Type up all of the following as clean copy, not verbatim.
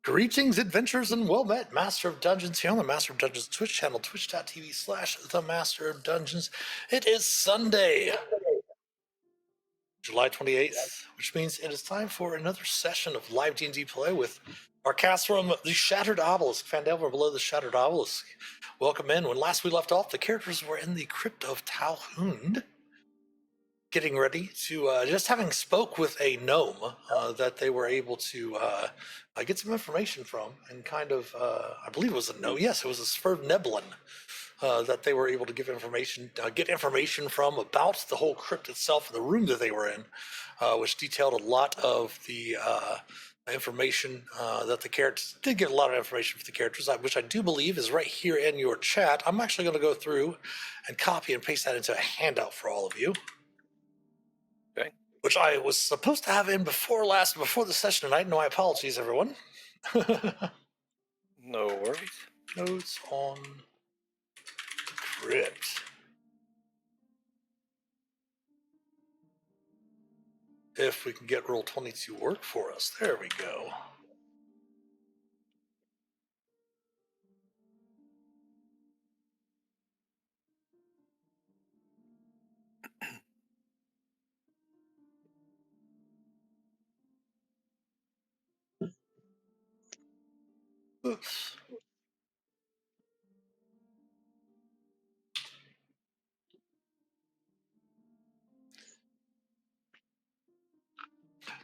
Greetings, adventurers, and well met, Master of Dungeons here on the Master of Dungeons Twitch channel, twitch.tv/themasterofdungeons. It is Sunday, July 28th, which means it is time for another session of live D&D play with our cast from the Shattered Obelisk, Phandelver and Below the Shattered Obelisk. Welcome in. When last we left off, the characters were in the Crypt of Talhund, getting ready to, just having spoke with a gnome that they were able to get some information from, and kind of, I believe it was a gnome, yes, it was a Sphurneblin that they were able to get information from about the whole crypt itself and the room that they were in, which detailed a lot of the information that the characters did get a lot of information for the characters, which I do believe is right here in your chat. I'm actually going to go through and copy and paste that into a handout for all of you. Okay. Which I was supposed to have in before the session tonight. No, my apologies, everyone. No worries. Notes on the crypt. If we can get Roll20 to work for us. There we go. Oops.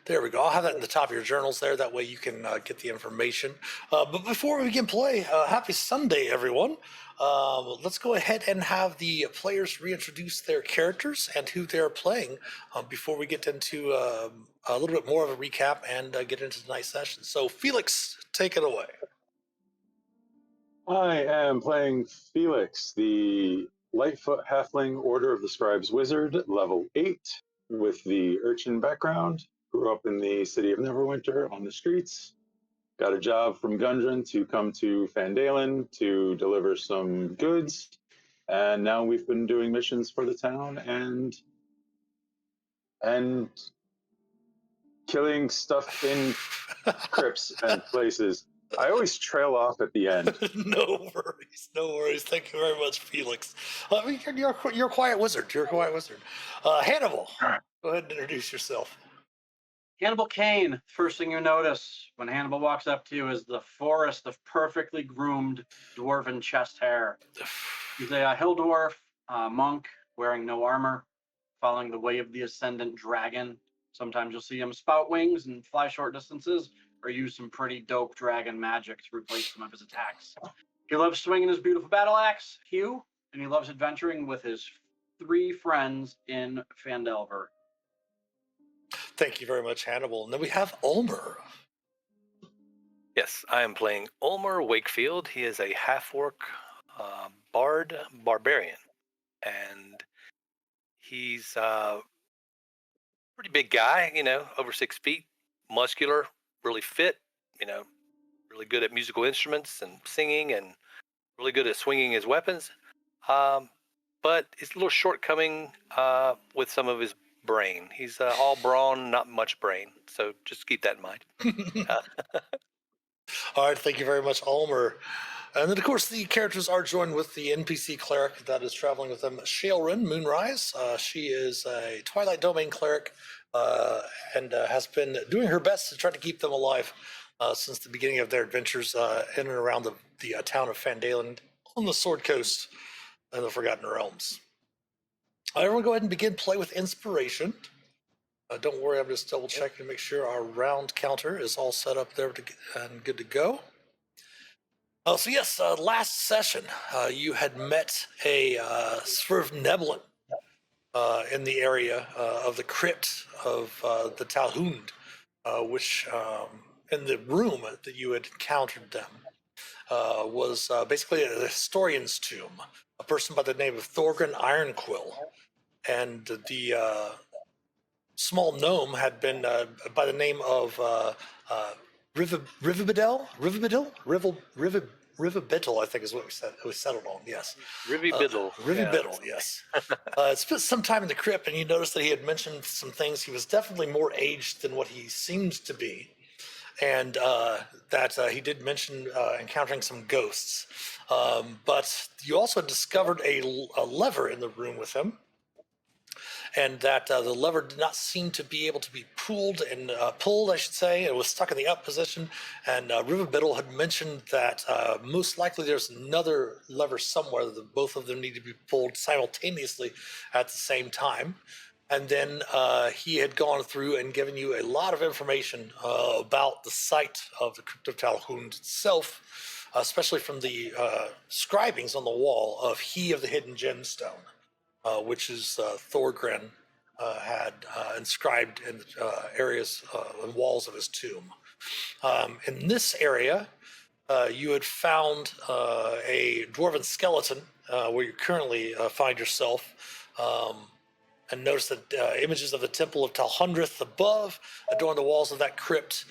There we go. I'll have that in the top of your journals there. That way you can get the information. But before we begin play, happy Sunday, everyone. Let's go ahead and have the players reintroduce their characters and who they're playing before we get into a little bit more of a recap and get into tonight's session. So, Felix, take it away. I am playing Phelix, the Lightfoot Halfling Order of the Scribes Wizard, level 8, with the urchin background. Grew up in the city of Neverwinter on the streets. Got a job from Gundren to come to Phandelver to deliver some goods. And now we've been doing missions for the town and killing stuff in crypts and places. I always trail off at the end. No worries. Thank you very much, Felix. You're a quiet wizard. Hannibal, go ahead and introduce yourself. Hannibal Kane. First thing you notice when Hannibal walks up to you is the forest of perfectly groomed dwarven chest hair. He's a hill dwarf, monk, wearing no armor, following the way of the ascendant dragon. Sometimes you'll see him spout wings and fly short distances, or use some pretty dope dragon magic to replace some of his attacks. He loves swinging his beautiful battle axe, Hugh, and he loves adventuring with his 3 friends in Phandelver. Thank you very much, Hannibal. And then we have Ulmor. Yes, I am playing Ulmor Wakefield. He is a half-orc bard-barian, and he's a pretty big guy, over 6 feet, muscular, really fit, really good at musical instruments and singing, and really good at swinging his weapons. But he's a little shortcoming with some of his brain. He's all brawn, not much brain. So just keep that in mind. All right, thank you very much, Ulmor. And then, of course, the characters are joined with the NPC cleric that is traveling with them, Shae Moonrise. She is a Twilight Domain cleric and has been doing her best to try to keep them alive since the beginning of their adventures in and around the town of Phandelver on the Sword Coast and the Forgotten Realms. Everyone go ahead and begin play with inspiration. Don't worry, I'm just double checking to make sure our round counter is all set up there and good to go. So yes, last session you had met a Sphurneblin in the area of the crypt of the Talhund, which in the room that you had encountered them was basically a historian's tomb, a person by the name of Thorgrin Ironquill, and the small gnome had been by the name of Rivabidel, I think is what we settled on. Yes, Rivabidel. Yes. Spent some time in the crypt, and you noticed that he had mentioned some things. He was definitely more aged than what he seemed to be, and that he did mention encountering some ghosts. But you also discovered a lever in the room with him, and that the lever did not seem to be able to be pulled, I should say. It was stuck in the up position, and Riverbiddle had mentioned that most likely there's another lever somewhere that both of them need to be pulled simultaneously at the same time. And then he had gone through and given you a lot of information about the site of the Crypt of Talhund itself, especially from the scribings on the wall of He of the Hidden Gemstone, which is Thorgren had inscribed in the areas and walls of his tomb. In this area, you had found a dwarven skeleton where you currently find yourself, and notice that images of the Temple of Talhundrith above adorn the walls of that crypt.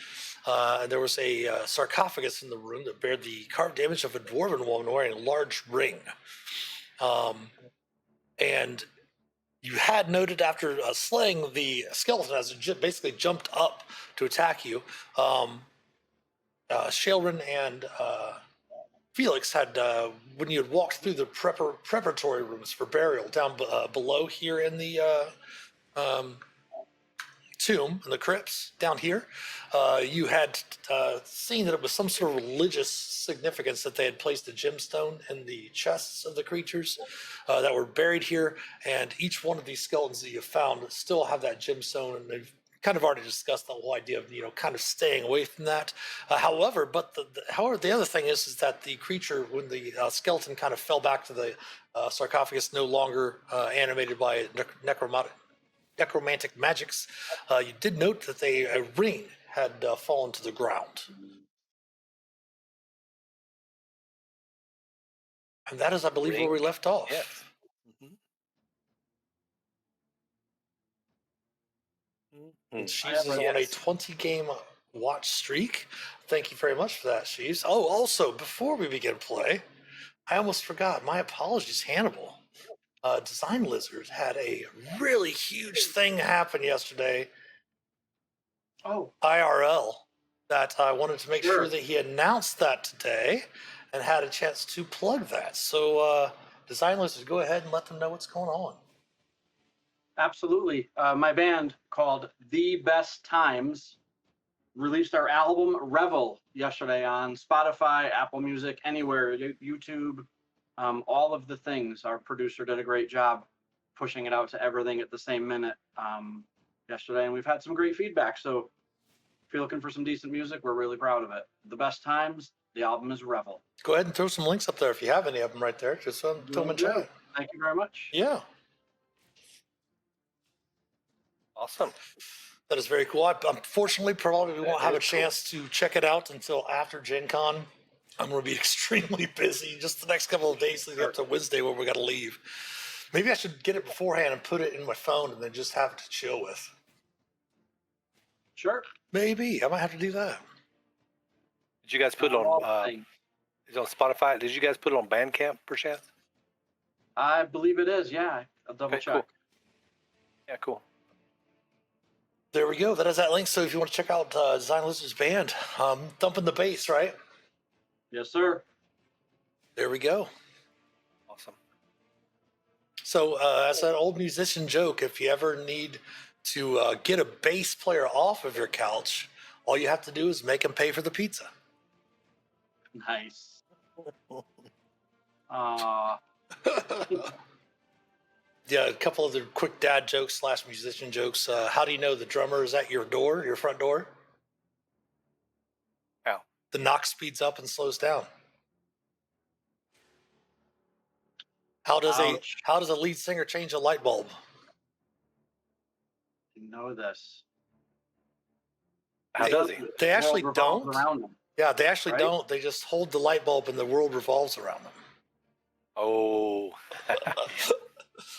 And there was a sarcophagus in the room that bared the carved image of a dwarven woman wearing a large ring. And you had noted after slaying the skeleton as it basically jumped up to attack you, Shaelrin and Phelix had, when you had walked through the preparatory rooms for burial down below here in the tomb, in the crypts down here, you had seen that it was some sort of religious significance that they had placed a gemstone in the chests of the creatures that were buried here, and each one of these skeletons that you found still have that gemstone, and they've kind of already discussed the whole idea of kind of staying away from that. However, the other thing is that the creature, when the skeleton kind of fell back to the sarcophagus, no longer animated by necromantic magics, you did note that a ring had fallen to the ground. And that is, I believe, where we left off. Yes. And Sheaves is on a 20-game watch streak. Thank you very much for that, Sheaves. Oh, also, before we begin play, I almost forgot. My apologies, Hannibal. Design Lizard had a really huge thing happen yesterday. Oh. IRL. That I wanted to make sure that he announced that today and had a chance to plug that. So, Design Lizard, go ahead and let them know what's going on. Absolutely. My band called The Best Times released our album Revel yesterday on Spotify, Apple Music, anywhere, YouTube, all of the things. Our producer did a great job pushing it out to everything at the same minute yesterday, and we've had some great feedback. So if you're looking for some decent music, we're really proud of it. The Best Times, the album is Revel. Go ahead and throw some links up there if you have any of them right there. Just tell them in chat. Thank you very much. Yeah. Awesome. That is very cool. Unfortunately, probably won't have a chance to check it out until after Gen Con. I'm going to be extremely busy just the next couple of days leading up to Wednesday where we got to leave. Maybe I should get it beforehand and put it in my phone and then just have it to chill with. Sure. Maybe. I might have to do that. Did you guys put it on, is it on Spotify? Did you guys put it on Bandcamp, perchance? I believe it is, yeah. I'll double check. Cool. Yeah, cool. There we go. That is that link. So if you want to check out Design Lizard's band, Thumping the Bass, right? Yes, sir. There we go. Awesome. So as an old musician joke, if you ever need to get a bass player off of your couch, all you have to do is make him pay for the pizza. Nice. Yeah, a couple of the quick dad jokes / musician jokes. How do you know the drummer is at your door, your front door? How? The knock speeds up and slows down. How does a lead singer change a light bulb? You know this. How does he? They actually don't. Around them, yeah, they actually right? don't. They just hold the light bulb and the world revolves around them. Oh.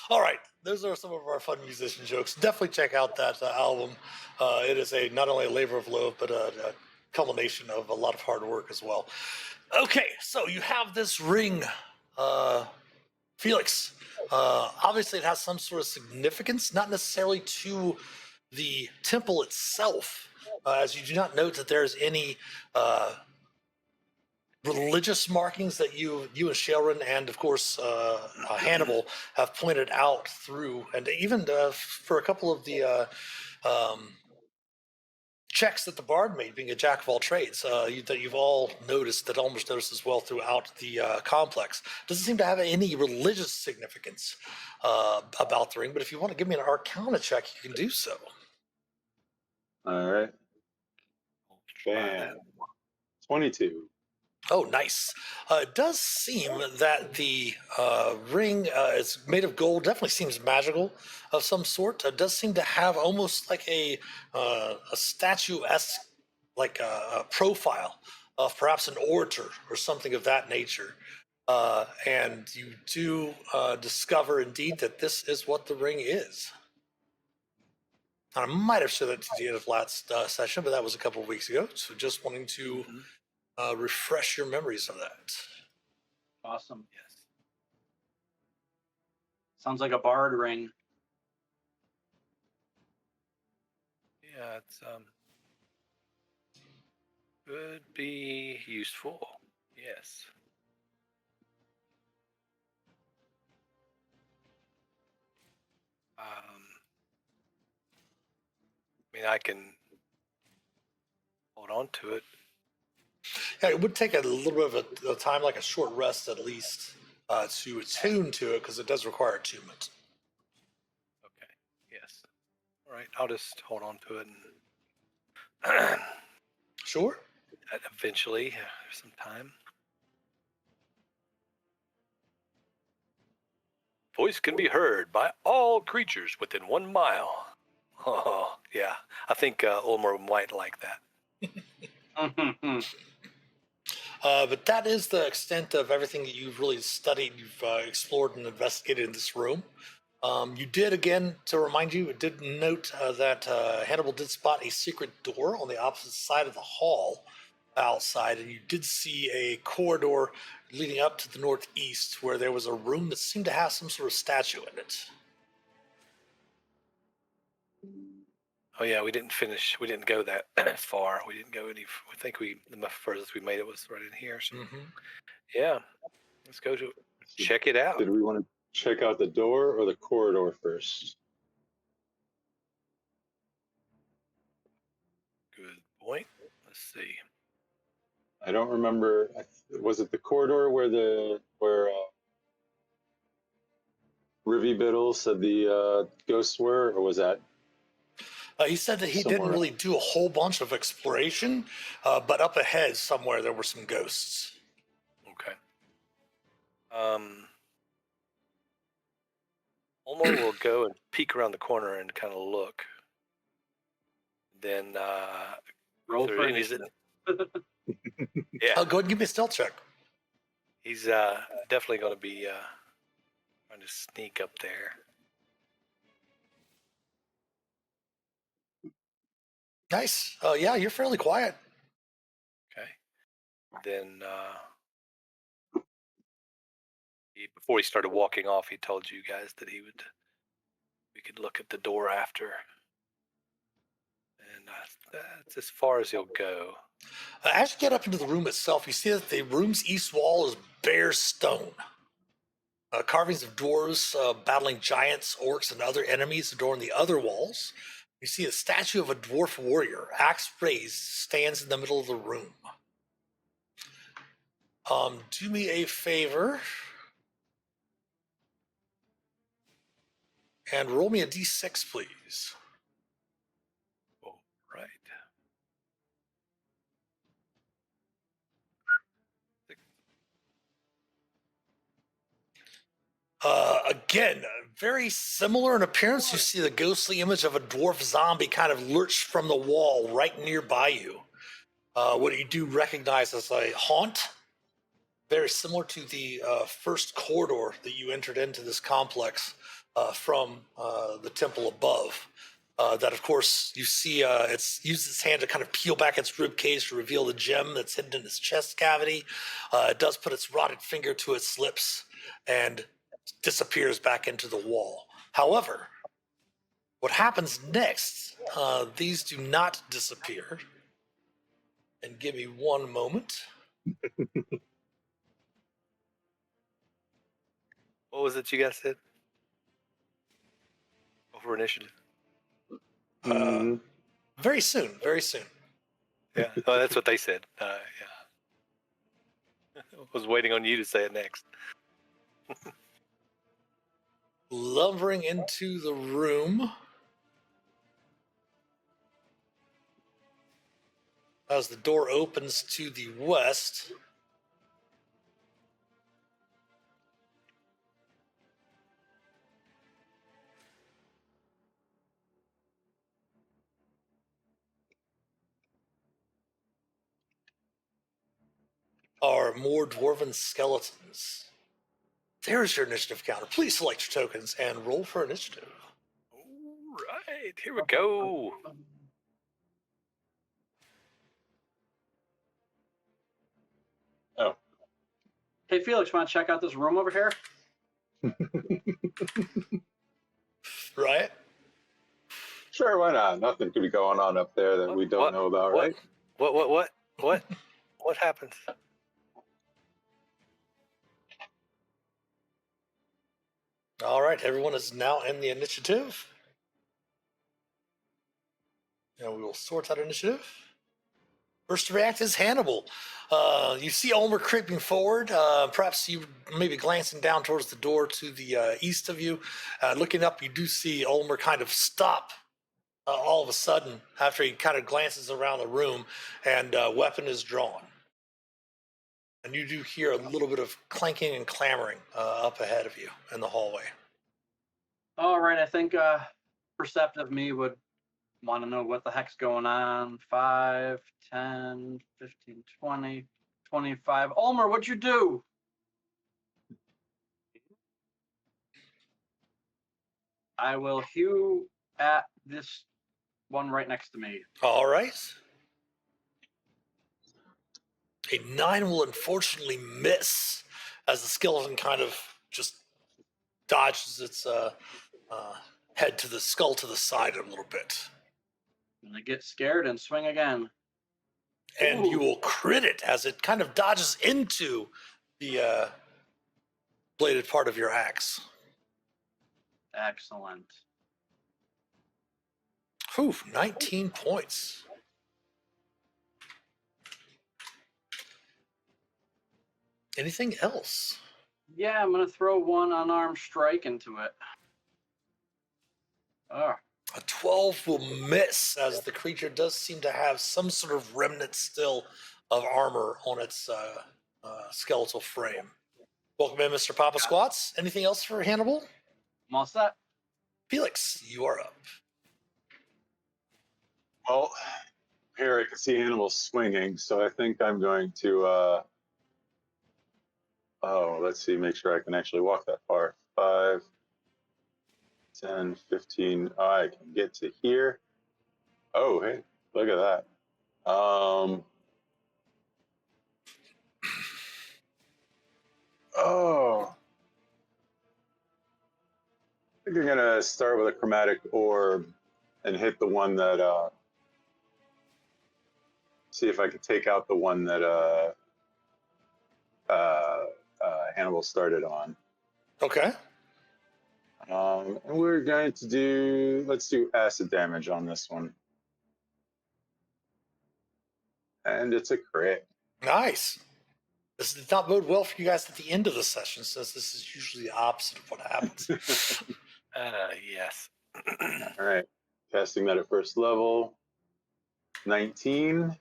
All right, those are some of our fun musician jokes. Definitely check out that album. It is not only a labor of love, but a culmination of a lot of hard work as well. Okay, so you have this ring, Phelix. Obviously, it has some sort of significance, not necessarily to the temple itself, as you do not note that there's any religious markings that you and Shaelrin and of course Hannibal have pointed out through, and even for a couple of the checks that the bard made, being a jack of all trades, that you've all noticed, that almost noticed as well throughout the complex. Doesn't seem to have any religious significance about the ring, but if you want to give me an Arcana check, you can do so. All right. Try that. Bam. 22. Oh, nice. It does seem that the ring is made of gold. Definitely seems magical of some sort. It does seem to have almost like a statuesque, like a profile of perhaps an orator or something of that nature. And you do discover indeed that this is what the ring is. I might have said that to the end of last session, but that was a couple of weeks ago. So just wanting to refresh your memories of that. Awesome. Yes. Sounds like a bard ring. Yeah, it's could be useful. Yes. I mean, I can hold on to it. Yeah, it would take a little bit of a time, like a short rest at least, to attune to it, because it does require attunement. Okay. Yes. All right. I'll just hold on to it and Sure. eventually, sometime. Voice can be heard by all creatures within 1 mile. Oh, yeah. I think Ulmor might like that. But that is the extent of everything that you've really studied, you've explored and investigated in this room. You did, again, to remind you, it did note that Hannibal did spot a secret door on the opposite side of the hall outside, and you did see a corridor leading up to the northeast where there was a room that seemed to have some sort of statue in it. Oh yeah, we didn't finish. We didn't go that far. We didn't go any. I think the furthest we made it was right in here. So yeah, let's go to check it out. Did we want to check out the door or the corridor first? Good point. Let's see. I don't remember. Was it the corridor where Rivy Biddle said the ghosts were, or was that? He said that he didn't somewhere really do a whole bunch of exploration, but up ahead somewhere there were some ghosts. Okay. Ulmor will go and peek around the corner and kind of look. Then Roll for initiative. Yeah. Go ahead and give me a stealth check. He's definitely going to be trying to sneak up there. Nice. Yeah, you're fairly quiet. Okay. Then before he started walking off, he told you guys that we could look at the door after. And that's as far as he'll go. As you get up into the room itself, you see that the room's east wall is bare stone. Carvings of dwarves battling giants, orcs, and other enemies adorn the other walls. You see a statue of a dwarf warrior, axe raised, stands in the middle of the room. Do me a favor and roll me a d6, please. All right. Again, very similar in appearance. You see the ghostly image of a dwarf zombie kind of lurch from the wall right nearby you. What you do recognize as a haunt, very similar to the first corridor that you entered into this complex from the temple above. That, of course, you see it's used its hand to kind of peel back its rib cage to reveal the gem that's hidden in its chest cavity. It does put its rotted finger to its lips and disappears back into the wall. However, What happens next? These do not disappear. And give me one moment. What was it you guys said? Over initiative. Very soon, very soon. Yeah. Oh, that's what they said. Yeah. I was waiting on you to say it next. Lumbering into the room. As the door opens to the west. Are more dwarven skeletons. There's your initiative counter. Please select your tokens and roll for initiative. All right, here we go. Oh. Hey, Felix, want to check out this room over here? Right? Sure, why not? Nothing could be going on up there that we don't know about, right? What happens? All right, everyone is now in the initiative. And we will sort that initiative. First to react is Hannibal. You see Ulmor creeping forward. Perhaps you may be glancing down towards the door to the east of you. Looking up, you do see Ulmor kind of stop all of a sudden after he kind of glances around the room, and weapon is drawn. And you do hear a little bit of clanking and clamoring up ahead of you in the hallway. All right, I think perceptive me would want to know what the heck's going on. 5, 10, 15, 20, 25. Ulmor, what'd you do? I will hew at this one right next to me. All right. A 9 will unfortunately miss as the skeleton kind of just dodges its head to the skull to the side a little bit. And I get scared and swing again. And Ooh. you will crit it as it kind of dodges into the bladed part of your axe. Excellent. Whew, 19 points. Anything else? Yeah, I'm going to throw one unarmed strike into it. Oh, A 12 will miss as the creature does seem to have some sort of remnant still of armor on its skeletal frame. Welcome in, Mr. Papa Squats. Anything else for Hannibal? I'm all set. Felix, you are up. Well, here I can see Hannibal swinging, so I think I'm going to. Let's see, make sure I can actually walk that far. 5, 10, 15. Oh, I can get to here. Oh, hey, look at that. Oh. I think I'm going to start with a chromatic orb and hit the one that. See if I can take out the one that Hannibal started on. Okay. And we're going to do, let's do acid damage on this one. And it's a crit. Nice. This did not bode well for you guys at the end of the session, since this is usually the opposite of what happens. Yes. All right. Casting that at first level. 19.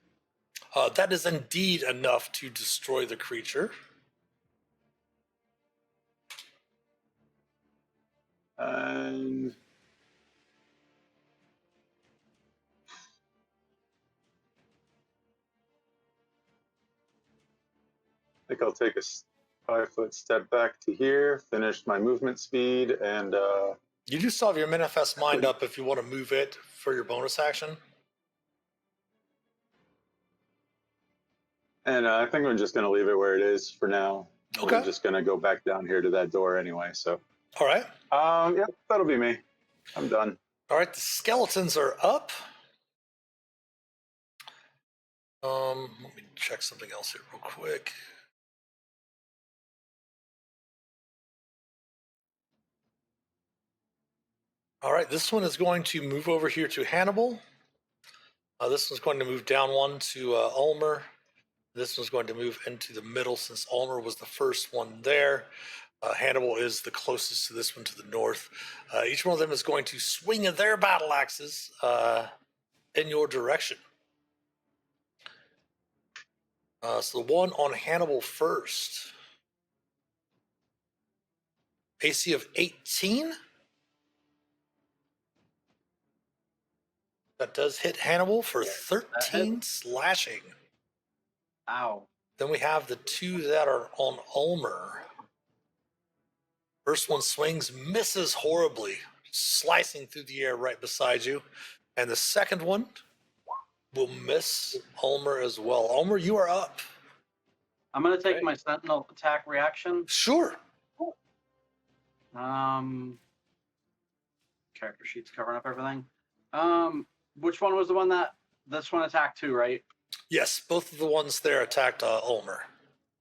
That is indeed enough to destroy the creature. And I think I'll take a 5-foot step back to here, finish my movement speed, and You do still have your manifest mind up if you want to move it for your bonus action. I think I'm just going to leave it where it is for now. Okay. I'm just going to go back down here to that door anyway. So, All right. yep, that'll be me. I'm done. All right, the skeletons are up. Let me check something else here real quick. All right, this one is going to move over here to Hannibal. This one's going to move down one to Ulmor. This one's going to move into the middle since Ulmor was the first one there. Hannibal is the closest to this one to the north. Each one of them is going to swing their battle axes in your direction. So the one on Hannibal first. AC of 18. That does hit Hannibal for 13 slashing. Ow. Then we have the two that are on Ulmor. First one swings, misses horribly, slicing through the air right beside you. And the second one will miss Ulmor as well. Ulmor, you are up. I'm going to take my sentinel attack reaction. Sure. Character sheet's covering up everything. Which one was the one that this one attacked too, right? Yes, both of the ones there attacked Ulmor.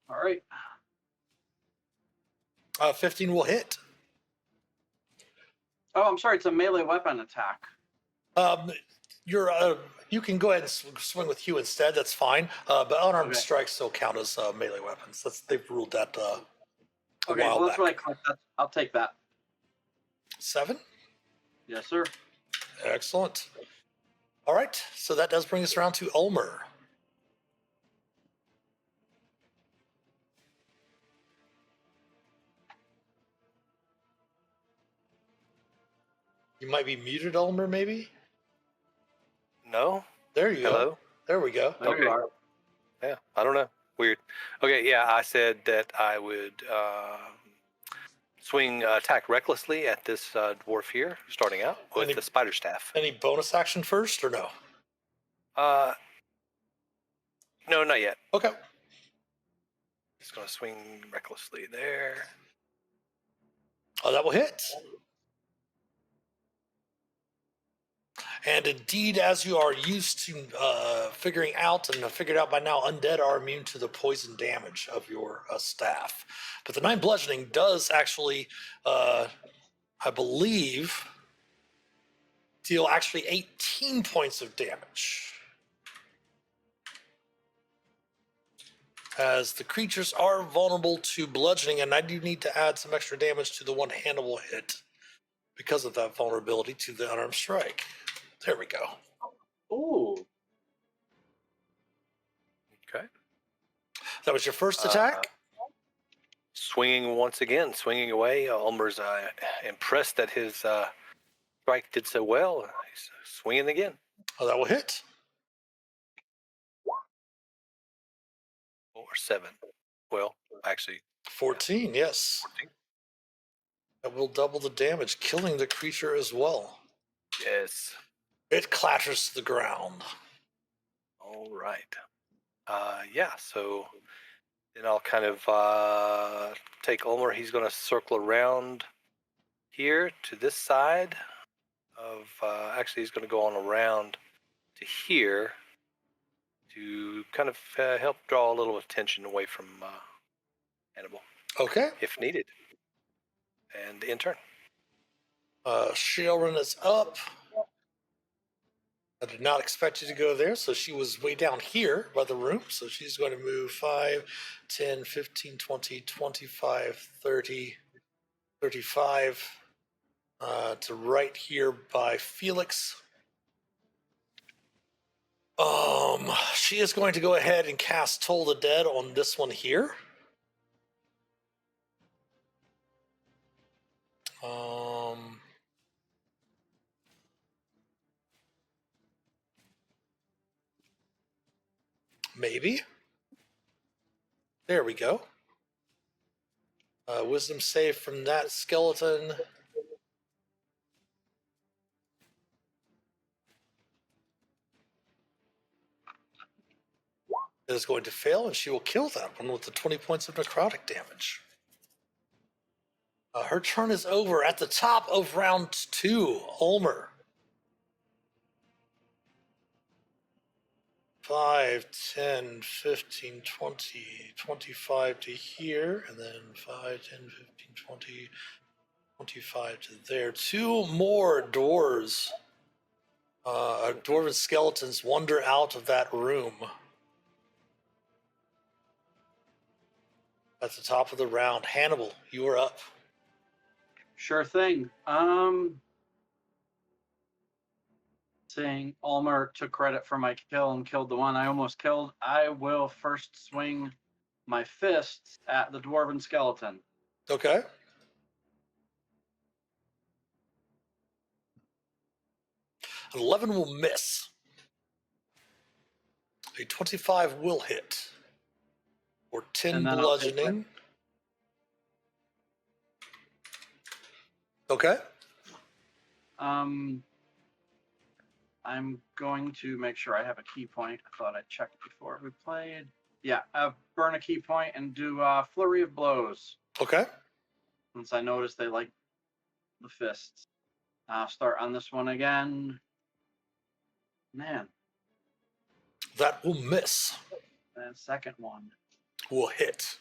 All right. 15 will hit. Oh, I'm sorry. It's a melee weapon attack. You can go ahead and swing with Hugh instead. That's fine. But unarmed strikes still count as melee weapons. They've ruled that a Okay, while well, that's back. what I clicked. I'll take that. 7? Yes, sir. Excellent. All right, so that does bring us around to Ulmor. You might be muted, Ulmor, maybe? No. There you Hello? go. There we go. There you are. Yeah, I don't know. Weird. Okay, yeah, I said that I would swing attack recklessly at this dwarf here, starting out with the spider staff. Any bonus action first or no? No, not yet. Okay. Just going to swing recklessly there. Oh, that will hit. And indeed, as you are used to figuring out and have figured out by now, undead are immune to the poison damage of your staff. But the 9 bludgeoning does actually, I believe, deal actually 18 points of damage. As the creatures are vulnerable to bludgeoning, and I do need to add some extra damage to the one Hannibal hit because of that vulnerability to the unarmed strike. There we go. Ooh. Okay. That was your first attack? Swinging once again, swinging away. Ulmer's impressed that his strike did so well. He's swinging again. Oh, that will hit. Or 7. Well, actually. 14, yes. 14. That will double the damage, killing the creature as well. Yes. It clatters to the ground. All right. Yeah, so then I'll kind of take Ulmor. He's going to circle around here to this side of, actually he's going to go on around to here to kind of help draw a little attention away from Hannibal, Okay. if needed. And in turn. Shae is up. I did not expect you to go there, so she was way down here by the room. So she's going to move 5, 10, 15, 20, 25, 30, 35 to right here by Phelix. She is going to go ahead and cast Toll the Dead on this one here. Maybe. There we go. Wisdom save from that skeleton. Is going to fail, and she will kill that one with the 20 points of necrotic damage. Her turn is over. At the top of round 2, Ulmor, 5, 10, 15, 20, 25 to here, and then 5, 10, 15, 20, 25 to there. 2 more doors, dwarven skeletons wander out of that room. At the top of the round, Hannibal, you are up. Sure thing. Saying Ulmor took credit for my kill and killed the one I almost killed, I will first swing my fists at the dwarven skeleton. Okay. An 11 will miss. A 25 will hit. Or 10 And then I'll take bludgeoning. Okay. I'm going to make sure I have a key point. I thought I checked before we played. Yeah, burn a key point and do flurry of blows. Okay. Since I noticed they like the fists. I'll start on this one again. Man, That will miss. and second one. Will hit.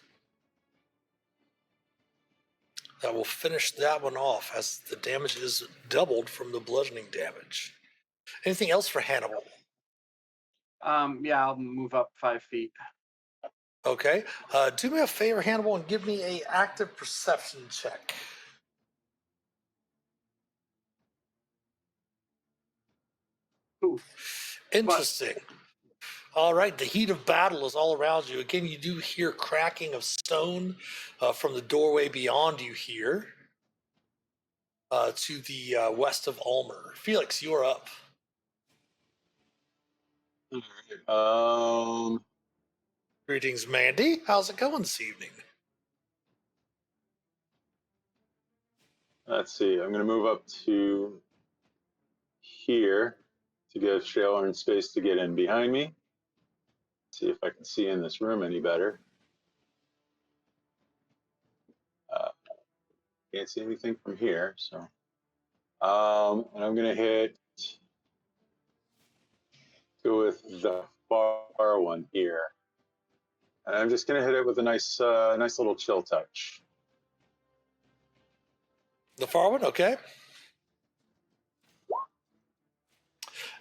That will finish that one off as the damage is doubled from the bludgeoning damage. Anything else for Hannibal? Yeah, I'll move up 5 feet. Okay. Do me a favor, Hannibal, and give me a active perception check. Ooh. Interesting. All right, the heat of battle is all around you. Again, you do hear cracking of stone from the doorway beyond you here to the west of Ulmor. Phelix, you are up. Greetings, Mandy. How's it going this evening? Let's see. I'm going to move up to here to give Shae space to get in behind me. See if I can see in this room any better. Can't see anything from here, so. And I'm going to go with the far one here. And I'm just going to hit it with a nice little chill touch. The far one, okay.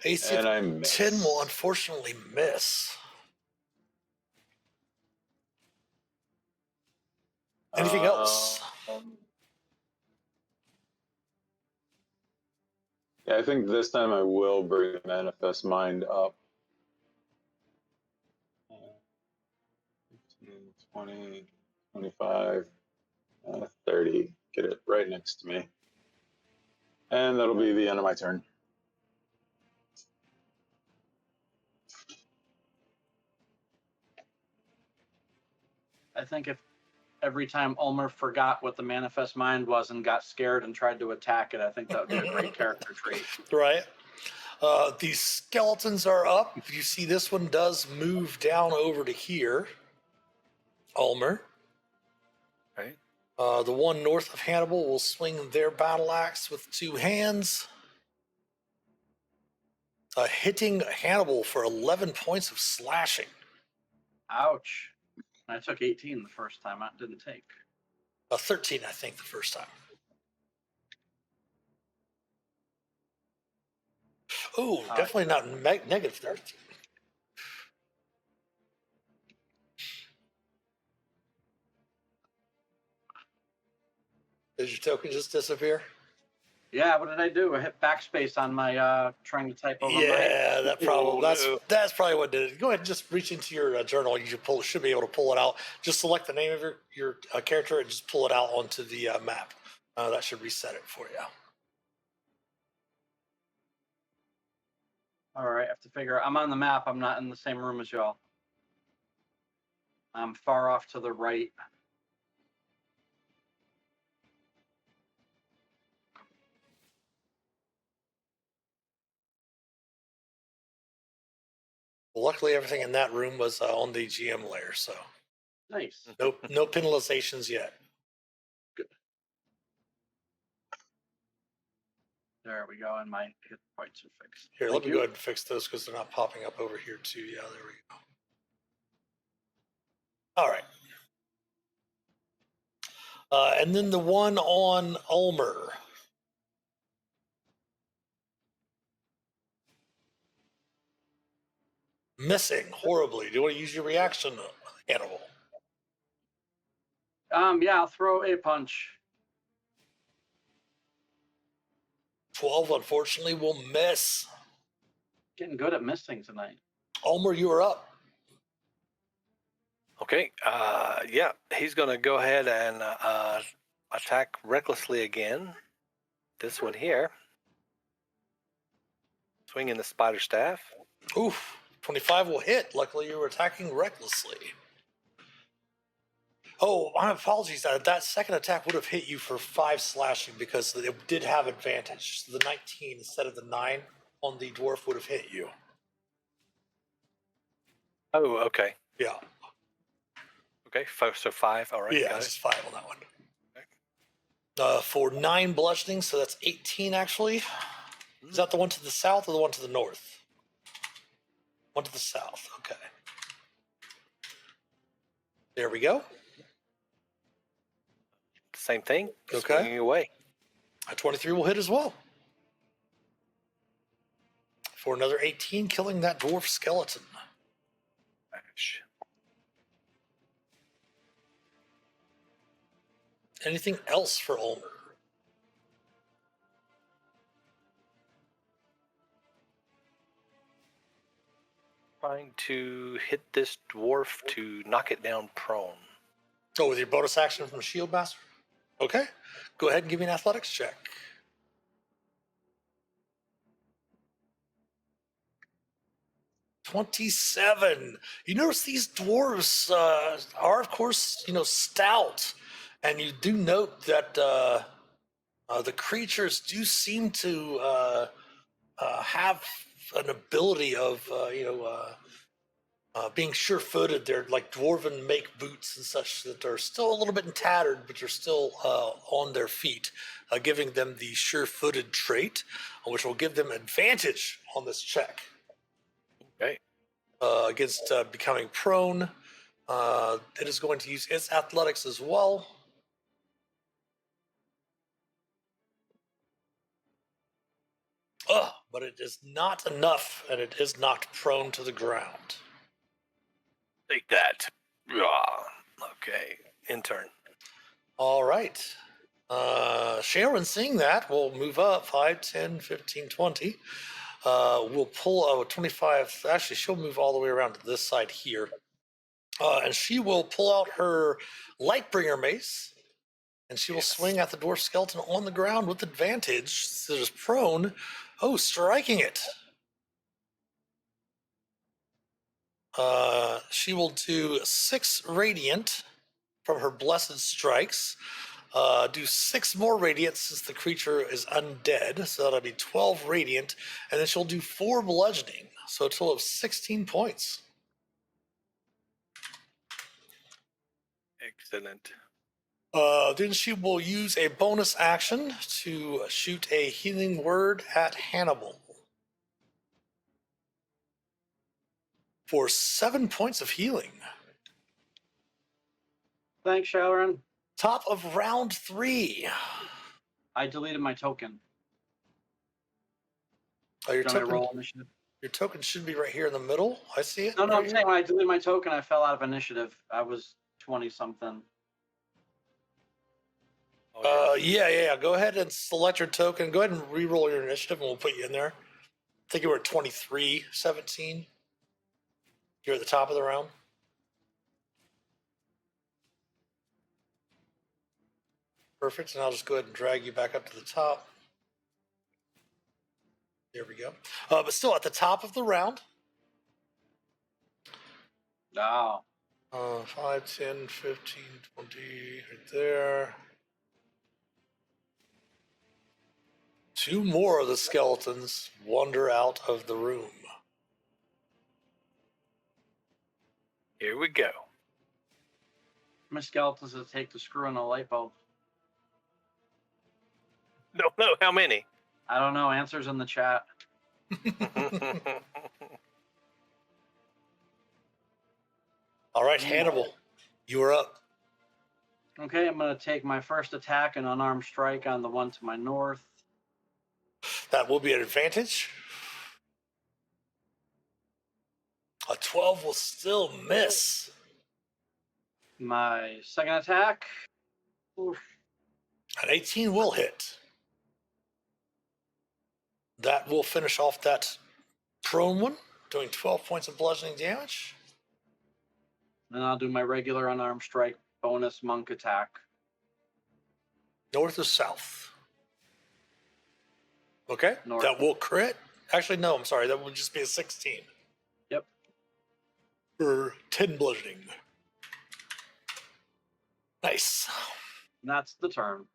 AC And I miss. 10 will unfortunately miss. Anything else? Yeah, I think this time I will bring Manifest Mind up. 15, 20, 25, 30. Get it right next to me. And that'll be the end of my turn. I think if every time Ulmor forgot what the Manifest Mind was and got scared and tried to attack it, I think that would be a great character trait. Right. These skeletons are up. You see this one does move down over to here. Ulmor. Right. The one north of Hannibal will swing their battle axe with 2 hands. Hitting Hannibal for 11 points of slashing. Ouch. I took 18 the first time. I didn't take. 13, I think, the first time. Oh, definitely not negative 13. Did your token just disappear? Yeah, what did I do? I hit backspace on my trying to type over Yeah, that probably no. that's probably what did it. Go ahead and just reach into your journal. You should be able to pull it out. Just select the name of your character and just pull it out onto the map. That should reset it for you. All right, I have to figure. I'm on the map. I'm not in the same room as y'all. I'm far off to the right. Well, luckily, everything in that room was on the GM layer, so Nice. no penalizations yet. There we go, and my hit points are fixed. Here, Thank let me you. go ahead and fix those because they're not popping up over here too. Yeah, there we go. All right. And then the one on Ulmor. Missing horribly. Do you want to use your reaction, Hannibal? Yeah, I'll throw a punch. 12, unfortunately, will miss. Getting good at missing tonight. Ulmor, you are up. Okay. Yeah, he's going to go ahead and attack recklessly again. This one here. Swinging the spider staff. Oof. 25 will hit. Luckily, you were attacking recklessly. Oh, my apologies. That second attack would have hit you for 5 slashing because it did have advantage. So the 19 instead of the 9 on the dwarf would have hit you. Oh, okay. Yeah. Okay, so 5. All right. Yeah, got it's it. 5 on that one. For 9 bludgeoning, so that's 18 actually. Is that the one to the south or the one to the north? One to the south. Okay. There we go. Same thing. Okay. Swinging away. A 23 will hit as well. For another 18, killing that dwarf skeleton. Smash. Anything else for Ulmor? Trying to hit this dwarf to knock it down prone. Oh, with your bonus action from Shield Master? Okay. Go ahead and give me an athletics check. "27. You notice these dwarves are, of course, stout. And you do note that the creatures do seem to have an ability of, being sure-footed. They're like dwarven make boots and such that are still a little bit tattered, but they're still on their feet, giving them the sure-footed trait, which will give them advantage on this check. Okay. Against becoming prone. It is going to use its athletics as well. But it is not enough, and it is knocked prone to the ground. Take that. Okay. Intern. All right. Sharon, seeing that, will move up 5, 10, 15, 20. We'll pull a 25. Actually, she'll move all the way around to this side here. And she will pull out her Lightbringer mace, and she will swing at the dwarf skeleton on the ground with advantage. So it is prone. Oh, striking it. She will do 6 radiant from her blessed strikes. Do 6 more radiant since the creature is undead, so that'll be 12 radiant, and then she'll do 4 bludgeoning, so a total of 16 points. Excellent. Then she will use a bonus action to shoot a healing word at Hannibal for 7 points of healing. Thanks, Sharon. Top of round 3. I deleted my token. Your Do you want me to token, roll initiative? your token should be right here in the middle. I see it. No, right I'm here. saying when I deleted my token, I fell out of initiative. I was 20-something. Yeah. Go ahead and select your token. Go ahead and re-roll your initiative, and we'll put you in there. I think you were at 23-17. You're at the top of the round. Perfect. And I'll just go ahead and drag you back up to the top. There we go. But still at the top of the round. Oh. 5, 10, 15, 20, right there. 2 more of the skeletons wander out of the room. Here we go. My skeletons that take the screw in the light bulb. Don't know how many. I don't know. Answers in the chat. All right, Hannibal, you are up. Okay, I'm going to take my first attack and unarmed strike on the one to my north. That will be an advantage. A 12 will still miss. My second attack. Oof. An 18 will hit. That will finish off that prone one, doing 12 points of bludgeoning damage. And I'll do my regular unarmed strike bonus monk attack. North or south? Okay, North. that will crit. Actually, no, I'm sorry. That would just be a 16. Yep. For 10 bludgeoning. Nice. And that's the turn.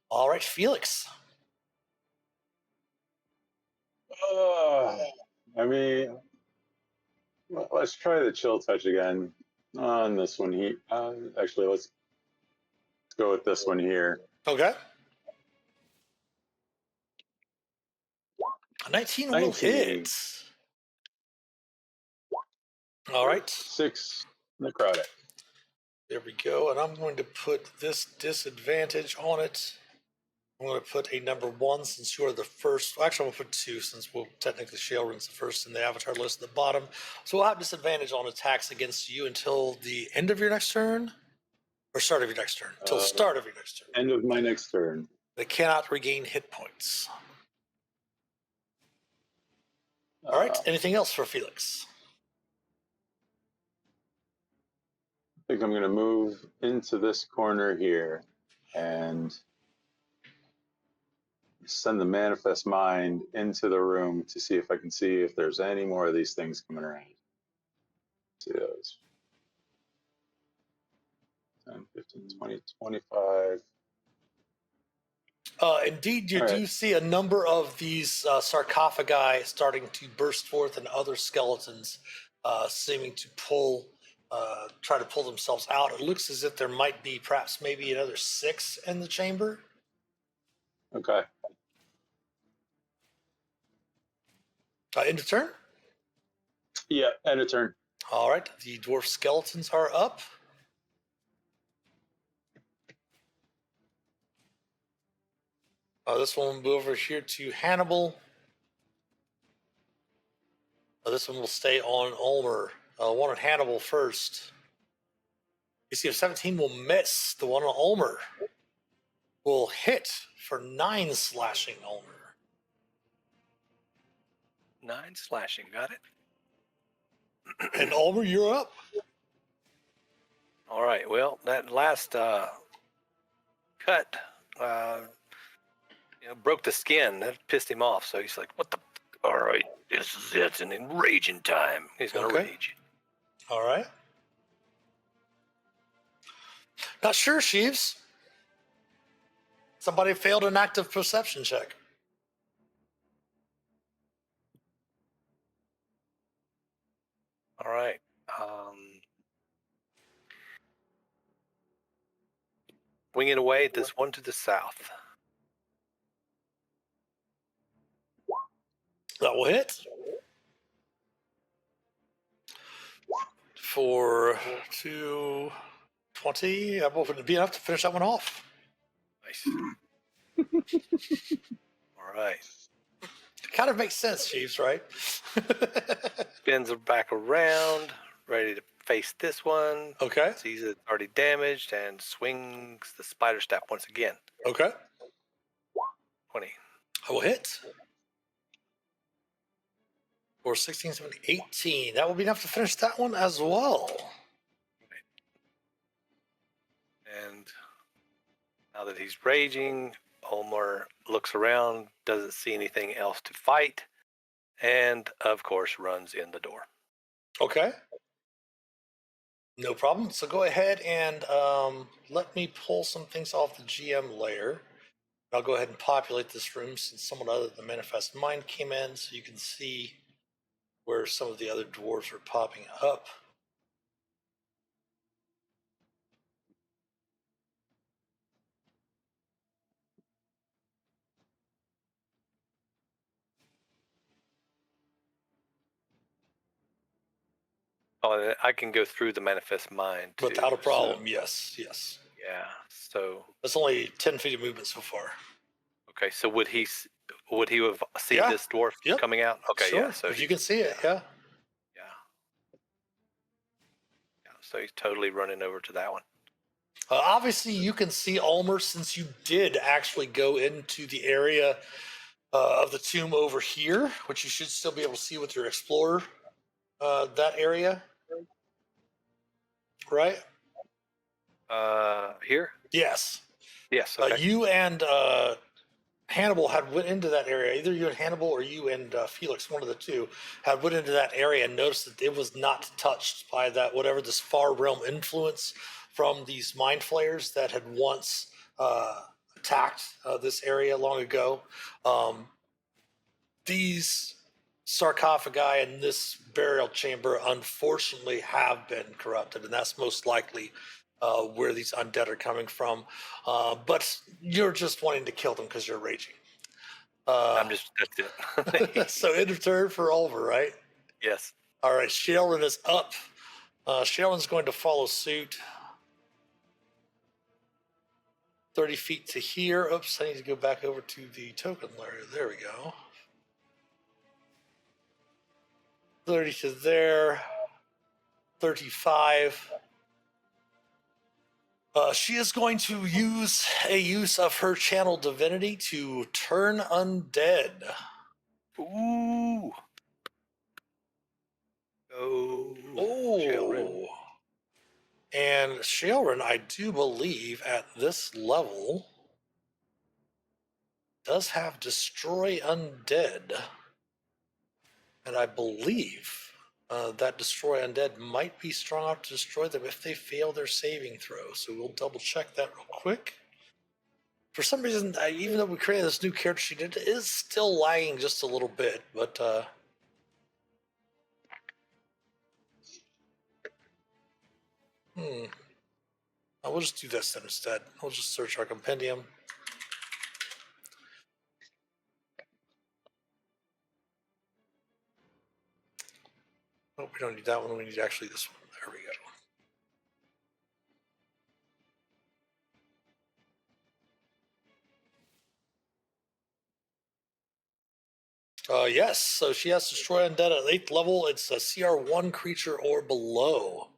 All right, Phelix. I mean, let's try the chill touch again on this one. Actually, let's go with this one here. Okay. A 19 will 19. hit. All right. 6 necrotic. There we go. And I'm going to put this disadvantage on it. I'm going to put a number 1 since you are the first. Actually, I'm going to put 2 since we'll technically Shaelren's the first in the avatar list at the bottom. So we'll have disadvantage on attacks against you until the end of your next turn? Or start of your next turn? Until start of your next turn. End of my next turn. They cannot regain hit points. All right. Anything else for Phelix? I think I'm going to move into this corner here and send the manifest mind into the room to see if I can see if there's any more of these things coming around. See those. 10, 15, 20, 25. Indeed, you All do right. see a number of these sarcophagi starting to burst forth and other skeletons seeming to try to pull themselves out. It looks as if there might be perhaps maybe another 6 in the chamber. Okay. End of turn. Yeah, end of turn. All right, the dwarf skeletons are up. This one will move over here to Hannibal. This one will stay on Ulmor. One on Hannibal first. You see, if 17 will miss, the one on Ulmor will hit for 9 slashing Ulmor. 9 slashing, got it. And Ulmor, you're up. All right. Well, that last cut, broke the skin. That pissed him off. So he's like, "What the? All right, this is it. An enraging time. He's gonna Okay. rage." All right. Not sure, Sheaves. Somebody failed an active perception check. All right. Winging away at this one to the south. That will hit. For 220. That will be enough to finish that one off. Nice. All right. Kind of makes sense, Chiefs, right? Spins back around, ready to face this one. Okay. Sees it already damaged and swings the spider staff once again. Okay. 20. I will hit. For 16, 17, 18. That will be enough to finish that one as well. And now that he's raging, Ulmor looks around, doesn't see anything else to fight, and of course runs in the door. Okay. No problem. So go ahead and let me pull some things off the GM layer. I'll go ahead and populate this room since someone other than Manifest Mind came in, so you can see where some of the other dwarves are popping up. Oh, I can go through the manifest mind too. Without a so- problem. Yes. yeah. So That's only 10 feet of movement so far. okay. So would he have seen Yeah. this dwarf Yep. coming out? Okay. Sure. Yeah. So if you can see it, yeah. Yeah. Yeah. So he's totally running over to that one. Obviously, you can see Ulmor since you did actually go into the area of the tomb over here, which you should still be able to see with your explorer. That area, right? Here. Yes. Yes. Okay. You and Hannibal had went into that area. Either you and Hannibal or you and Phelix, one of the two, had went into that area and noticed that it was not touched by that whatever this far realm influence from these mind flayers that had once attacked this area long ago. These sarcophagi in this burial chamber unfortunately have been corrupted, and that's most likely where these undead are coming from. But you're just wanting to kill them because you're raging. That's it. So end of turn for Ulmor, right? Yes. All right, Shaelrin is up. Shaelrin's going to follow suit. 30 feet to here. Oops, I need to go back over to the token layer. There we go. 30 to there. 35. She is going to use a use of her channel divinity to turn undead. Ooh. Shaelrin. And Shaelrin, I do believe at this level, does have Destroy Undead. And I believe that Destroy Undead might be strong enough to destroy them if they fail their saving throw. So we'll double check that real quick. For some reason, even though we created this new character sheet, it is still lagging just a little bit. But we'll just do this then instead. We'll just search our compendium. Oh, we don't need that one. We need actually this one. There we go. Yes, so she has Destroy Undead at 8th level. It's a CR1 creature or below.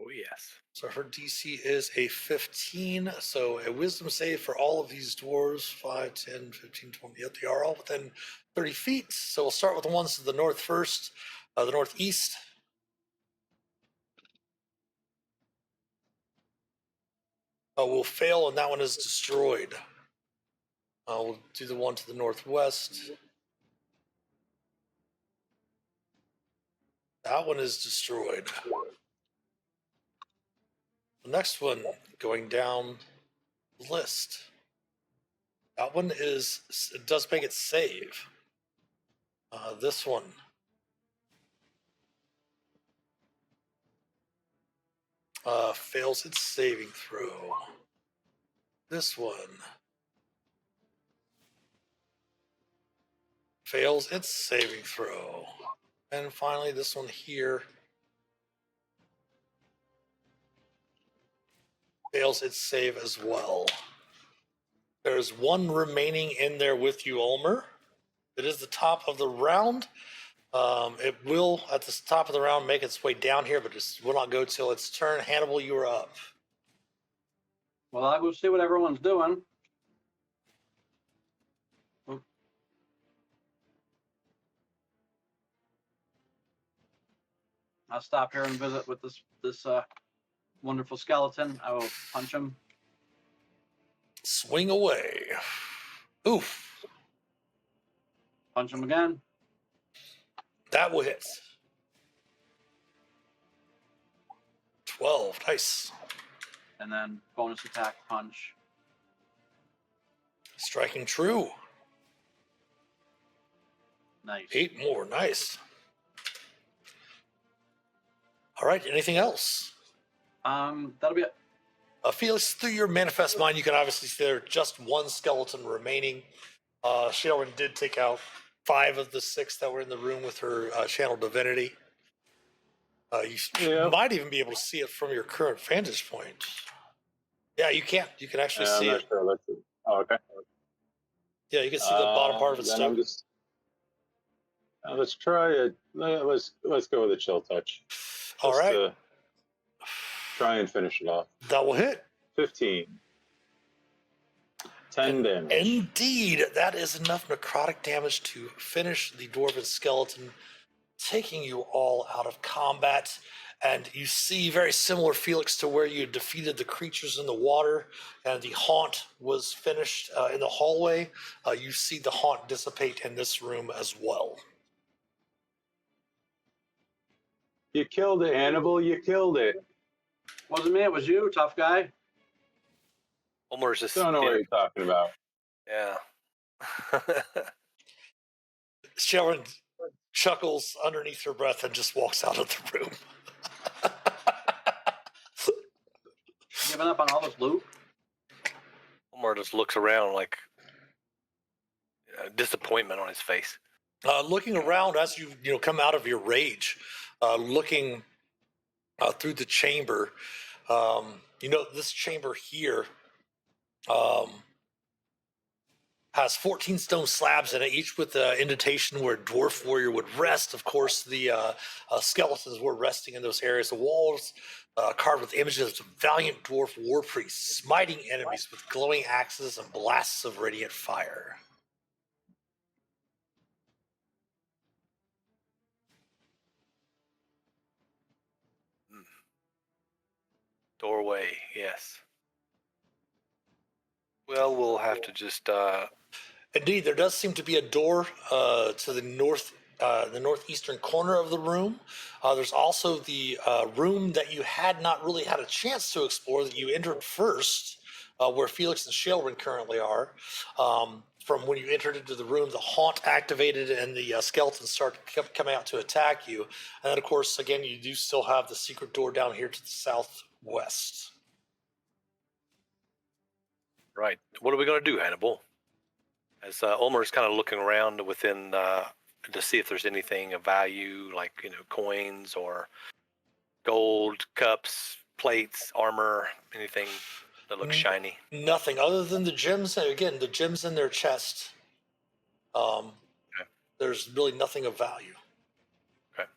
Oh, yes. So her DC is a 15. So a wisdom save for all of these dwarves 5, 10, 15, 20. Yep, they are all within 30 feet. So we'll start with the ones to the north first, the northeast. Will fail, and that one is destroyed. We'll do the one to the northwest. That one is destroyed. The next one going down the list. That one is, it does make it save. This one. Fails its saving throw. This one. Fails its saving throw. And finally, this one here. Fails its save as well. There's one remaining in there with you, Ulmor. It is the top of the round. It will, at the top of the round, make its way down here, but it will not go till its turn. Hannibal, you are up. Well, I'll go see what everyone's doing. I'll stop here and visit with this wonderful skeleton. I will punch him. Swing away. Oof. Punch him again. That will hit. 12. Nice. And then bonus attack punch. Striking true. Nice. 8 more. Nice. All right. Anything else? That'll be it. Felix, through your manifest mind, you can obviously see there's just one skeleton remaining. Shaelrin did take out 5 of the 6 that were in the room with her channel divinity. You Yep. might even be able to see it from your current vantage point. Yeah, you can. You can actually I'm see not it. sure. Let's see. Oh, okay. Yeah, you can see the bottom part of its Then stone. I'm just. Let's try it. Let's go with a chill touch. All Just right. to try and finish it off. That will hit. 15. 10 damage. Indeed, that is enough necrotic damage to finish the dwarven skeleton, taking you all out of combat. And you see very similar, Felix, to where you defeated the creatures in the water and the haunt was finished in the hallway. You see the haunt dissipate in this room as well. You killed it, Hannibal. You killed it. Wasn't me, it was you, tough guy. Ulmor's just Don't know what you're talking about. yeah. Sharon chuckles underneath her breath and just walks out of the room. Giving up on all this loot? Ulmor just looks around like disappointment on his face. Looking around as you come out of your rage, looking through the chamber, this chamber here has 14 stone slabs in it, each with an indentation where a dwarf warrior would rest. Of course, the skeletons were resting in those areas. The walls carved with images of valiant dwarf war priests smiting enemies with glowing axes and blasts of radiant fire. Doorway, yes. Well, we'll have to just. Indeed, there does seem to be a door to the northeastern corner of the room. There's also the room that you had not really had a chance to explore that you entered first, where Phelix and Shae currently are. From when you entered into the room, the haunt activated and the skeletons start coming out to attack you. And then, of course, again, you do still have the secret door down here to the southwest. Right. What are we going to do, Hannibal? As Ulmer's kind of looking around within to see if there's anything of value, like coins or gold, cups, plates, armor, anything that looks shiny. Nothing other than the gems. Again, the gems in their chest. Okay. There's really nothing of value. Okay.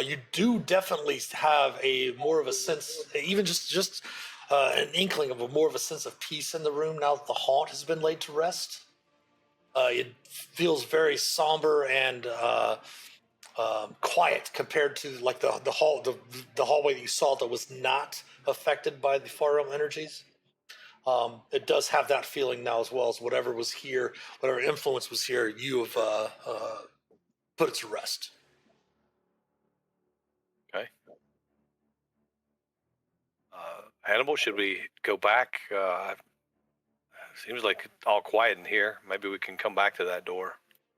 You do definitely have a more of a sense, even just an inkling of more of a sense of peace in the room now that the haunt has been laid to rest. It feels very somber and quiet compared to like the hallway that you saw that was not affected by the far realm energies. It does have that feeling now as well as whatever was here, whatever influence was here, you have put it to rest. Okay. Hannibal, should we go back? Seems like it's all quiet in here. Maybe we can come back to that door.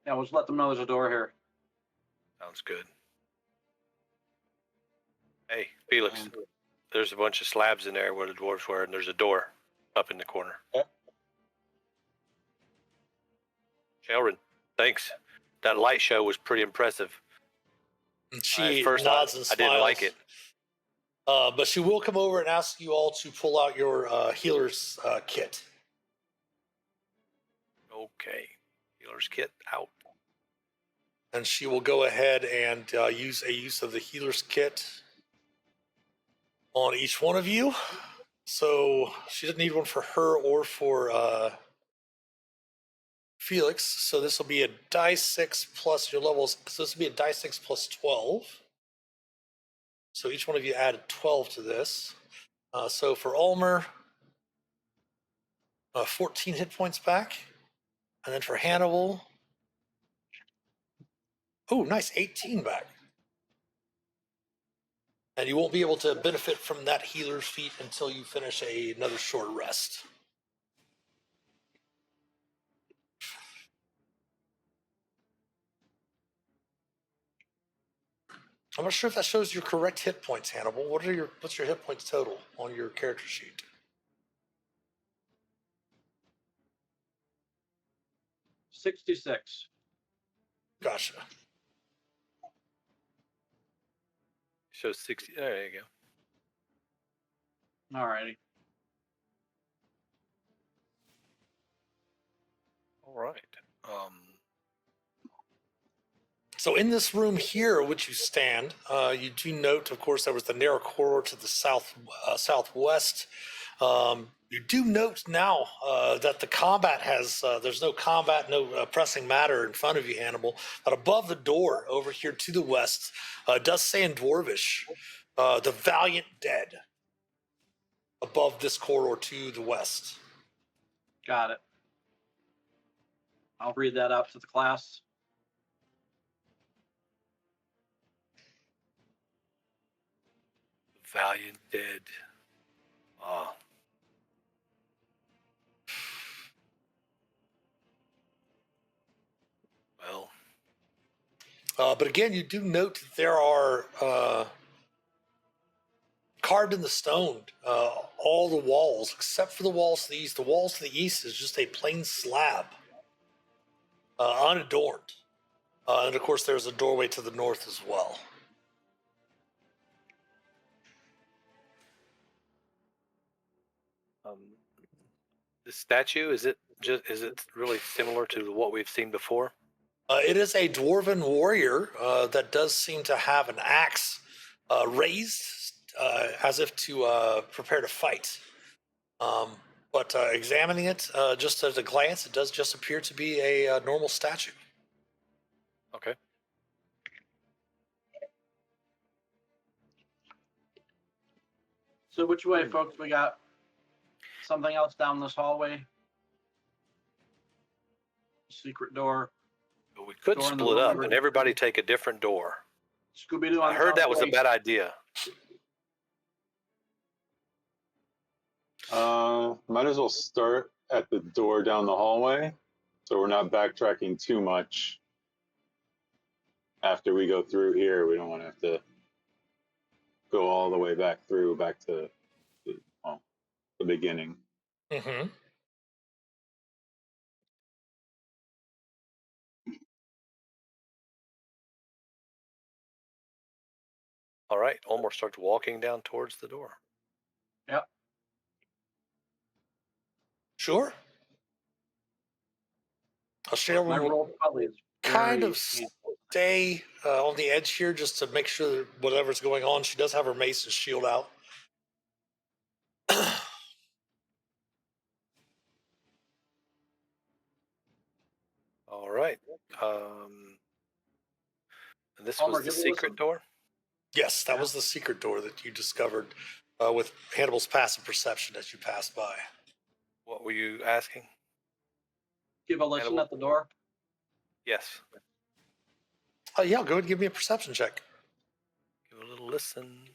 Yeah, let's let them know there's a door here. Sounds good. Hey, Felix, there's a bunch of slabs in there where the dwarves were, and there's a door up in the corner. Yeah. Shae, thanks. That light show was pretty impressive. And she first nods and smiles. I didn't like it. But she will come over and ask you all to pull out your healer's kit. Okay. Healer's kit out. And she will go ahead and use of the healer's kit on each one of you. So she doesn't need one for her or for Felix. So this will be a die 6 plus your levels. So this will be a die 6 plus 12. So each one of you added 12 to this. So for Ulmor, 14 hit points back. And then for Hannibal, oh, nice, 18 back. And you won't be able to benefit from that healer's feat until you finish another short rest. I'm not sure if that shows your correct hit points, Hannibal. What's your hit points total on your character sheet? 66. Gotcha. Shows 60. There you go. Alrighty. All right. So in this room here, which you stand, you do note, of course, there was the narrow corridor to the southwest. You do note now that the combat has, there's no combat, no pressing matter in front of you, Hannibal. But above the door over here to the west, does say in Dwarvish, the valiant dead. Above this corridor to the west. Got it. I'll read that out to the class. Valiant dead. Ah. Well. But again, you do note that there are carved in the stone all the walls, except for the walls to the east. The walls to the east is just a plain slab, unadorned. And of course, there's a doorway to the north as well. The statue, is it really similar to what we've seen before? It is a dwarven warrior that does seem to have an axe raised as if to prepare to fight. But examining it just at a glance, it does just appear to be a normal statue. Okay. So which way, folks? We got something else down this hallway. Secret door. But we could Door in the split up room. and everybody take a different door. Scooby-Doo. I heard that was a bad idea. Might as well start at the door down the hallway, so we're not backtracking too much. After we go through here, we don't want to have to go all the way back to the beginning. Mm-hmm. All right. Ulmor starts walking down towards the door. Yep. Sure. Shae My will roll probably is kind very of stay on the edge here just to make sure that whatever's going on. She does have her mace and shield out. All right. And this Ulmor, was the give a secret listen. door? Yes, that was the secret door that you discovered with Hannibal's passive perception as you passed by. What were you asking? Give a listen Hannibal? at the door. Yes. Yeah, go ahead and give me a perception check. Give a little listen.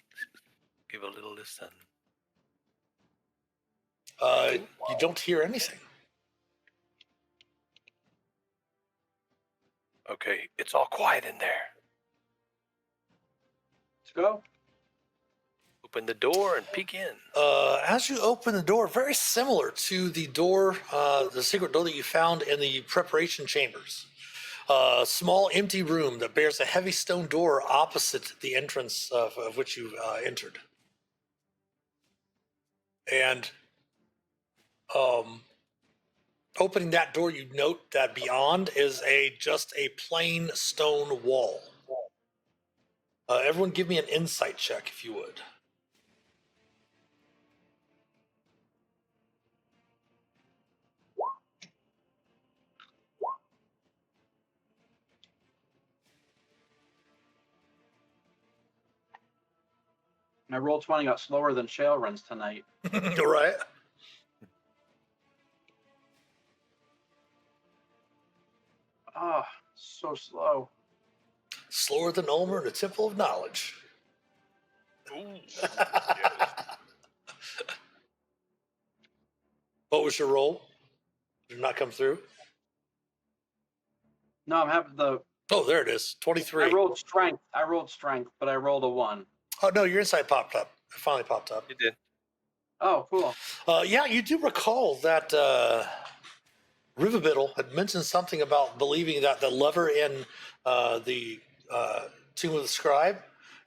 Give a little listen. You don't hear anything. Okay. It's all quiet in there. Let's go. Open the door and peek in. As you open the door, very similar to the door, the secret door that you found in the preparation chambers. Small empty room that bears a heavy stone door opposite the entrance of which you entered. And opening that door, you note that beyond is just a plain stone wall. Everyone give me an insight check, if you would. My roll 20 got slower than Shae runs tonight. All right. Ah, so slow. Slower than Ulmor in the Temple of Knowledge. Ooh. What was your roll? Did it not come through? No, I'm having the. Oh, there it is. 23. I rolled strength, but I rolled a 1. Oh, no, your insight popped up. It finally popped up. You did. Oh, cool. Yeah, you do recall that Riverbittle had mentioned something about believing that the lever in the Tomb of the Scribe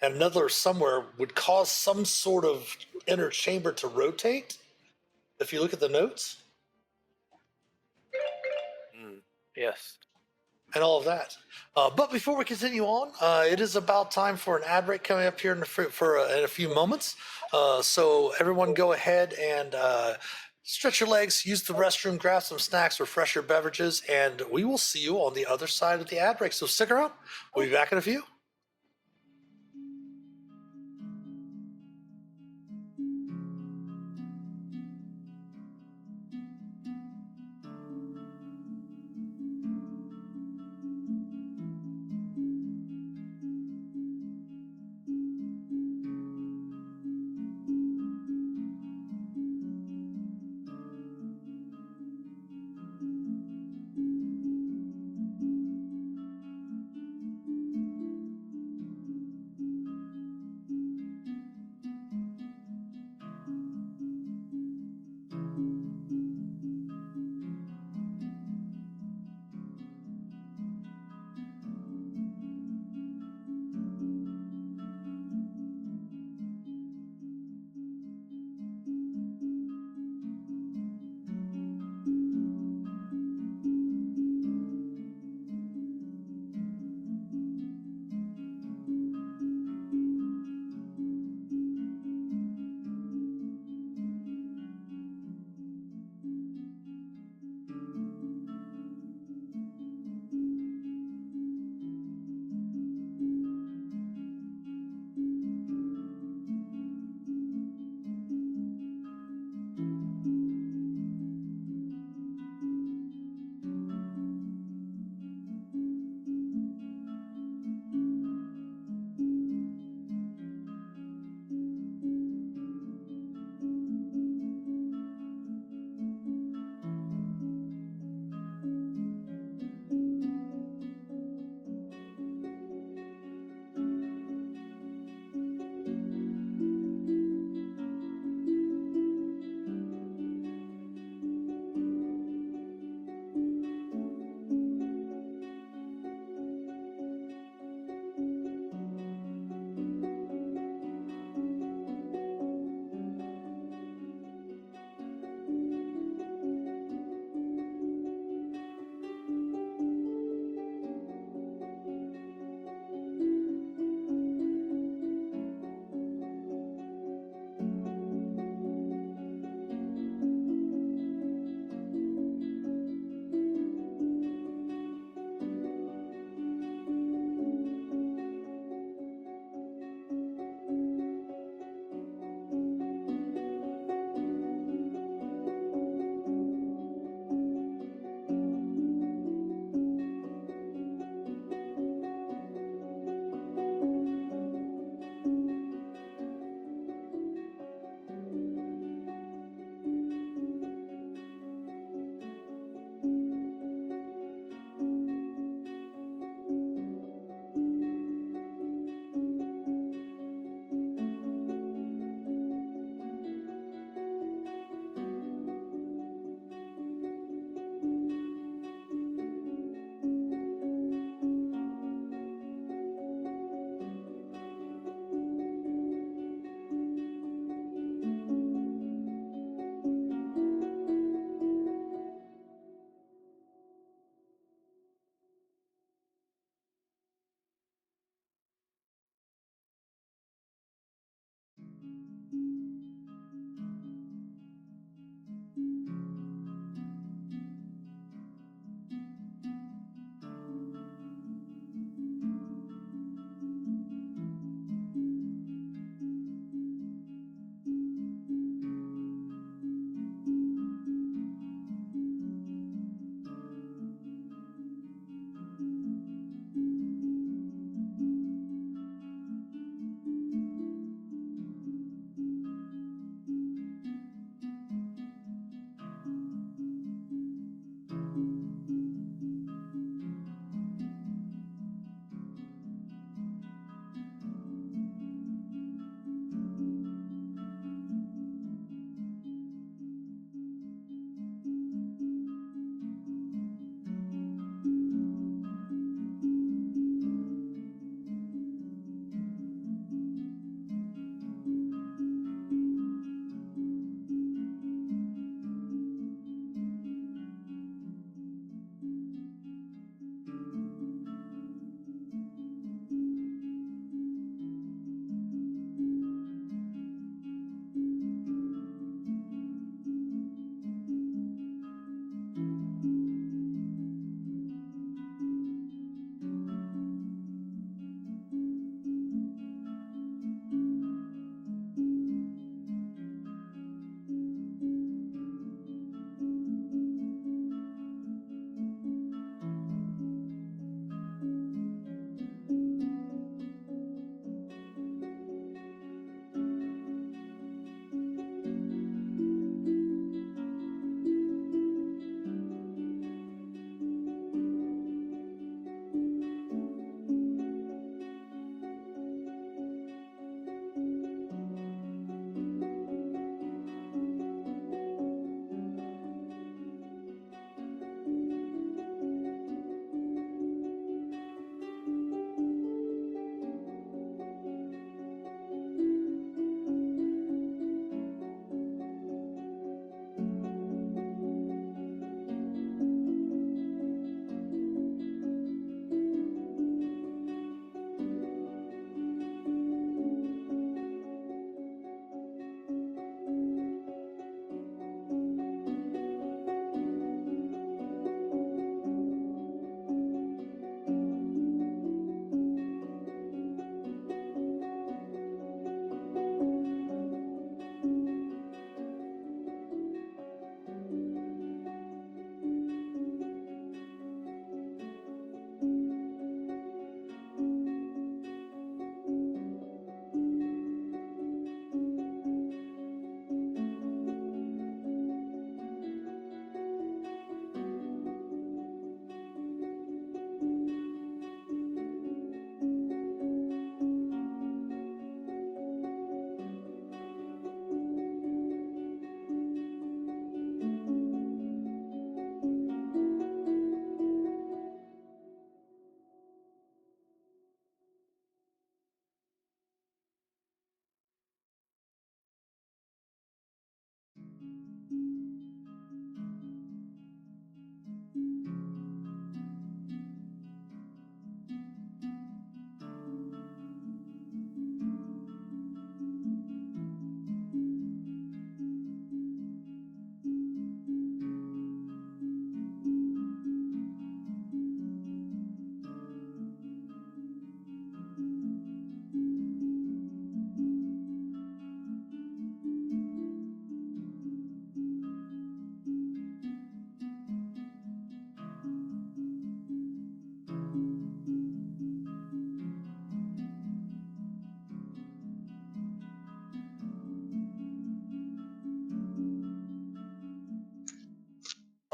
and another somewhere would cause some sort of inner chamber to rotate. If you look at the notes Yes. and all of that. But before we continue on, it is about time for an ad break coming up here in a few moments. So everyone go ahead and stretch your legs, use the restroom, grab some snacks, refresh your beverages, and we will see you on the other side of the ad break. So stick around. We'll be back in a few.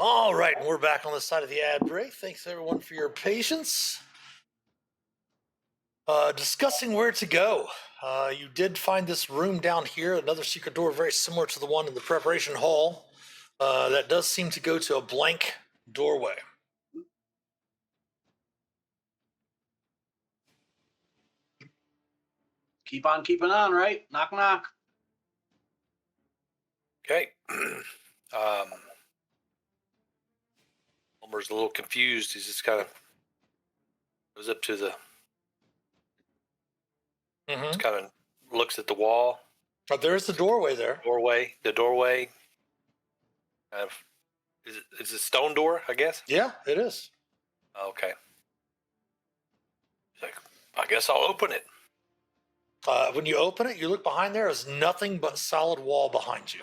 All right, and we're back on the side of the ad break. Thanks everyone for your patience. Discussing where to go. You did find this room down here, another secret door very similar to the one in the preparation hall. That does seem to go to a blank doorway. Keep on keeping on, right? Knock, knock. Okay. Ulmor's a little confused. He's just kind of goes up to the, just kind of looks at the wall. There's the doorway there. The doorway. Kind of, is it a stone door, I guess? Yeah, it is. Okay. He's like, I guess I'll open it. When you open it, you look behind there, there's nothing but solid wall behind you.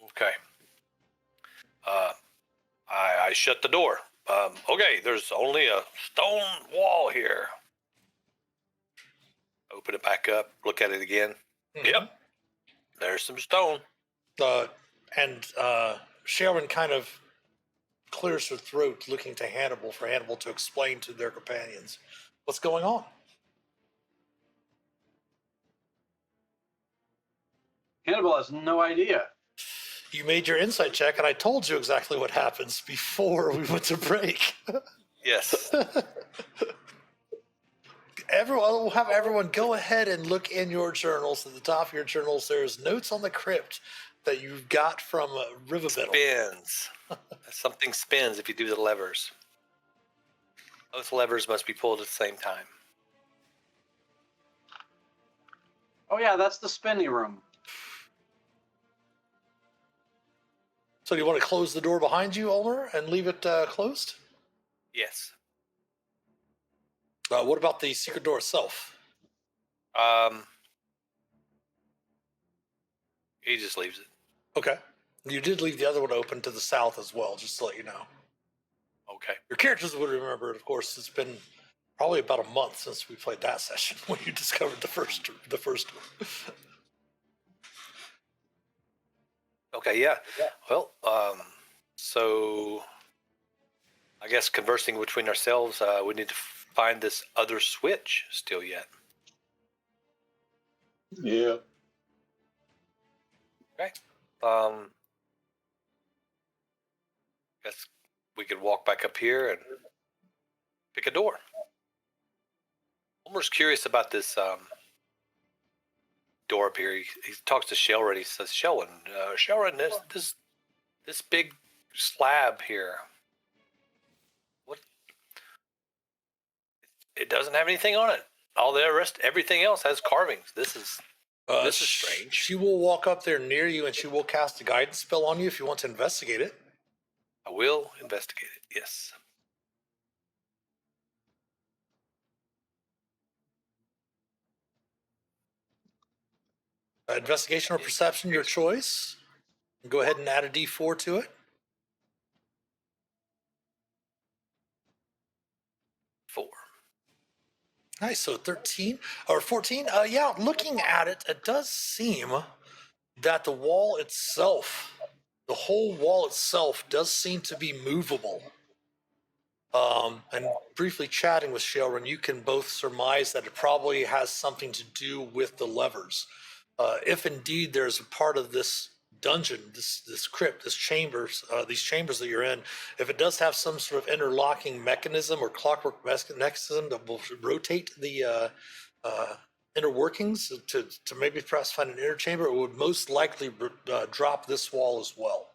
Okay. I shut the door. Okay, there's only a stone wall here. Open it back up, look at it again. Yep, there's some stone. And Sharon kind of clears her throat looking to Hannibal for Hannibal to explain to their companions what's going on. Hannibal has no idea. You made your insight check, and I told you exactly what happens before we went to break. Yes. We'll have everyone go ahead and look in your journals. At the top of your journals, there's notes on the crypt that you've got from Riverbittle. Spins. Something spins if you do the levers. Both levers must be pulled at the same time. Oh yeah, that's the spinny room. So do you want to close the door behind you, Ulmor, and leave it closed? Yes. What about the secret door itself? He just leaves it. Okay. You did leave the other one open to the south as well, just to let you know. Okay. Your characters would remember, of course, it's been probably about a month since we played that session when you discovered the first one. Okay, yeah. Well, so I guess conversing between ourselves, we need to find this other switch still yet. Yeah. Okay. Guess we could walk back up here and pick a door. Ulmor's curious about this door up here. He talks to Shelrin. He says, Shelrin, this big slab here. What? It doesn't have anything on it. Everything else has carvings. This is strange. She will walk up there near you, and she will cast a guidance spell on you if you want to investigate it. I will investigate it. Yes. Investigation or perception, your choice. Go ahead and add a D4 to it. 4. Nice, so 13 or 14. Yeah, looking at it, it does seem that the wall itself, the whole wall itself, does seem to be movable. And briefly chatting with Shelrin, you can both surmise that it probably has something to do with the levers. If indeed there's a part of this dungeon, this crypt, these chambers that you're in, if it does have some sort of interlocking mechanism or clockwork mechanism that will rotate the inner workings to maybe perhaps find an inner chamber, it would most likely drop this wall as well.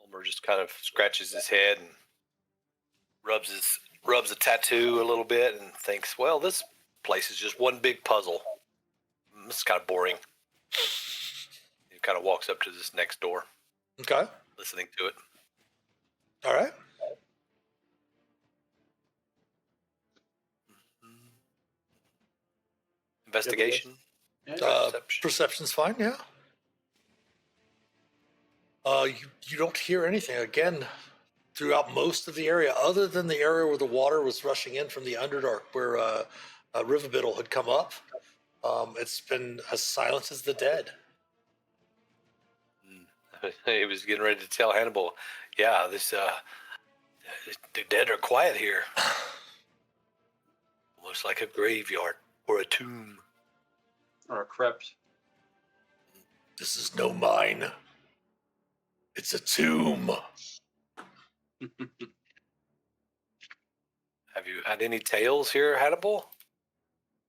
Ulmor just kind of scratches his head and rubs a tattoo a little bit and thinks, well, this place is just one big puzzle. This is kind of boring. He kind of walks up to this next door. Okay. Listening to it. All right. Investigation. Yeah. Perception's fine, yeah. You don't hear anything again throughout most of the area, other than the area where the water was rushing in from the Underdark, where Riverbittle had come up. It's been as silent as the dead. He was getting ready to tell Hannibal, yeah, the dead are quiet here. Almost like a graveyard or a tomb. Or a crypt. This is no mine. It's a tomb. Have you had any tales here, Hannibal?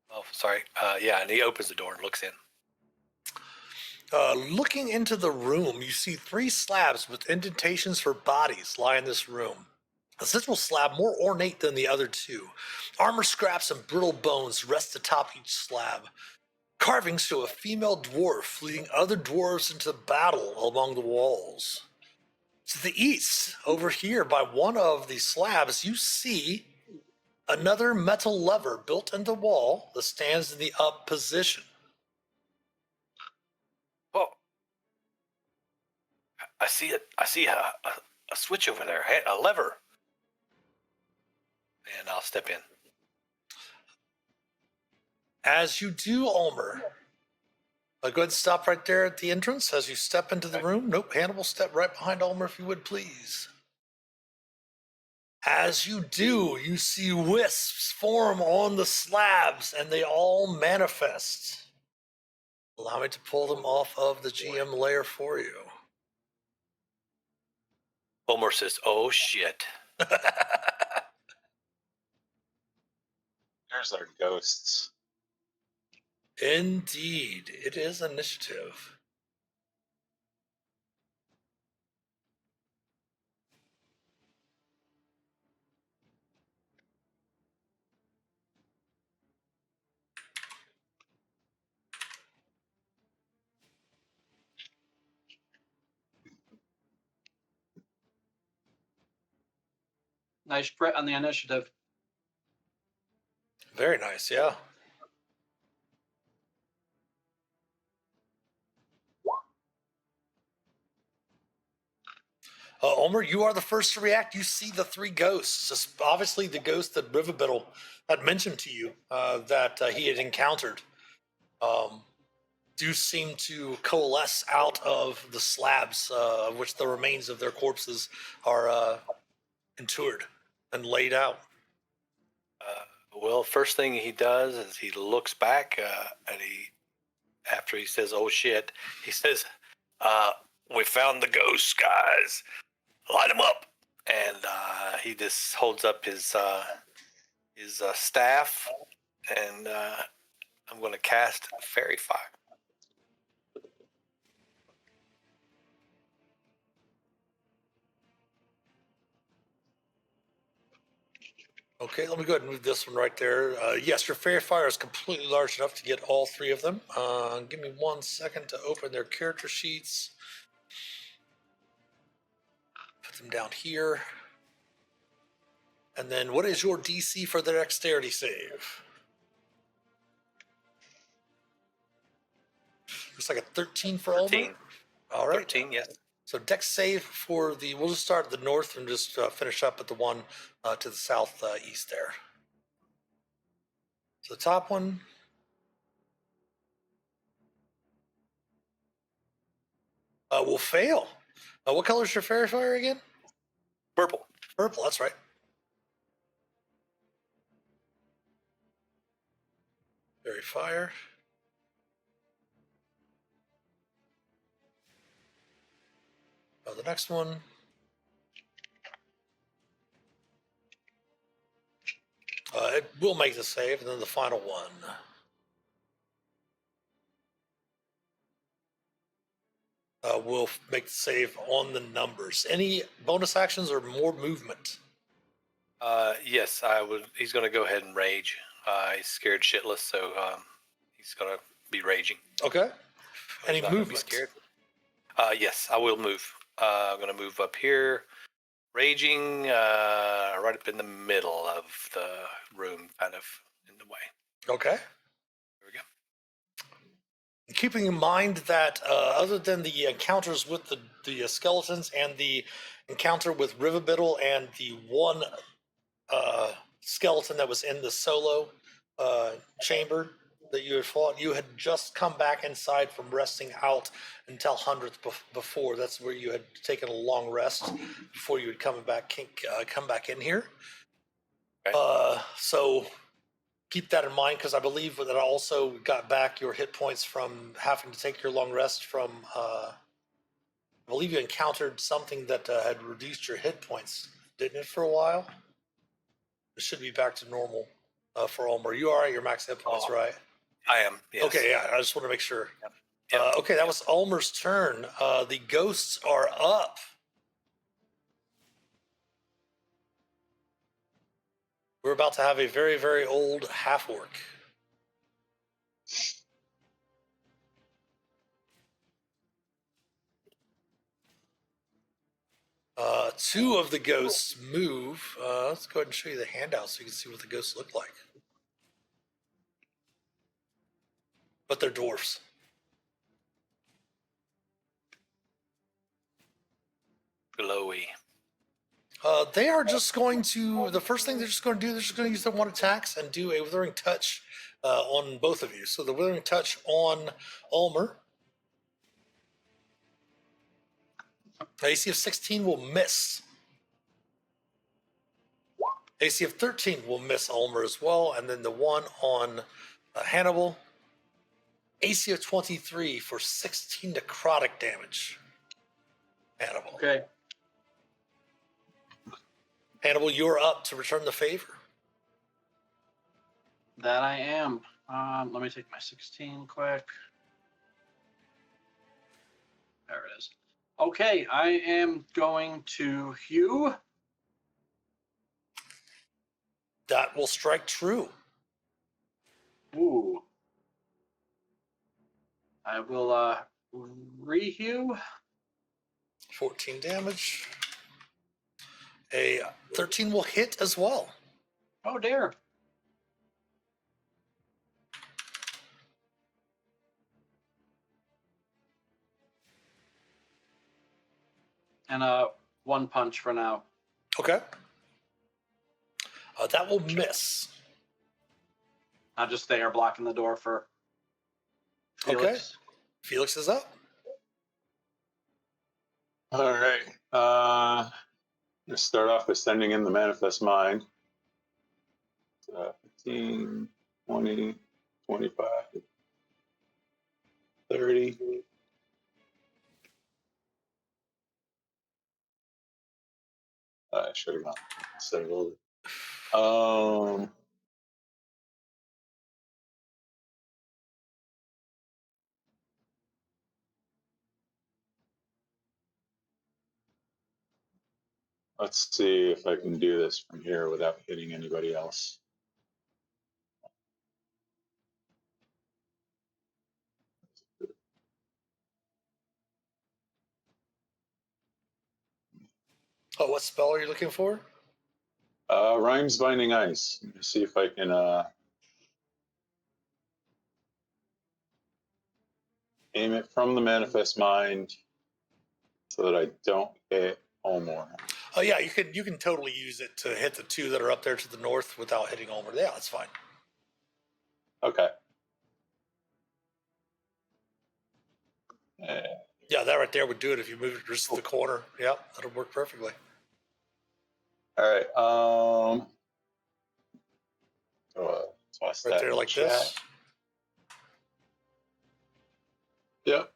Oh, sorry. Yeah, and he opens the door and looks in. Looking into the room, you see 3 slabs with indentations for bodies lie in this room. The central slab, more ornate than the other 2. Armor scraps and brittle bones rest atop each slab. Carvings show a female dwarf leading other dwarves into battle along the walls. To the east, over here by one of the slabs, you see another metal lever built into the wall that stands in the up position. Well, I see it. I see a switch over there, a lever. And I'll step in. As you do, Ulmor, go ahead and stop right there at the entrance as you step into the room. Nope, Hannibal, step right behind Ulmor if you would, please. As you do, you see wisps form on the slabs, and they all manifest. Allow me to pull them off of the GM layer for you. Ulmor says, oh, shit. There's our ghosts. Indeed, it is initiative. Nice crit on the initiative. Very nice, yeah. Ulmor, you are the first to react. You see the 3 ghosts. Obviously, the ghost that Riverbittle had mentioned to you that he had encountered do seem to coalesce out of the slabs, of which the remains of their corpses are interred and laid out. Well, first thing he does is he looks back and after he says, oh, shit, he says, we found the ghosts, guys. Light them up. And he just holds up his staff, and I'm going to cast Fairy Fire. Okay, let me go ahead and move this one right there. Yes, your Fairy Fire is completely large enough to get all 3 of them. Give me 1 second to open their character sheets. Put them down here. And then what is your DC for the dexterity save? Looks like a 13 for Ulmor. 13. All right. 13, yes. So dex save for we'll just start at the north and just finish up at the one to the southeast there. So the top one. Will fail. What color is your Fairy Fire again? Purple. Purple, that's right. Fairy Fire. The next one. It will make the save, and then the final one. Will make the save on the numbers. Any bonus actions or more movement? Yes, I would. He's going to go ahead and rage. He's scared shitless, so he's going to be raging. Okay. Any He's not gonna be movement? scared. Yes, I will move. I'm going to move up here, raging right up in the middle of the room, kind of in the way. Okay. There we go. Keeping in mind that other than the encounters with the skeletons and the encounter with Riverbittle and the one skeleton that was in the solo chamber that you had fought, you had just come back inside from resting out until 100th before. That's where you had taken a long rest before you had come back in here. Okay. So keep that in mind, because I believe that I also got back your hit points from having to take your long rest from. I believe you encountered something that had reduced your hit points, didn't it, for a while? It should be back to normal for Ulmor. You are at your max hit points, right? I am. Yes. Okay, yeah. I just want to make sure. Yep. Okay, that was Ulmer's turn. The ghosts are up. We're about to have a very, very old half-orc. Two of the ghosts move. Let's go ahead and show you the handout so you can see what the ghosts look like. But they're dwarfs. Glowy. They are just going to, the first thing they're just going to do, they're just going to use their one attacks and do a withering touch on both of you. So the withering touch on Ulmor. AC of 16 will miss. AC of 13 will miss Ulmor as well. And then the one on Hannibal. AC of 23 for 16 necrotic damage. Hannibal. Okay. Hannibal, you're up to return the favor. That I am. Let me take my 16 quick. There it is. Okay, I am going to hew. That will strike true. Ooh. I will rehew. 14 damage. A 13 will hit as well. Oh dear. And one punch for now. Okay. That will miss. I'll just stay here blocking the door for Felix. Okay. Felix is up. All right. I'm going to start off by sending in the Manifest Mind. 15, 20, 25, 30. I should have gone set it over. Let's see if I can do this from here without hitting anybody else. Oh, what spell are you looking for? Rhymes Binding Ice. Let me see if I can aim it from the Manifest Mind so that I don't hit Ulmor. Oh yeah, you can totally use it to hit the two that are up there to the north without hitting Ulmor. Yeah, that's fine. Okay. Yeah, that right there would do it if you move it just to the corner. Yeah, that'll work perfectly. All right. Toss Right that there in like chat. this. Yep.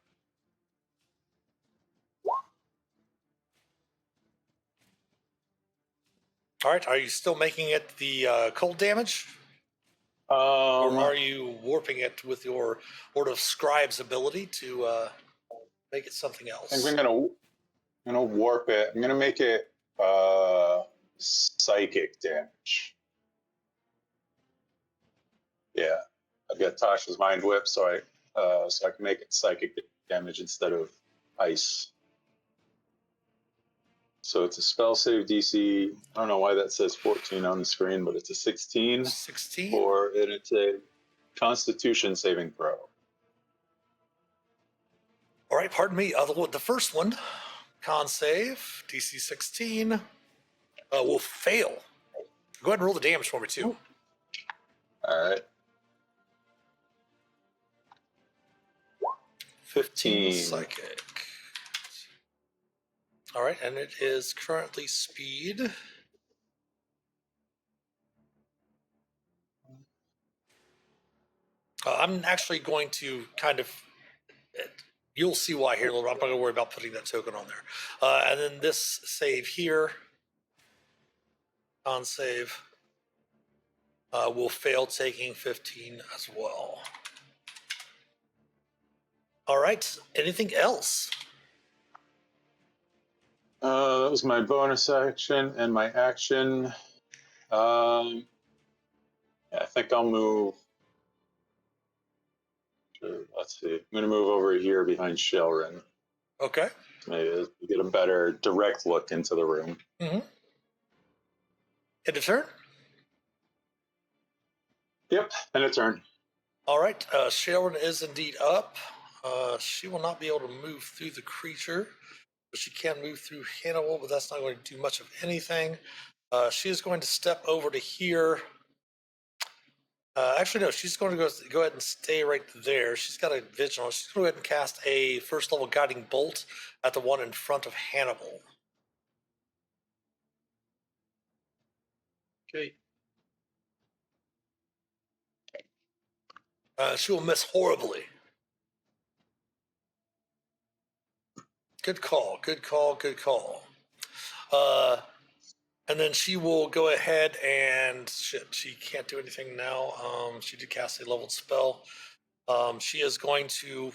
All right. Are you still making it the cold damage? Or are you warping it with your Order of Scribe's ability to make it something else? I think I'm gonna warp it. I'm gonna make it psychic damage. Yeah, I've got Tasha's mind whip, so I can make it psychic damage instead of ice. So it's a spell save DC. I don't know why that says 14 on the screen, but it's a 16. 16? And it's a Constitution saving throw. All right, pardon me. The first one, con save, DC 16, will fail. Go ahead and roll the damage for me, too. All right. 15 psychic. All right, and it is currently speed. I'm actually going to kind of, you'll see why here in a little bit. I'm not going to worry about putting that token on there. And then this save here, con save, will fail, taking 15 as well. All right, anything else? That was my bonus action and my action. I think I'll move. Let's see. I'm going to move over here behind Shelrin. Okay. Maybe get a better direct look into the room. Mm-hmm. End of turn? Yep, and a turn. All right, Shelrin is indeed up. She will not be able to move through the creature, but she can move through Hannibal, but that's not going to do much of anything. She is going to step over to here. Actually, no, she's going to go ahead and stay right there. She's got a vigilance. She's going to go ahead and cast a first level guiding bolt at the one in front of Hannibal. Okay. She will miss horribly. Good call, good call, good call. And then she will go ahead and she can't do anything now. She did cast a leveled spell. She is going to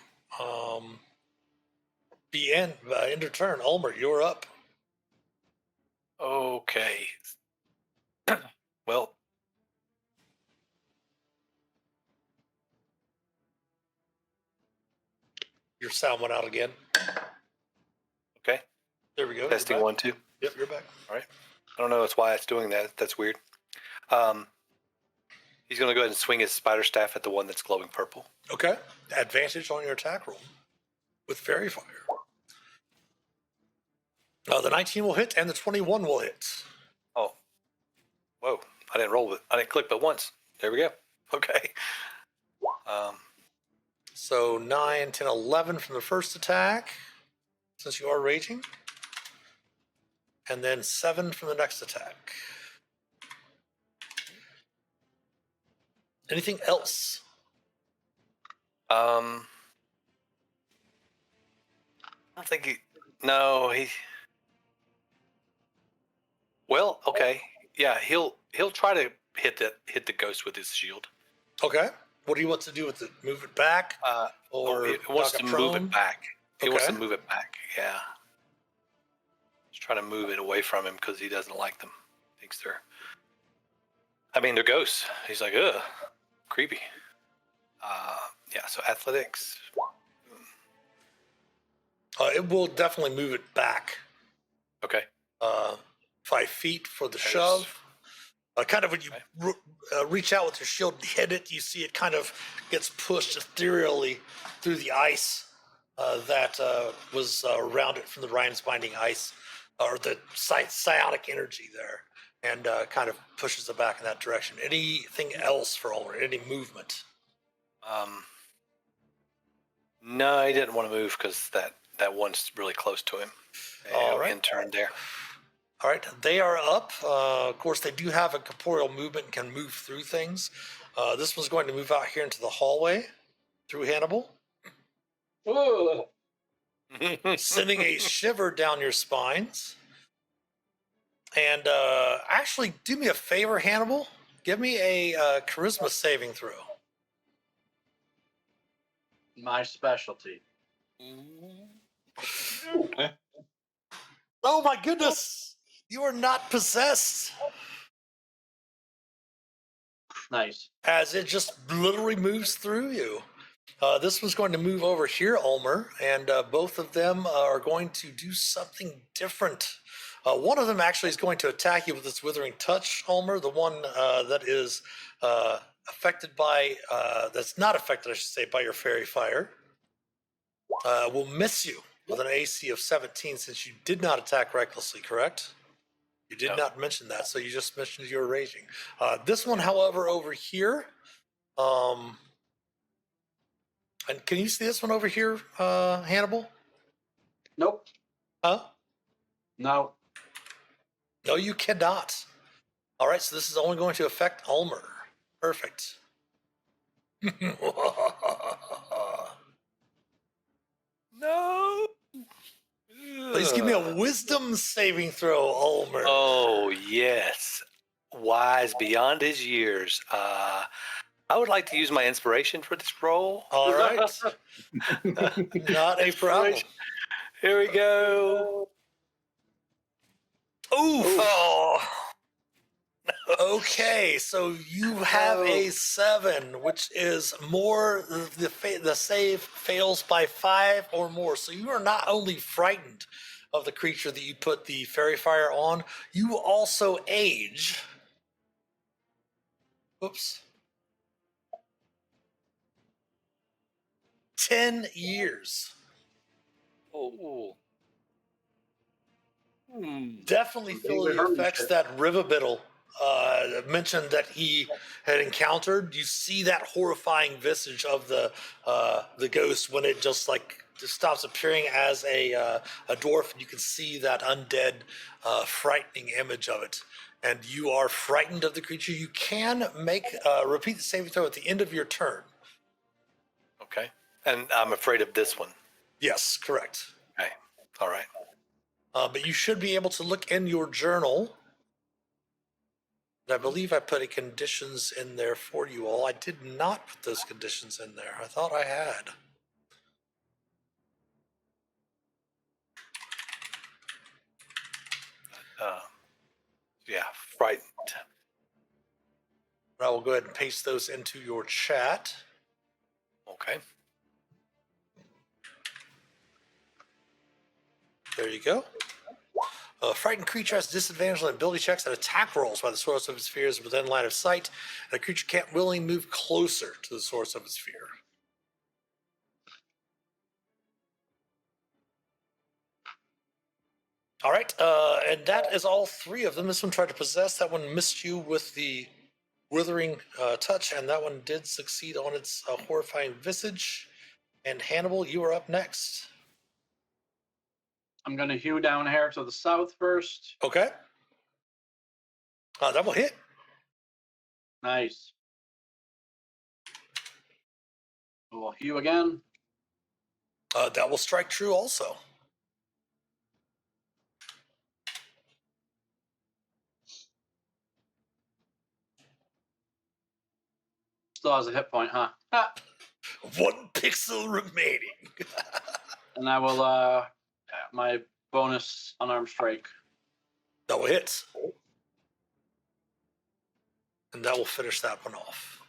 be end her turn. Ulmor, you're up. Okay. Well, Your sound went out again. okay. There we go. Testing 1, 2. Yep, you're back. All right. I don't know that's why it's doing that. That's weird. He's going to go ahead and swing his spider staff at the one that's glowing purple. Okay. Advantage on your attack roll with Fairy Fire. The 19 will hit and the 21 will hit. Oh. Whoa. I didn't roll it. I didn't click but once. There we go. Okay. So 9, 10, 11 from the first attack, since you are raging. And then 7 from the next attack. Anything else? I don't think he. No, he. Well, okay, yeah, he'll try to hit the ghost with his shield. Okay. What do you want to do with it? Move it back? Or he wants knock to it move prone? it back. He wants to Okay. move it back. Yeah. He's trying to move it away from him because he doesn't like them. Thinks they're. I mean, they're ghosts. He's like, ugh, creepy. Yeah. So athletics. It will definitely move it back. Okay. 5 feet for the shove. Kind of when you reach out with your shield and hit it, you see it kind of gets pushed ethereally through the ice that was around it from the Ryan's binding ice, or the psionic energy there, and kind of pushes it back in that direction. Anything else for Ulmor? Any movement? No, he didn't want to move because that one's really close to him. All right. In turn there. All right, they are up. Of course, they do have a corporeal movement and can move through things. This one's going to move out here into the hallway through Hannibal, sending a shiver down your spines. And actually, do me a favor, Hannibal. Give me a charisma saving throw. My specialty. Oh my goodness! You are not possessed. Nice. As it just literally moves through you. This one's going to move over here, Ulmor, and both of them are going to do something different. One of them actually is going to attack you with its withering touch, Ulmor. The one that is affected by, that's not affected, I should say, by your fairy fire, will miss you with an AC of 17 since you did not attack recklessly, correct? You did not mention that, so you just mentioned you were raging. This one, however, over here, and can you see this one over here, Hannibal? Nope. Huh? No. No, you cannot. All right, so this is only going to affect Ulmor. Perfect. No. Please give me a wisdom saving throw, Ulmor. Oh, yes. Wise beyond his years. I would like to use my inspiration for this role. All right. Not a problem. Here we go. Oof. Oh. Okay, so you have a 7, which is more. The save fails by 5 or more. So you are not only frightened of the creature that you put the fairy fire on, you also age. Oops. 10 years. Oh. Definitely feel the effects that Riverbittle mentioned that he had encountered. You see that horrifying visage of the ghost when it just stops appearing as a dwarf, and you can see that undead, frightening image of it. And you are frightened of the creature. You can repeat the saving throw at the end of your turn. Okay. And I'm afraid of this one. Yes, correct. Okay. All right. But you should be able to look in your journal. I believe I put conditions in there for you all. I did not put those conditions in there. I thought I had. Yeah, frightened. I will go ahead and paste those into your chat. Okay. There you go. A frightened creature has disadvantage on ability checks and attack rolls while the source of its fear is within line of sight, and a creature can't willingly move closer to the source of its fear. All right, and that is all 3 of them. This one tried to possess. That one missed you with the withering touch, and that one did succeed on its horrifying visage. And Hannibal, you are up next. I'm going to hew down here to the south first. Okay. That will hit. Nice. We'll hew again. That will strike true also. Still has a hit point, huh? Ah. 1 pixel remaining. And I will, my bonus unarmed strike. That will hit. And that will finish that one off.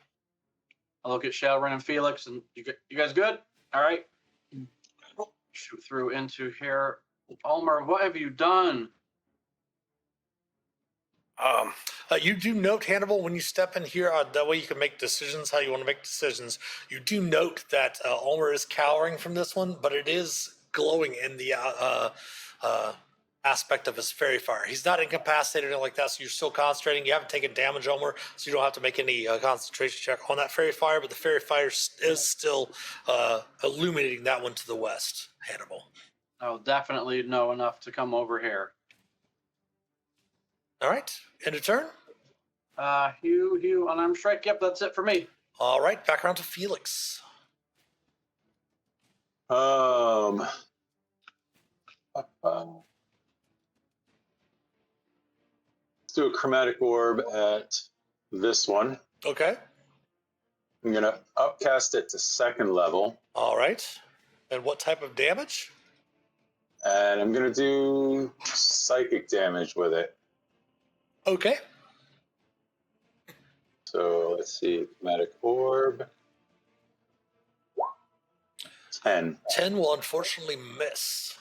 I look at Shae and Phelix, and you guys good? All right. Shoot through into here. Ulmor, what have you done? You do note, Hannibal, when you step in here, that way you can make decisions how you want to make decisions. You do note that Ulmor is cowering from this one, but it is glowing in the aspect of his fairy fire. He's not incapacitated or anything like that, so you're still concentrating. You haven't taken damage, Ulmor, so you don't have to make any concentration check on that fairy fire, but the fairy fire is still illuminating that one to the west, Hannibal. I'll definitely know enough to come over here. All right, end of turn. Hew, unarmed strike. Yep, that's it for me. All right, back around to Phelix. do a chromatic orb at this one. Okay. I'm going to upcast it to 2nd level. All right. And what type of damage? And I'm going to do psychic damage with it. Okay. So let's see. Chromatic orb. 10. 10 will unfortunately miss.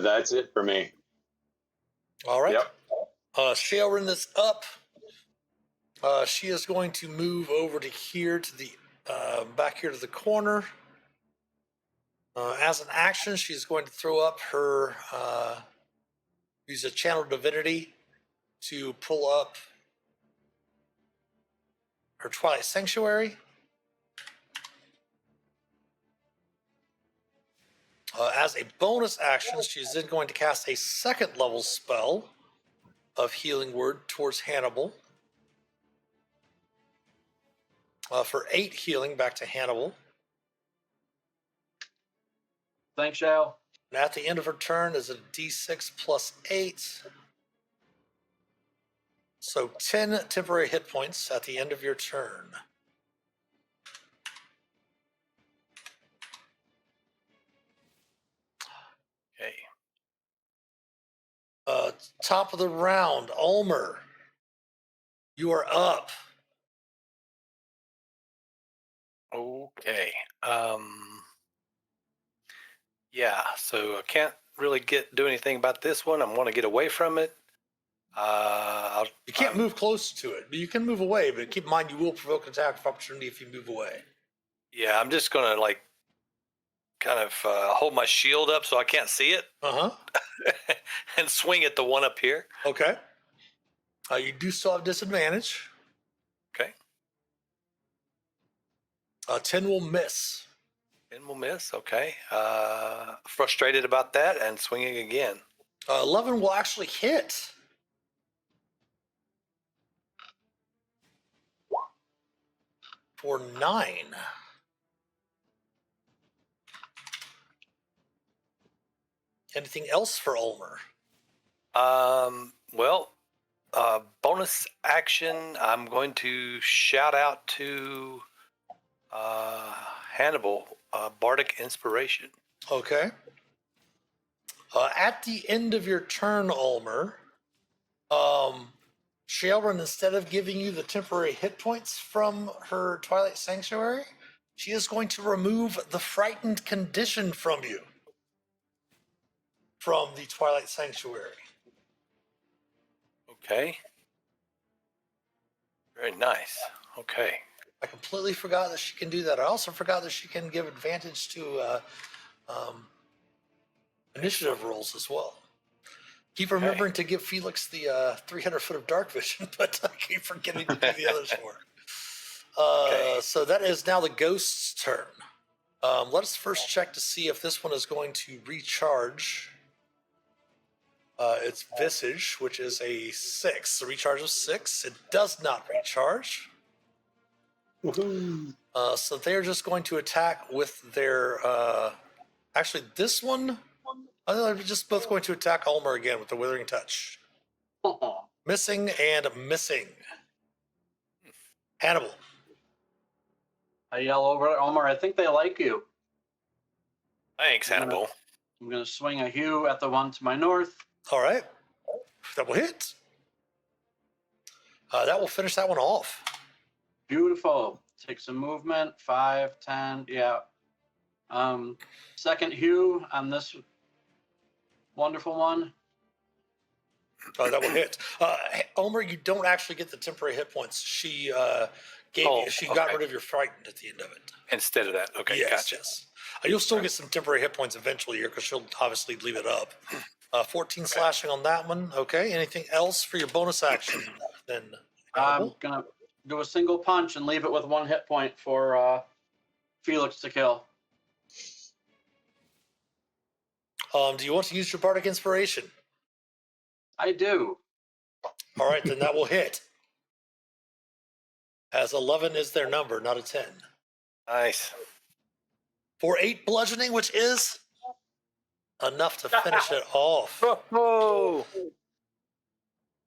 That's it for me. All right. Yep. Shaelrin is up. She is going to move over to here to the back here to the corner. As an action, she's going to throw up her use a channel divinity to pull up her Twilight Sanctuary. As a bonus action, she's then going to cast a 2nd level spell of Healing Word towards Hannibal. For 8 healing back to Hannibal. Thanks, Shae. And at the end of her turn is a d6 plus 8. So 10 temporary hit points at the end of your turn. Okay. Top of the round, Ulmor. You are up. Okay. Yeah, so I can't really do anything about this one. I'm going to get away from it. You can't move close to it, but you can move away. But keep in mind, you will provoke an attack of opportunity if you move away. Yeah, I'm just going to kind of hold my shield up so I can't see it. And swing at the one up here. Okay. You do still have disadvantage. Okay. 10 will miss. 10 will miss. Okay. Frustrated about that and swinging again. 11 will actually hit. For 9. Anything else for Ulmor? Well, bonus action, I'm going to shout out to Hannibal, Bardic Inspiration. Okay. At the end of your turn, Ulmor, Shaelrin, instead of giving you the temporary hit points from her Twilight Sanctuary, she is going to remove the frightened condition from you. From the Twilight Sanctuary. Okay. Very nice. Okay. I completely forgot that she can do that. I also forgot that she can give advantage to initiative rolls as well. Keep remembering to give Phelix the 300 foot of dark vision, but I keep forgetting to do the others for her. So that is now the ghost's turn. Let us first check to see if this one is going to recharge. It's Visage, which is a 6. A recharge of 6. It does not recharge. So they're just going to attack with their... actually, this one... they're just both going to attack Ulmor again with the Withering Touch. Missing and missing. Hannibal. I yell over at Ulmor, I think they like you. Thanks, Hannibal. I'm going to swing a hue at the one to my north. All right. That will hit. That will finish that one off. Beautiful. Take some movement. 5, 10. Yeah. Second hue on this wonderful one. That will hit. Ulmor, you don't actually get the temporary hit points. She gave you. She got rid of your frightened at the end of it. Instead of that. Okay, Yes, gotcha. yes. You'll still get some temporary hit points eventually here because she'll obviously leave it up. 14 slashing on that one. Okay. Anything else for your bonus action? Then I'm going to do a single punch and leave it with 1 hit point for Phelix to kill. Do you want to use your bardic inspiration? I do. All right, then that will hit. As 11 is their number, not a 10. Nice. For 8 bludgeoning, which is enough to finish it off. Oh,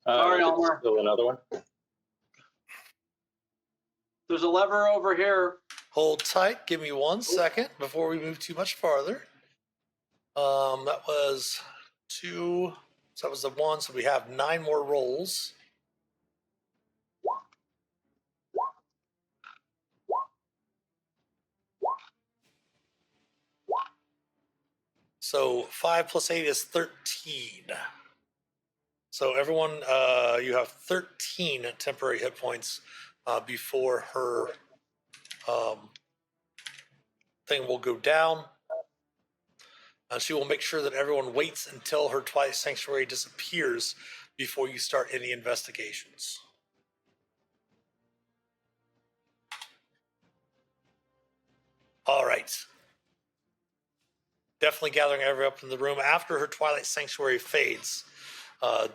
Sorry, Okay, Ulmor. still another one. There's a lever over here. Hold tight. Give me 1 second before we move too much farther. That was 2. So that was the 1. So we have 9 more rolls. So 5 plus 8 is 13. So everyone, you have 13 temporary hit points before her thing will go down. She will make sure that everyone waits until her Twilight Sanctuary disappears before you start any investigations. All right. Definitely gathering everyone up in the room. After her Twilight Sanctuary fades,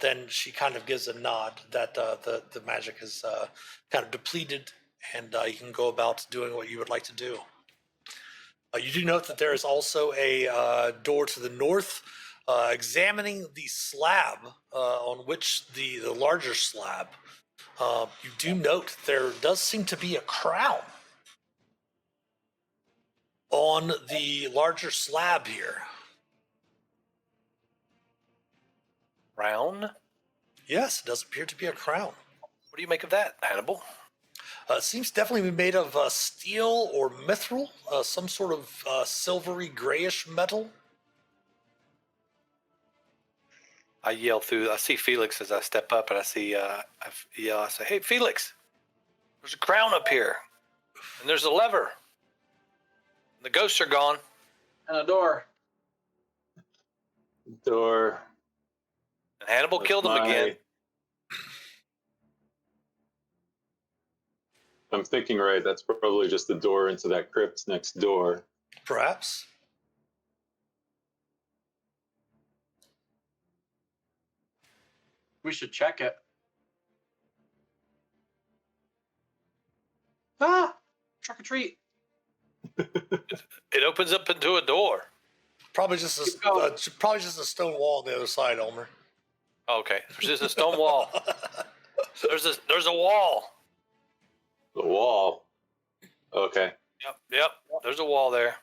then she kind of gives a nod that the magic is kind of depleted, and you can go about doing what you would like to do. You do note that there is also a door to the north. Examining the slab on which the larger slab, you do note there does seem to be a crown on the larger slab here. crown? Yes, it does appear to be a crown. What do you make of that, Hannibal? It seems definitely to be made of steel or mithril, some sort of silvery grayish metal. I yell through. I see Phelix as I step up, and I see. I yell. I say, "Hey, Phelix! There's a crown up here, and there's a lever. The ghosts are gone." And a door. Door. And Hannibal killed him again. I'm thinking right. That's probably just the door into that crypt next door. Perhaps. We should check it. Ah! Trick or treat. It opens up into a door. Probably just a stone wall on the other side, Ulmor. Okay, there's just a stone wall. There's a wall. The wall. Okay. Yep. There's a wall there.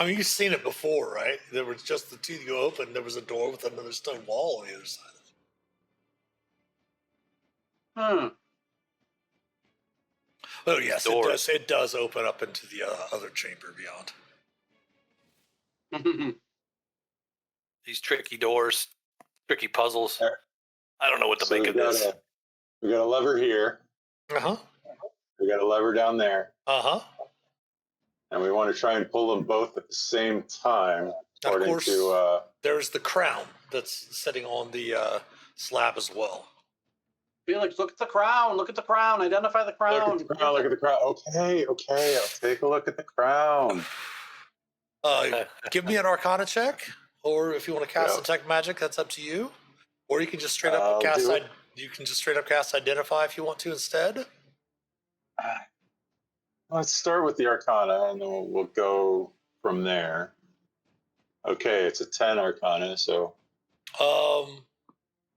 I mean, you've seen it before, right? There was just the two you opened. There was a door with another stone wall on the other side. Oh yes, Doors. it does open up into the other chamber beyond. These tricky doors, tricky puzzles. There. I don't know what to make of this. We got a lever here. Uh-huh. We got a lever down there. Uh-huh. And we want to try and pull them both at the same time. Now, of course, to, there's the crown that's sitting on the slab as well. Felix, look at the crown. Look at the crown. Identify the crown. Look at the crown. Look at the crown. Okay. I'll take a look at the crown. Give me an Arcana check, or if you want to cast detect magic, that's up to you. Or you can just straight up cast. You can just straight up cast identify if you want to instead. Let's start with the Arcana, and then we'll go from there. Okay, it's a 10 Arcana, so.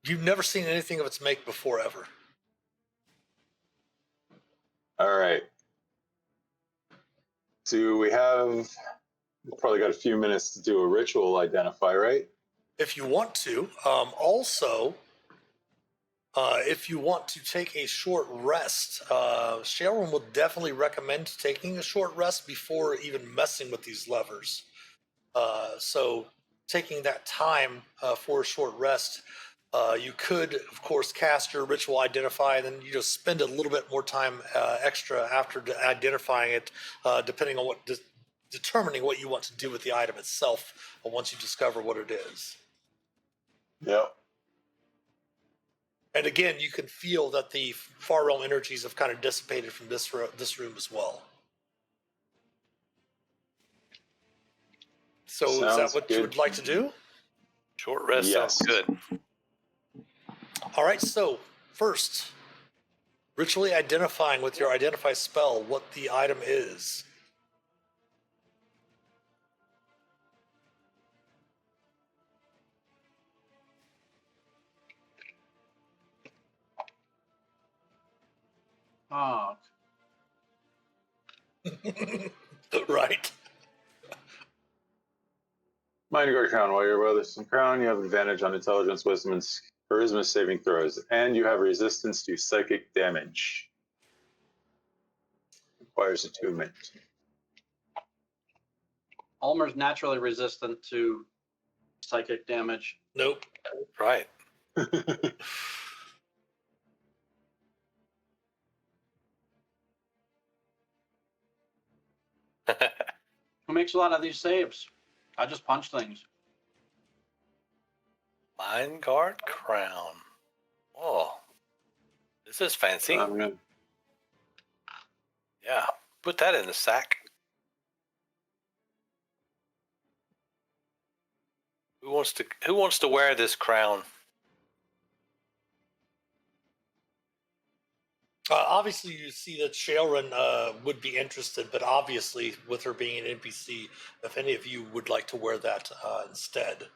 You've never seen anything of its make before, ever. All right. Do we have? We've probably got a few minutes to do a ritual identify, right? If you want to. Also, if you want to take a short rest, Sharon will definitely recommend taking a short rest before even messing with these levers. So taking that time for a short rest, you could, of course, cast your ritual identify, and then you just spend a little bit more time extra after identifying it, depending on determining what you want to do with the item itself once you discover what it is. Yep. And again, you can feel that the far realm energies have kind of dissipated from this room as well. So Sounds is that what good. you would like to do? Short rest sounds good. All right, so first, ritually identifying with your identify spell what the item is. Oh, Right. Mind guard crown. While you're weathering some crown, you have advantage on intelligence, wisdom, and charisma saving throws, and you have resistance to psychic damage. Requires attunement. Ulmer's naturally resistant to psychic damage. Nope. Right. Who makes a lot of these saves? I just punch things. Mind guard crown. Oh, this is fancy. gonna- Yeah, put that in the sack. Who wants to wear this crown? Obviously, you see that Shaelrin would be interested, but obviously, with her being an NPC, if any of you would like to wear that instead,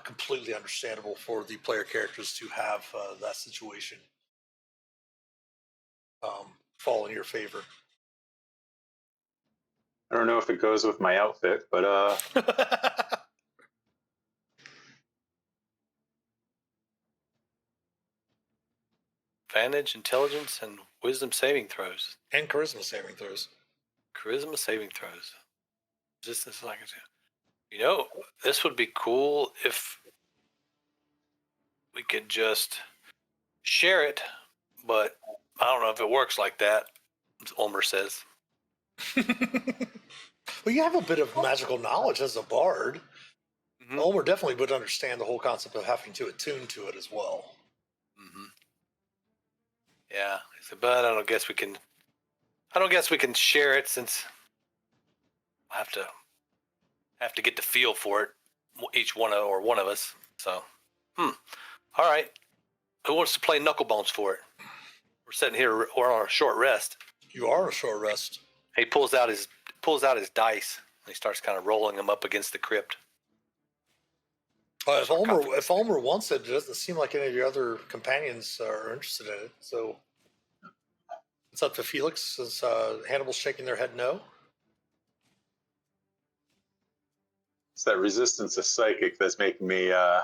completely understandable for the player characters to have that situation fall in your favor. I don't know if it goes with my outfit, but Advantage, intelligence, and wisdom saving throws. And charisma saving throws. Charisma saving throws. Resistance like you know, this would be cool if we could just share it, but I don't know if it works like that, as Ulmor says. Well, you have a bit of magical knowledge as a bard. Mm-hmm. Ulmor definitely would understand the whole concept of having to attune to it as well. Mm-hmm. Yeah, but I don't guess we can share it since I have to get the feel for it, each one of us. So, all right. Who wants to play Knucklebones for it? We're sitting here. We're on a short rest. You are a short rest. He pulls out his dice and he starts kind of rolling them up against the crypt. If Ulmor wants it, it doesn't seem like any of your other companions are interested in it. So it's up to Phelix, since Hannibal's shaking their head no. it's that resistance to psychic that's making me I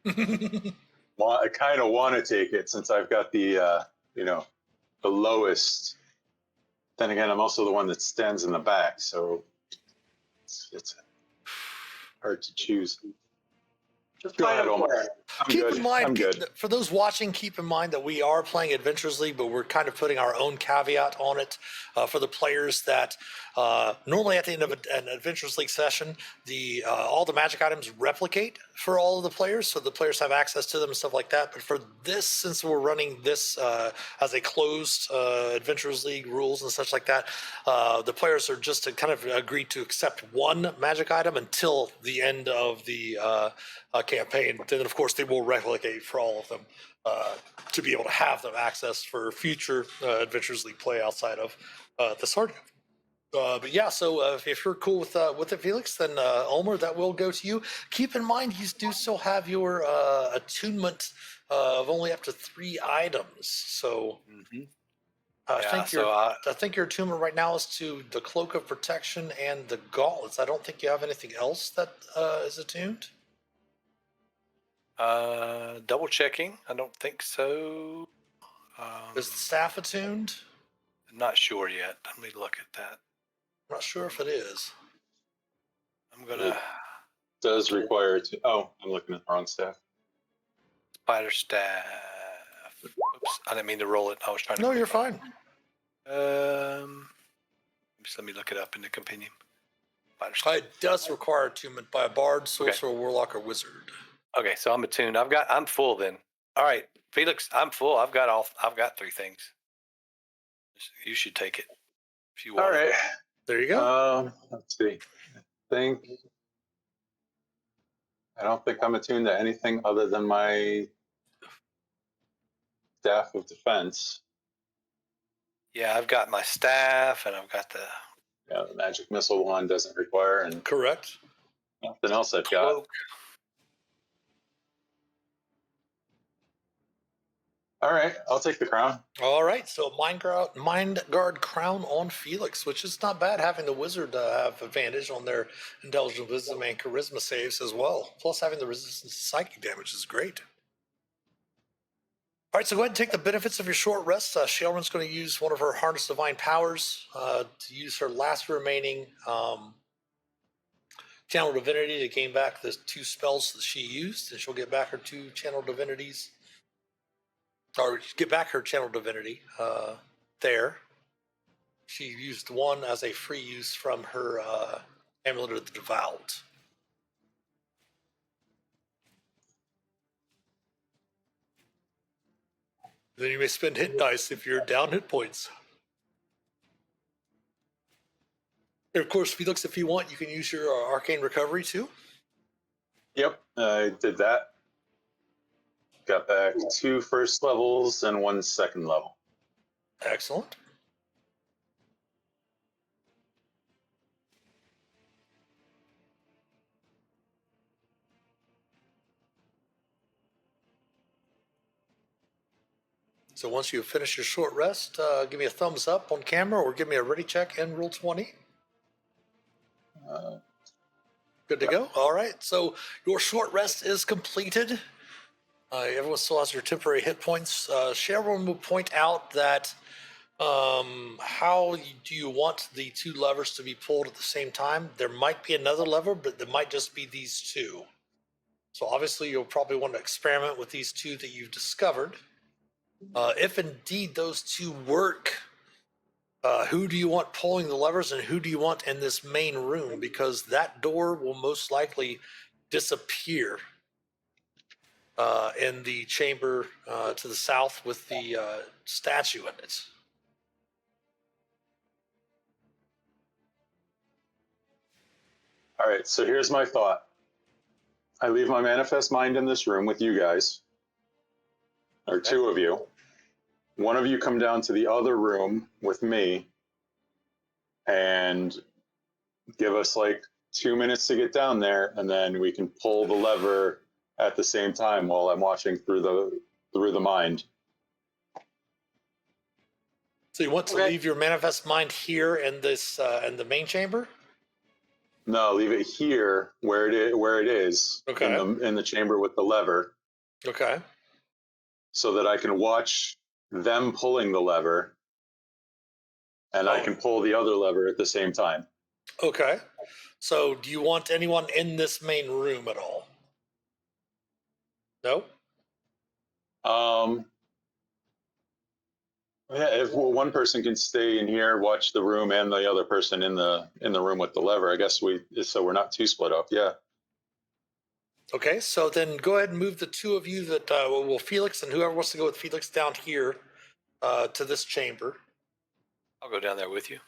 kind of want to take it since I've got the the lowest. Then again, I'm also the one that stands in the back, so it's hard to choose. Just Go fight ahead, him Ulmor. for it. Keep in mind, I'm good. for those watching, keep in mind that we are playing Adventures League, but we're kind of putting our own caveat on it for the players that normally at the end of an Adventures League session, all the magic items replicate for all of the players, so the players have access to them and stuff like that. But for this, since we're running this as a closed Adventures League rules and such like that, the players are just to kind of agree to accept one magic item until the end of the campaign. Then, of course, they will replicate for all of them to be able to have them access for future Adventures League play outside of this hard. But yeah, so if you're cool with it, Phelix, then Ulmor, that will go to you. Keep in mind, you do still have your attunement of only up to 3 items. So I think your attunement right now is to the Cloak of Protection and the Gauntlets. I don't think you have anything else that is attuned. Double checking. I don't think so. Is the staff attuned? I'm not sure yet. Let me look at that. I'm not sure if it is. I'm gonna. Does require to. Oh, I'm looking at the wrong staff. Spider staff. Oops, I didn't mean to roll it. I was trying to. No, you're fine. Just let me look it up in the compendium. It does require attunement by a bard, sorcerer, warlock, or wizard. Okay, so I'm attuned. I'm full then. All right, Phelix, I'm full. I've got 3 things. You should take it if you want. All right. There you go. Let's see. I don't think I'm attuned to anything other than my Staff of Defense. Yeah, I've got my staff, and I've got the Yeah, the magic missile one doesn't require, and Correct. nothing else I've got. cloak. All right, I'll take the crown. All right, so mind guard crown on Phelix, which is not bad having the wizard have advantage on their intelligence, wisdom, and charisma saves as well. Plus, having the resistance to psychic damage is great. All right, so go ahead and take the benefits of your short rest. Shaelren's going to use one of her Harness Divine Powers to use her last remaining Channel Divinity to gain back the 2 spells that she used, and she'll get back her 2 Channel Divinities. Or get back her Channel Divinity there. She used 1 as a free use from her Amulet of the Devout. Then you may spend hit dice if you're down hit points. And of course, Felix, if you want, you can use your Arcane Recovery too. Yep, I did that. Got back 2 first levels and 1 second level. Excellent. So once you finish your short rest, give me a thumbs up on camera or give me a ready check and roll 20. Good to go. All right. So your short rest is completed. Everyone still has your temporary hit points. Sharon will point out that how do you want the 2 levers to be pulled at the same time? There might be another lever, but there might just be these 2. So obviously you'll probably want to experiment with these 2 that you've discovered. If indeed those 2 work, who do you want pulling the levers and who do you want in this main room? Because that door will most likely disappear in the chamber to the south with the statue in it. All right, so here's my thought. I leave my manifest mind in this room with you guys, or 2 of you. One of you come down to the other room with me and give us like 2 minutes to get down there, and then we can pull the lever at the same time while I'm watching through the mind. So you want to leave your manifest mind here in this in the main chamber? No, leave it here where it is. Okay. In the chamber with the lever, Okay. so that I can watch them pulling the lever, and I can pull the other lever at the same time. Okay. So do you want anyone in this main room at all? No? Yeah, if one person can stay in here, watch the room, and the other person in the room with the lever, I guess so we're not too split up. Yeah. Okay, so then go ahead and move the 2 of you that well, Felix and whoever wants to go with Felix down here to this chamber. I'll go down there with you.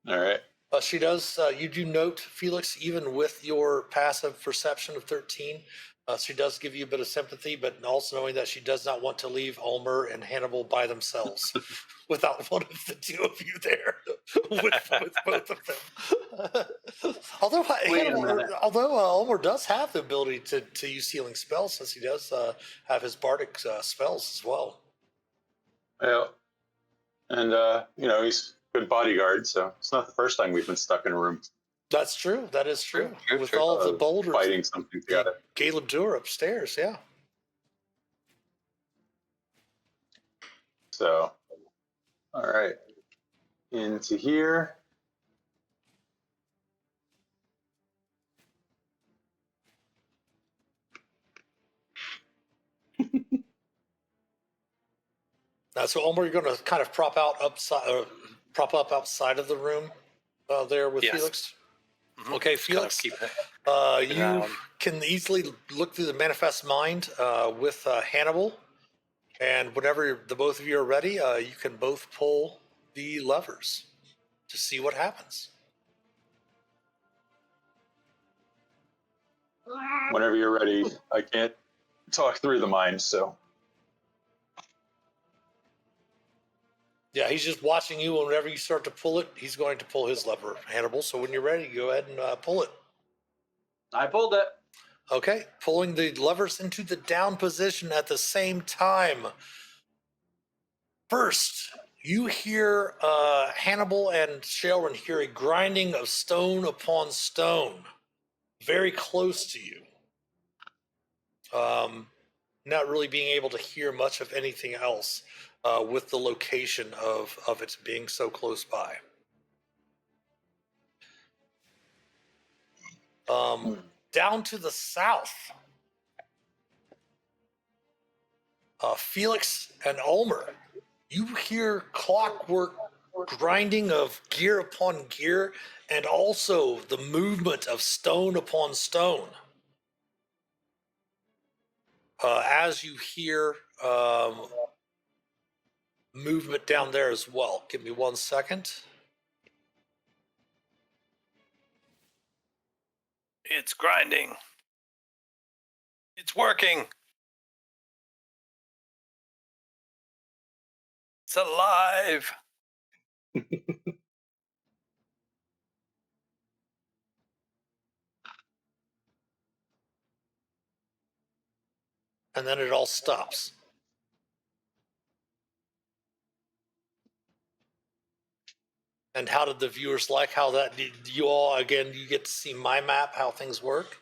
All right. She does. You do note, Felix, even with your passive perception of 13, she does give you a bit of sympathy, but also knowing that she does not want to leave Ulmor and Hannibal by themselves without one of the 2 of you there, with both of them. Although Ulmor does have the ability to use healing spells, since he does have his bardic spells as well. Yeah. And he's a good bodyguard, so it's not the first time we've been stuck in a room. That's true. That is true. True, With true. all of the boulders Fighting something together. Caleb Door upstairs, yeah. So, all right, into here. So Ulmor, you're going to kind of prop up outside of the room there with Felix. Mm-hmm. Okay, Felix. Kind of you can easily look through the manifest mind with Hannibal, and whenever the both of you are ready, you can both pull the levers to see what happens. Whenever you're ready. I can't talk through the mind, so. Yeah, he's just watching you. Whenever you start to pull it, he's going to pull his lever, Hannibal. So when you're ready, go ahead and pull it. I pulled it. Okay, pulling the levers into the down position at the same time. First, you hear Hannibal and Shae hear a grinding of stone upon stone, very close to you. Not really being able to hear much of anything else with the location of it being so close by. Down to the south, Phelix and Ulmor, you hear clockwork grinding of gear upon gear and also the movement of stone upon stone. As you hear movement down there as well. Give me 1 second. It's grinding. It's working. It's alive. And then it all stops. And how did the viewers like how that did you all, again, you get to see my map, how things work?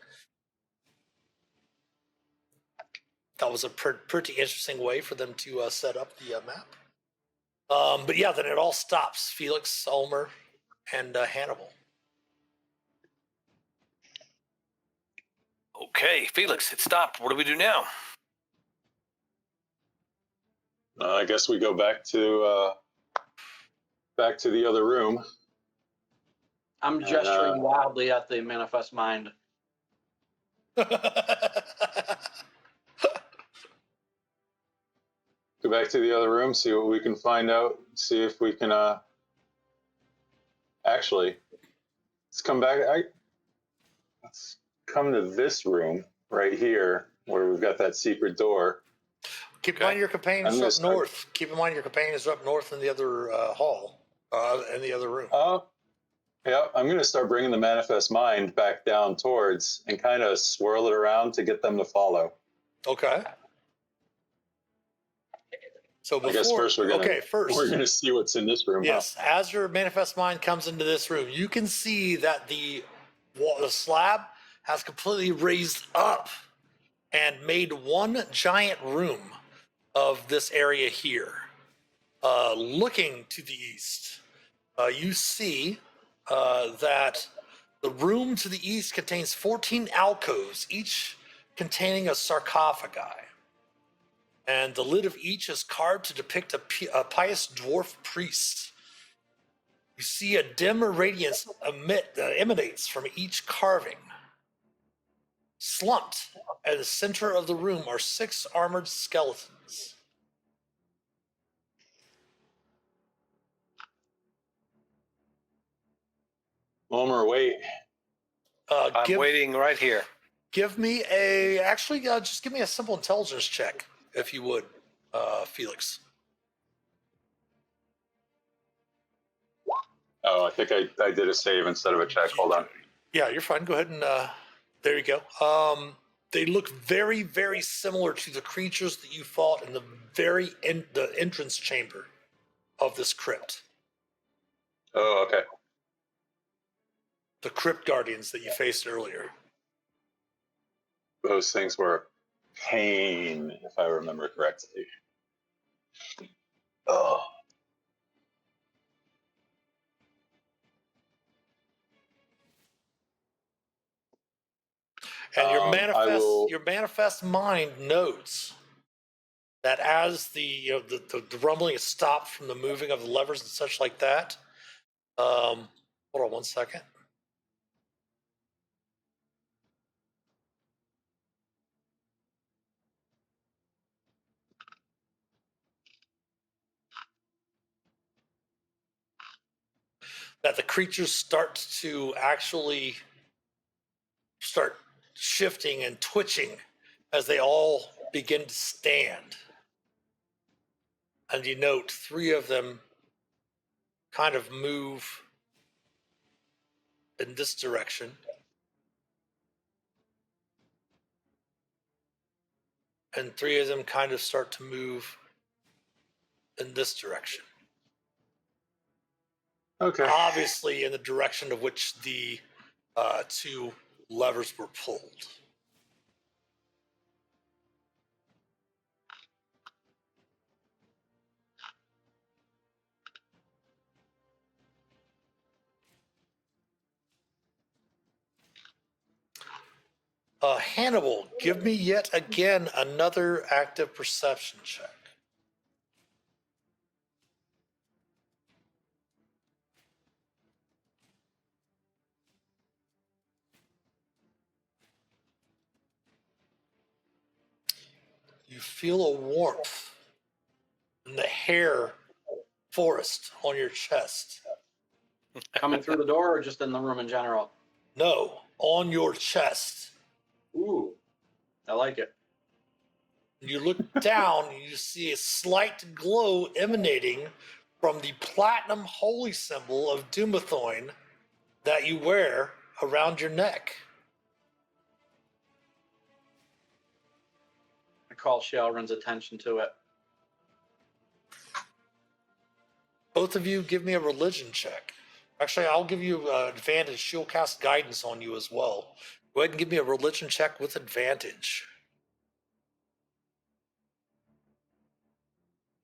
That was a pretty interesting way for them to set up the map. But yeah, then it all stops. Phelix, Ulmor, and Hannibal. Okay, Phelix, it stopped. What do we do now? I guess we go back to the other room. I'm gesturing wildly at the manifest mind. Go back to the other room, see what we can find out, see if we can actually let's come back. Let's come to this room right here where we've got that secret door. Keep in mind your companion is up north. Keep in mind your companion is up north in the other hall, in the other room. Yeah, I'm going to start bringing the manifest mind back down towards and kind of swirl it around to get them to follow. Okay. So before, I guess first we're going to see what's in this room. Yes, as your manifest mind comes into this room, you can see that the slab has completely raised up and made one giant room of this area here. Looking to the east, you see that the room to the east contains 14 alcoves, each containing a sarcophagi. And the lid of each is carved to depict a pious dwarf priest. You see a dim radiance emanates from each carving. Slumped at the center of the room are 6 armored skeletons. Ulmor, wait. I'm waiting right here. Give me just give me a simple intelligence check, if you would, Phelix. Oh, I think I did a save instead of a check. Hold on. Yeah, you're fine. Go ahead and there you go. They look very, very similar to the creatures that you fought in the entrance chamber of this crypt. Oh, okay. The crypt guardians that you faced earlier. Those things were pain, if I remember correctly. Oh. And your manifest mind notes that as the rumbling is stopped from the moving of the levers and such like that. Hold on 1 second. That the creatures start to actually start shifting and twitching as they all begin to stand. And you note 3 of them kind of move in this direction. And 3 of them kind of start to move in this direction. Okay. Obviously in the direction of which the 2 levers were pulled. Hannibal, give me yet again another active perception check. You feel a warmth in the hair forest on your chest. Coming through the door or just in the room in general? No, on your chest. Ooh, I like it. You look down and you see a slight glow emanating from the platinum holy symbol of Dumathoin that you wear around your neck. I call Shalrin's attention to it. Both of you give me a religion check. Actually, I'll give you advantage. She'll cast guidance on you as well. Go ahead and give me a religion check with advantage.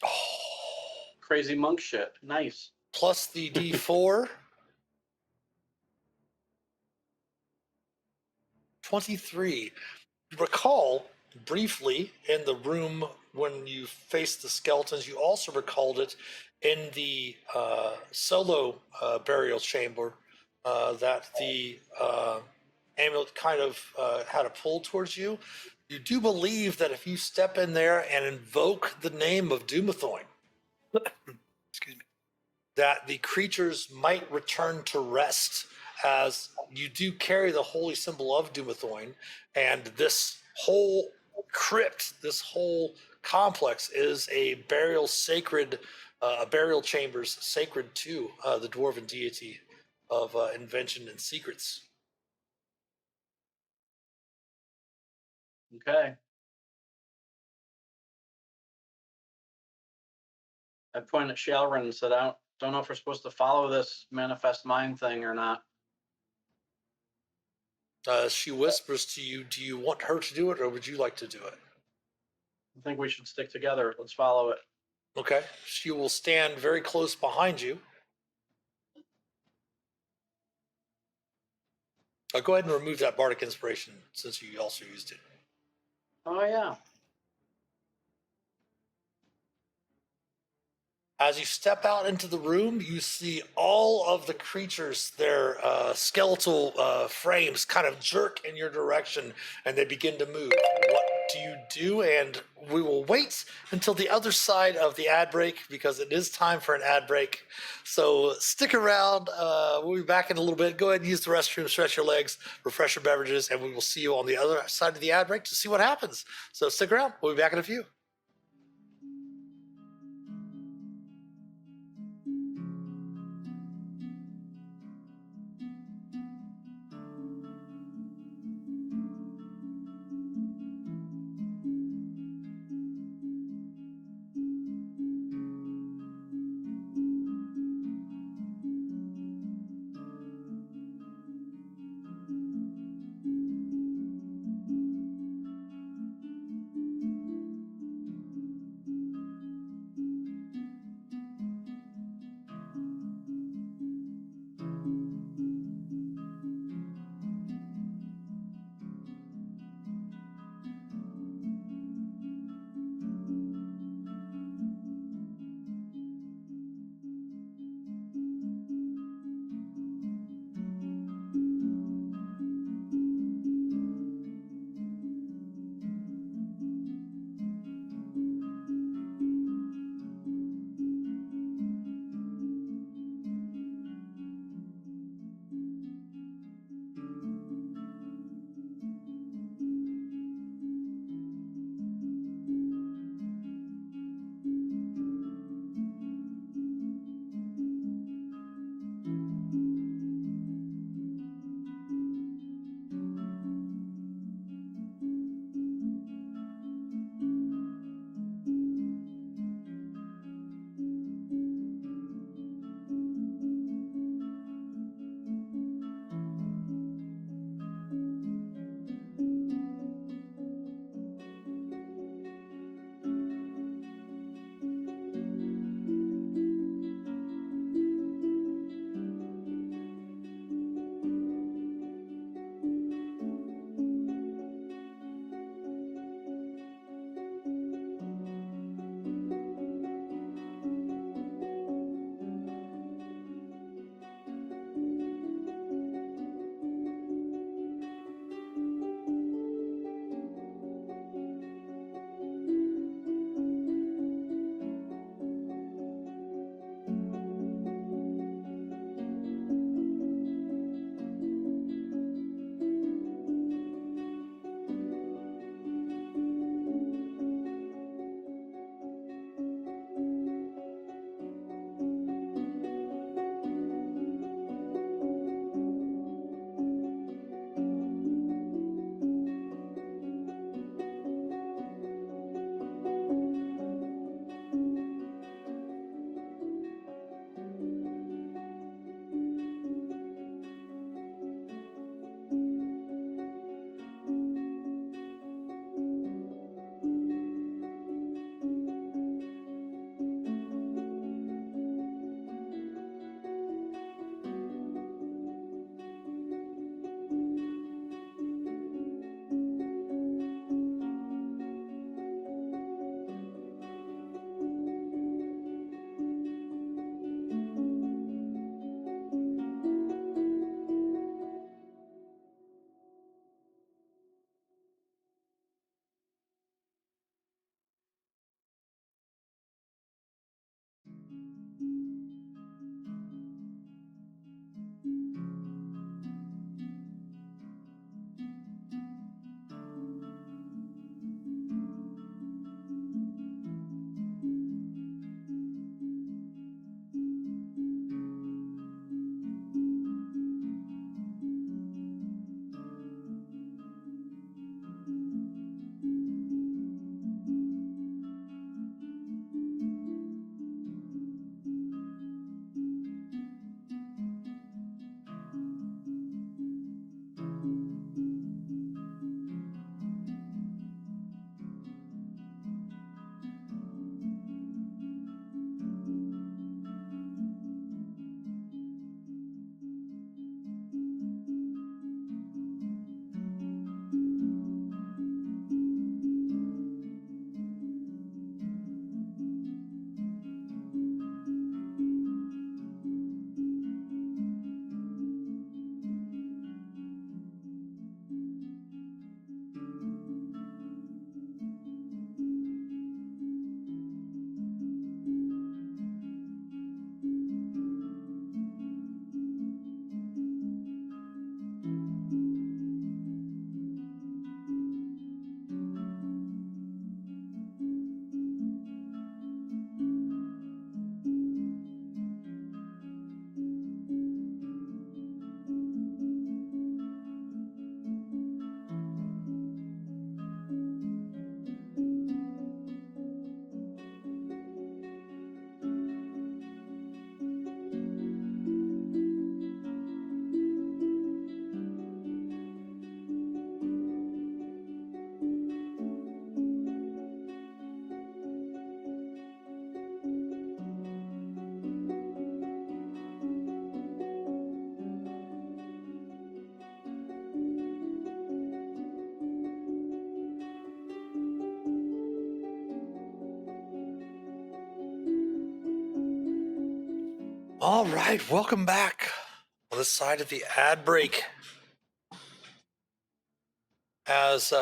Oh, Crazy monk shit. Nice. plus the D4. 23. Recall briefly in the room when you faced the skeletons, you also recalled it in the solo burial chamber that the amulet kind of had a pull towards you. You do believe that if you step in there and invoke the name of Dumathoin, Excuse me. that the creatures might return to rest, as you do carry the holy symbol of Dumathoin, and this whole crypt, this whole complex is a burial sacred, burial chambers sacred to the dwarven deity of invention and secrets. Okay. I pointed at Shalrin and said, I don't know if we're supposed to follow this manifest mind thing or not. She whispers to you, do you want her to do it or would you like to do it? I think we should stick together. Let's follow it. Okay. She will stand very close behind you. Go ahead and remove that bardic inspiration since you also used it. Oh, yeah. As you step out into the room, you see all of the creatures, their skeletal frames kind of jerk in your direction and they begin to move. What do you do? And we will wait until the other side of the ad break because it is time for an ad break. So stick around. We'll be back in a little bit. Go ahead and use the restroom, stretch your legs, refresh your beverages, and we will see you on the other side of the ad break to see what happens. So stick around. We'll be back in a few. All right, welcome back on this side of the ad break. As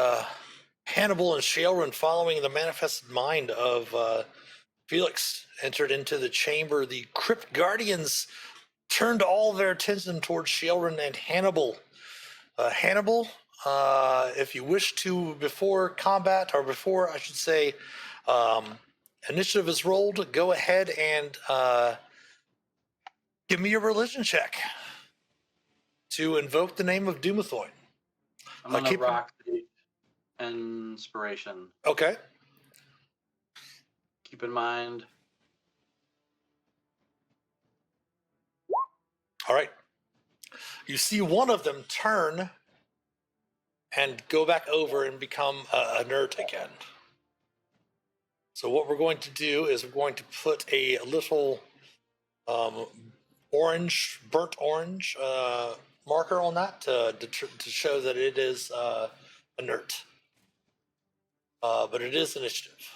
Hannibal and Shaelrin, following the manifested mind of Phelix, entered into the chamber, the Crypt Guardians turned all their attention towards Shaelrin and Hannibal. Hannibal, if you wish to, before combat, or before I should say, initiative is rolled, go ahead and give me a religion check to invoke the name of Dumathoin. I'm gonna rock the inspiration. Okay. Keep in mind. All right. You see one of them turn and go back over and become inert again. So what we're going to do is we're going to put a little orange, burnt orange marker on that to show that it is inert. But it is initiative.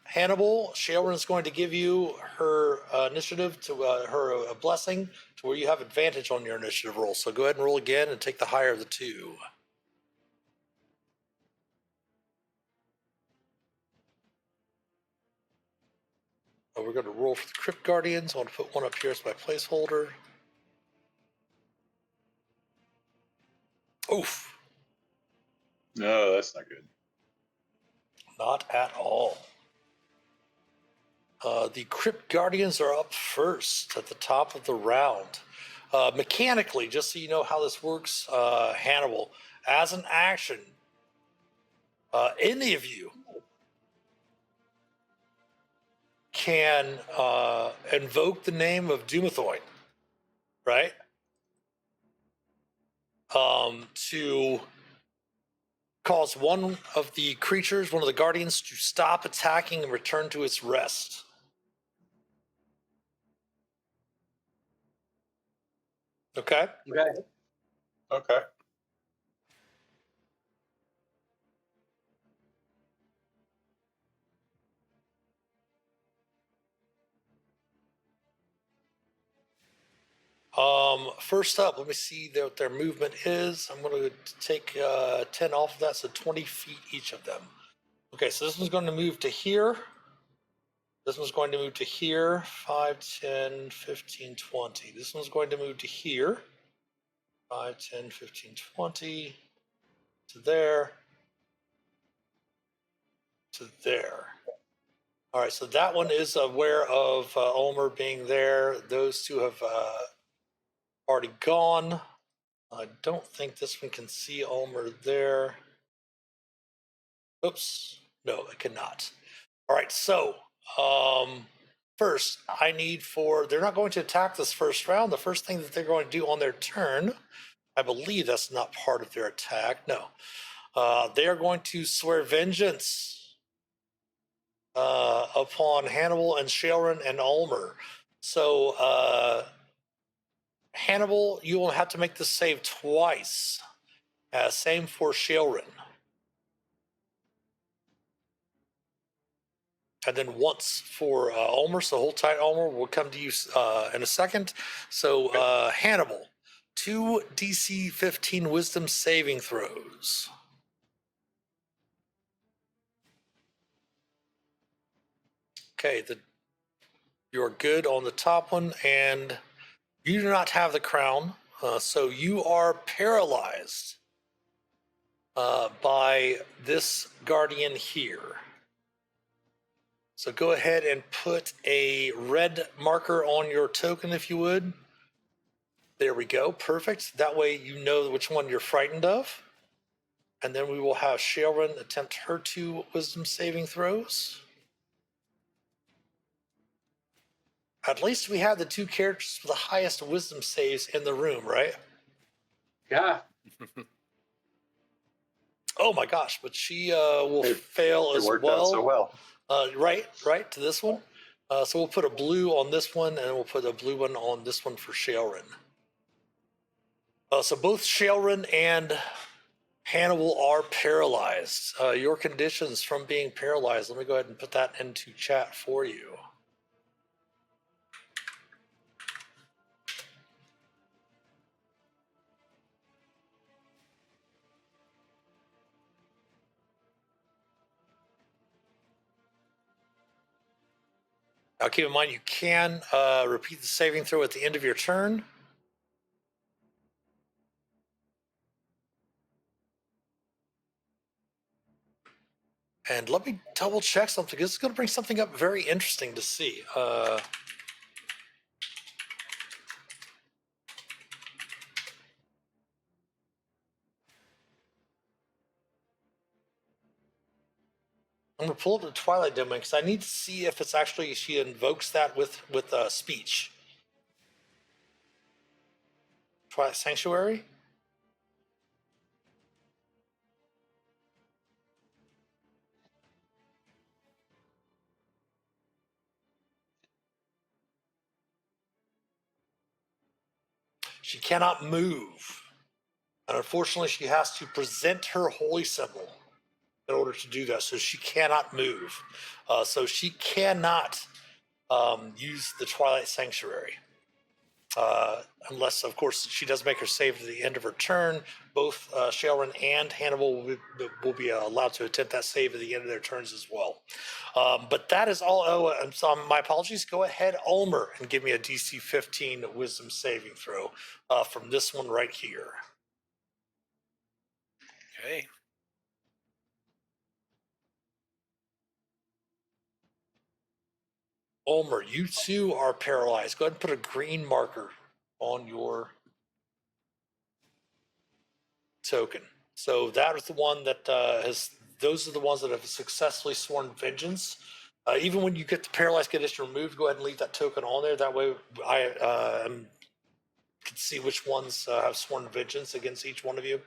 Hannibal, Shaelrin is going to give you her initiative to her blessing to where you have advantage on your initiative roll. So go ahead and roll again and take the higher of the two. We're going to roll for the Crypt Guardians. I want to put one up here as my placeholder. Oof. No, that's not good. Not at all. The Crypt Guardians are up first at the top of the round. Mechanically, just so you know how this works, Hannibal, as an action, any of you can invoke the name of Dumathoin, right? To cause one of the creatures, one of the guardians, to stop attacking and return to its rest. Okay? Okay. Okay. First up, let me see what their movement is. I'm going to take 10 off of that, so 20 feet each of them. Okay, so this one's going to move to here. This one's going to move to here, 5, 10, 15, 20. This one's going to move to here, 5, 10, 15, 20, to there, to there. All right, so that one is aware of Ulmor being there. Those two have already gone. I don't think this one can see Ulmor there. Oops, no, it cannot. All right, so first I need they're not going to attack this first round. The first thing that they're going to do on their turn, I believe that's not part of their attack. No, they are going to swear vengeance upon Hannibal and Shaelrin and Ulmor. So Hannibal, you will have to make this save twice. Same for Shaelrin. And then once for Ulmor, so hold tight, Ulmor. We'll come to you in a second. So Hannibal, 2 DC 15 Wisdom saving throws. Okay, you're good on the top one, and you do not have the crown, so you are paralyzed by this guardian here. So go ahead and put a red marker on your token, if you would. There we go. Perfect. That way you know which one you're frightened of. And then we will have Shaelrin attempt her 2 wisdom saving throws. At least we have the 2 characters with the highest wisdom saves in the room, right? Yeah. Oh my gosh, but she will fail as worked well. out so well. Right to this one. So we'll put a blue on this one, and we'll put a blue one on this one for Shaelrin. So both Shaelrin and Hannibal are paralyzed. Your conditions from being paralyzed, let me go ahead and put that into chat for you. Now keep in mind you can repeat the saving throw at the end of your turn. And let me double check something. This is going to bring something up very interesting to see. I'm going to pull up the Twilight Domain because I need to see if it's actually she invokes that with speech. Twilight Sanctuary. She cannot move. And unfortunately, she has to present her holy symbol in order to do that. So she cannot move. So she cannot use the Twilight Sanctuary. Unless, of course, she does make her save at the end of her turn. Both Shaelrin and Hannibal will be allowed to attempt that save at the end of their turns as well. But that is all. Oh, so my apologies. Go ahead, Ulmor, and give me a DC 15 Wisdom saving throw from this one right here. Okay. Ulmor, you too are paralyzed. Go ahead and put a green marker on your token. So that is the one that those are the ones that have successfully sworn vengeance. Even when you get the paralyzed condition removed, go ahead and leave that token on there. That way I can see which ones have sworn vengeance against each one of you.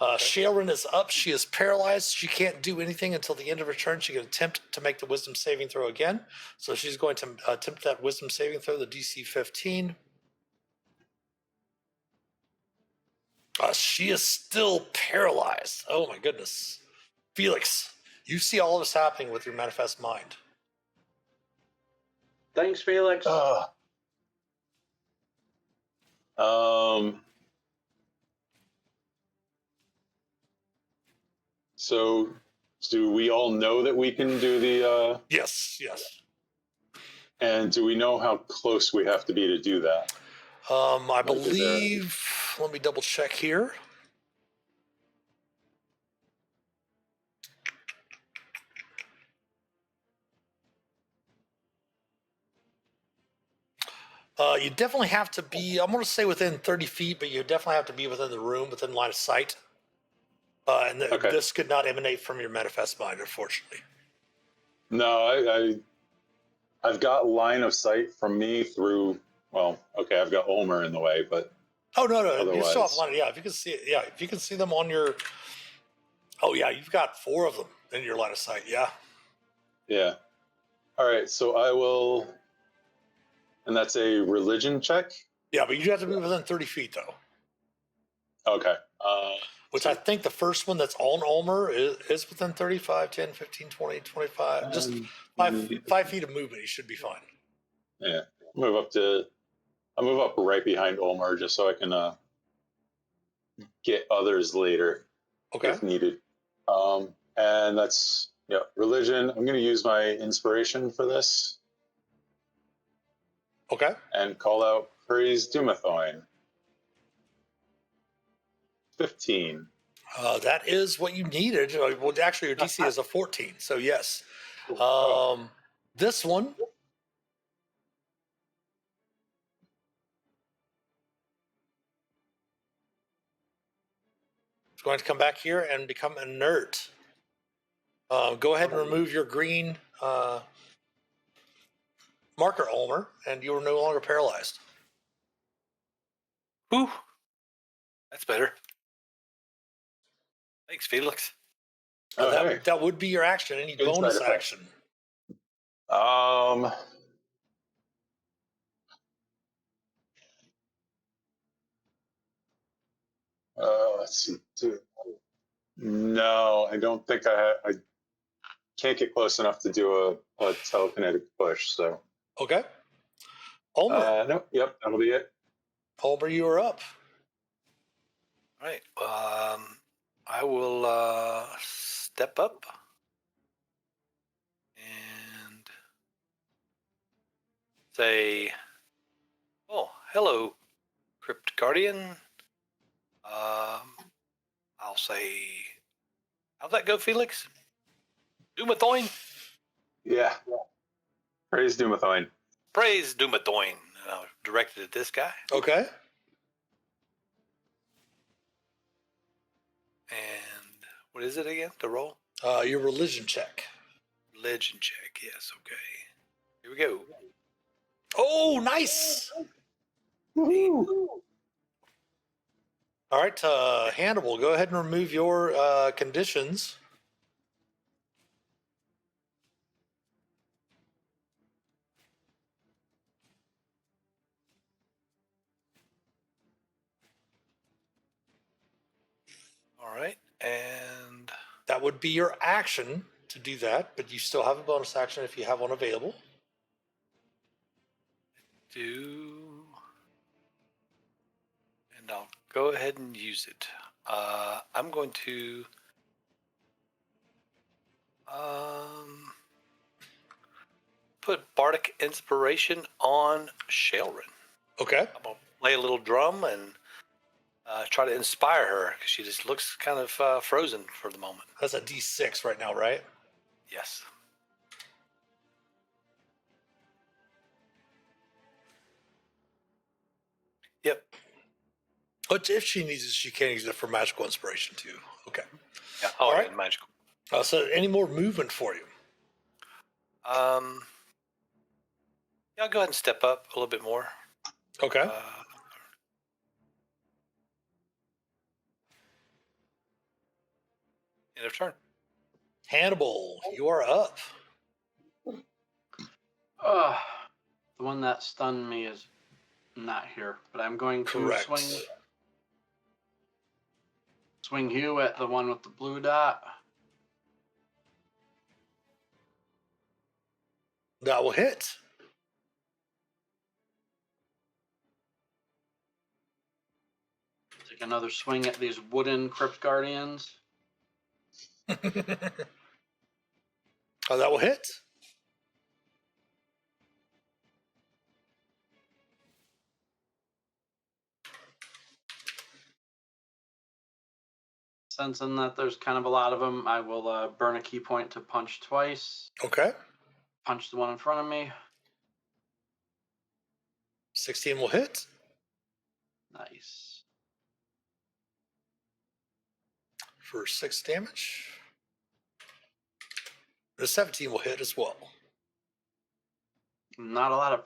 Shaelrin is up. She is paralyzed. She can't do anything until the end of her turn. She can attempt to make the wisdom saving throw again. So she's going to attempt that wisdom saving throw, the DC 15. She is still paralyzed. Oh my goodness. Phelix, you see all of this happening with your manifest mind. Thanks, Phelix. So, do we all know that we can do the? Yes, yes. And do we know how close we have to be to do that? I believe. Let me double check here. You definitely have to be, I'm going to say within 30 feet, but you definitely have to be within the room, within line of sight. And this could not emanate from your manifest mind, unfortunately. No, I've got line of sight from me through. Well, okay, I've got Ulmor in the way, but oh no, otherwise, you still have line. Yeah, if you can see it, yeah, if you can see them on your. Oh yeah, you've got 4 of them in your line of sight. Yeah. Yeah. All right, so I will, and that's a religion check. Yeah, but you have to be within 30 feet though. Okay. Which I think the first one that's on Ulmor is within 35, 10, 15, 20, 25. Just 5 feet of movement, you should be fine. Yeah. I'll move up right behind Ulmor just so I can get others later if needed. And that's religion. I'm going to use my inspiration for this. Okay. And call out Praise Dumathoin. 15. That is what you needed. Well, actually, your DC is a 14, so yes. This one is going to come back here and become inert. Go ahead and remove your green marker, Ulmor, and you are no longer paralyzed. Whew. That's better. Thanks, Phelix. That would be your action. Any bonus action? Let's see. No, I don't think I can't get close enough to do a telekinetic push. So. Okay. Ulmor. Nope. Yep. That'll be it. Ulmor, you are up. All right. I will step up and say, "Oh, hello, Crypt Guardian." I'll say, "How'd that go, Felix? Dumathoin? Yeah. Praise Dumathoin. Praise Dumathoin." Directed at this guy. Okay. And what is it again? The roll? Your religion check. Religion check. Yes. Okay. Here we go. Oh, nice. Woo-hoo. All right, Hannibal, go ahead and remove your conditions. All right. And That would be your action to do that, but you still have a bonus action if you have one available. and I'll go ahead and use it. I'm going to put Bardic Inspiration on Shaelrin. Okay. I'm going to play a little drum and try to inspire her because she just looks kind of frozen for the moment. That's a D6 right now, right? Yes. Yep. But if she needs it, she can use it for magical inspiration too. Okay. Yeah. All right. And magical. So any more movement for you? Yeah, I'll go ahead and step up a little bit more. Okay. End of turn. Hannibal, you are up. The one that stunned me is not here, but I'm going to Correct. swing Hugh at the one with the blue dot. That will hit. Take another swing at these wooden Crypt Guardians. Oh, that will hit. Sensing that there's kind of a lot of them, I will burn a key point to punch twice. Okay. Punch the one in front of me. 16 will hit. Nice. For 6 damage. The 17 will hit as well. Not a lot of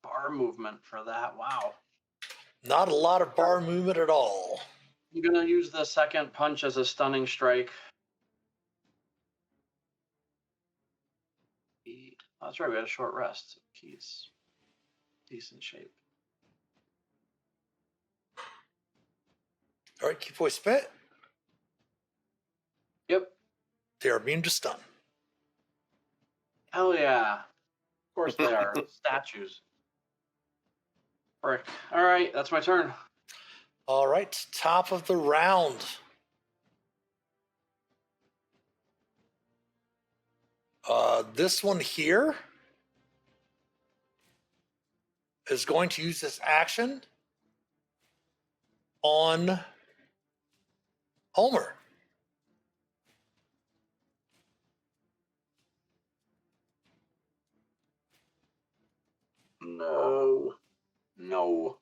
bar movement for that. Wow. Not a lot of bar movement at all. I'm going to use the second punch as a stunning strike. Oh, that's right, we had a short rest. He's decent shape. All right, keep voice spit. Yep. They are immune to stun. Hell yeah. Of course they are. Statues. Frick. All right, that's my turn. All right, top of the round. This one here is going to use this action on Ulmor. No. No.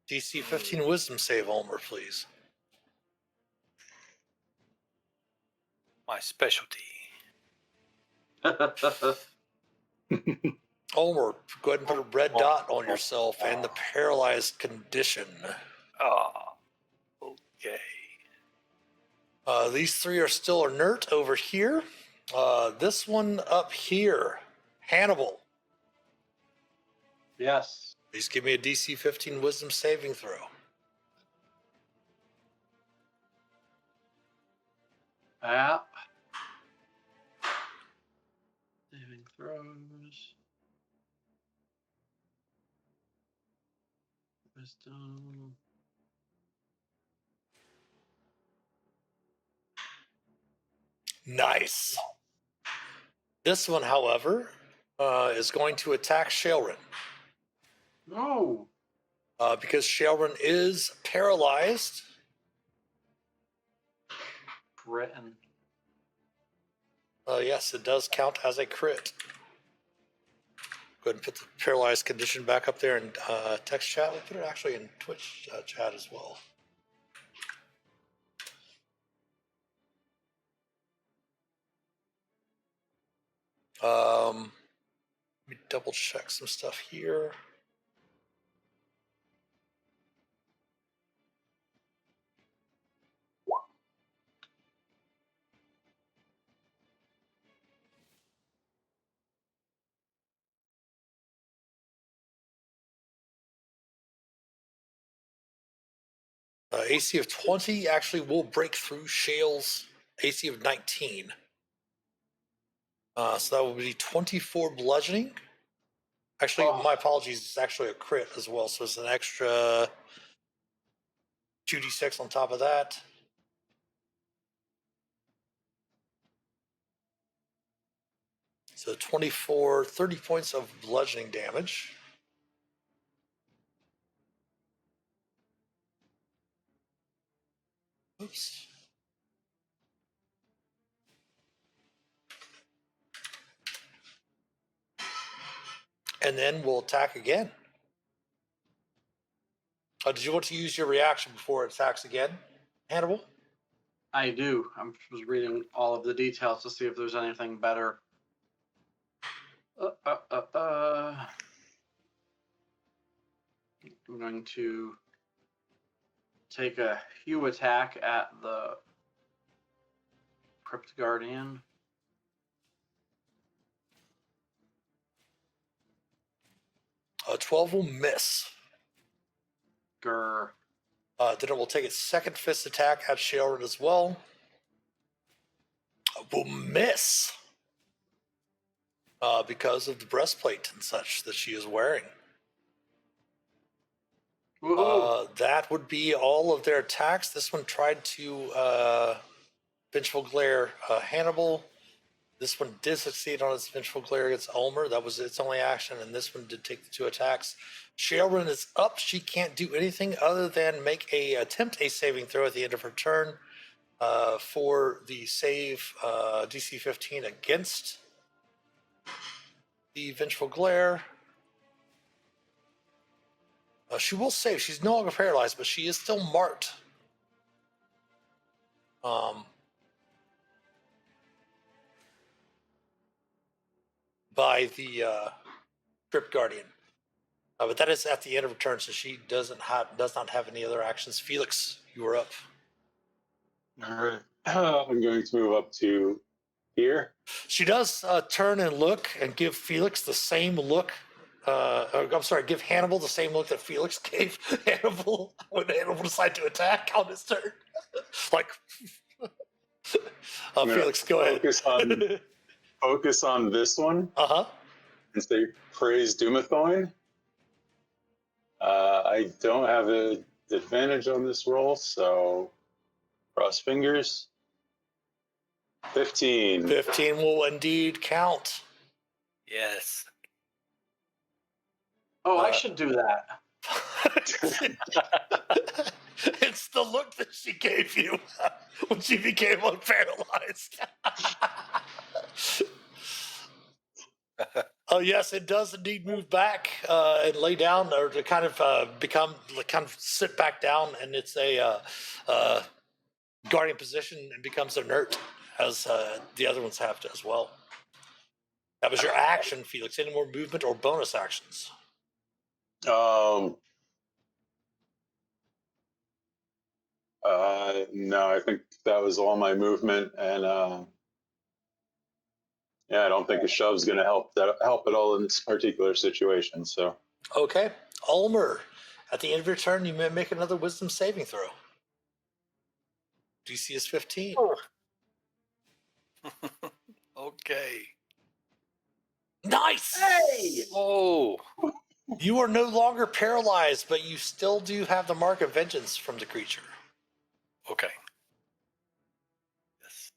DC 15 Wisdom save, Ulmor, please. My specialty. Ulmor, go ahead and put a red dot on yourself and the paralyzed condition. Oh, okay. These 3 are still inert over here. This one up here, Hannibal. Yes. Please give me a DC 15 Wisdom saving throw. Yeah. Saving throws. Wisdom. Nice. This one, however, is going to attack Shaelrin. No. Because Shaelrin is paralyzed. Britain. Yes, it does count as a crit. Go ahead and put the paralyzed condition back up there in text chat. We'll put it actually in Twitch chat as well. Let me double check some stuff here. AC of 20 actually will break through Shale's AC of 19. So that will be 24 bludgeoning. Actually, my apologies, it's actually a crit as well, so it's an extra 2d6 on top of that. So 24, 30 points of bludgeoning damage. Oops. And then we'll attack again. Did you want to use your reaction before it attacks again, Hannibal? I do. I was reading all of the details to see if there's anything better. I'm going to take a hue attack at the Crypt Guardian. A 12 will miss. Grr. Then it will take its second fist attack at Shaelrin as well. Will miss. Because of the breastplate and such that she is wearing. That would be all of their attacks. This one tried to Vengeful Glare Hannibal. This one did succeed on its Vengeful Glare against Ulmor. That was its only action, and this one did take the 2 attacks. Shaelrin is up. She can't do anything other than attempt a saving throw at the end of her turn for the save DC 15 against the Vengeful Glare. She will save. She's no longer paralyzed, but she is still marked. By the Crypt Guardian. But that is at the end of her turn, so she does not have any other actions. Phelix, you are up. All right. I'm going to move up to here. She does turn and look and give Phelix the same look. Give Hannibal the same look that Phelix gave Hannibal when Hannibal decided to attack on his turn. Phelix, go ahead. Focus on this one. Uh-huh. And say, praise Doomathoin. I don't have an advantage on this roll, so cross fingers. 15. 15 will indeed count. Yes. Oh, I should do that. It's the look that she gave you when she became unparalyzed. Oh yes, it does indeed move back and lay down, or to kind of sit back down, and it's a guardian position and becomes inert, as the other ones have to as well. That was your action, Phelix. Any more movement or bonus actions? No, I think that was all my movement, and I don't think a shove's going to help at all in this particular situation. So okay, Ulmor, at the end of your turn, you may make another Wisdom saving throw. DC is 15. Okay. Nice. Hey! Oh. You are no longer paralyzed, but you still do have the mark of vengeance from the creature. Okay. Yes.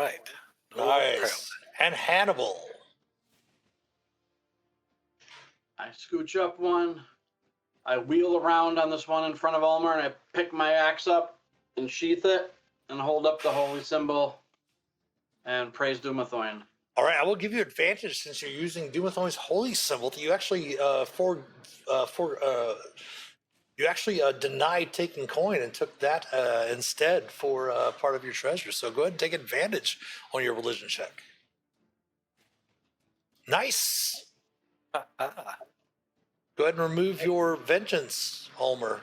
right. No Nice. And Hannibal. I scooch up one. I wheel around on this one in front of Ulmor, and I pick my axe up and sheath it and hold up the holy symbol and praise Dumathoin. All right, I will give you advantage since you're using Dumathoin's holy symbol. You actually denied taking coin and took that instead for part of your treasure. So go ahead and take advantage on your religion check. Nice. Go ahead and remove your vengeance, Ulmor.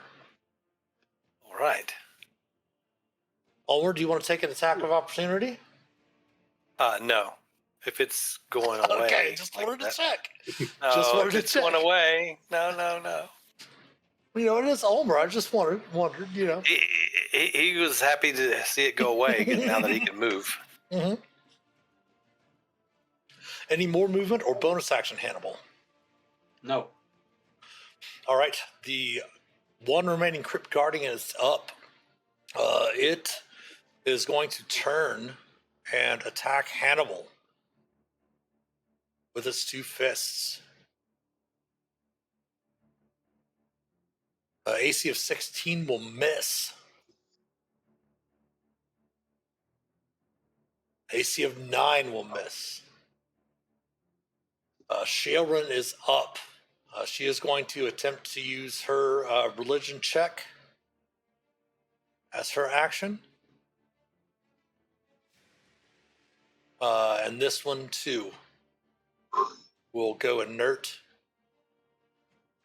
All right. Ulmor, do you want to take an attack of opportunity? No. If it's going away. Okay, just like wanted to that. check. No, Just wanted if to it's check. going away. No. You know, it is Ulmor. I just wondered, you know. He was happy to see it go away now that he can move. Mm-hmm. Any more movement or bonus action, Hannibal? No. All right, the one remaining Crypt Guardian is up. It is going to turn and attack Hannibal with its two fists. AC of 16 will miss. AC of 9 will miss. Shae is up. She is going to attempt to use her religion check as her action. And this one, too, will go inert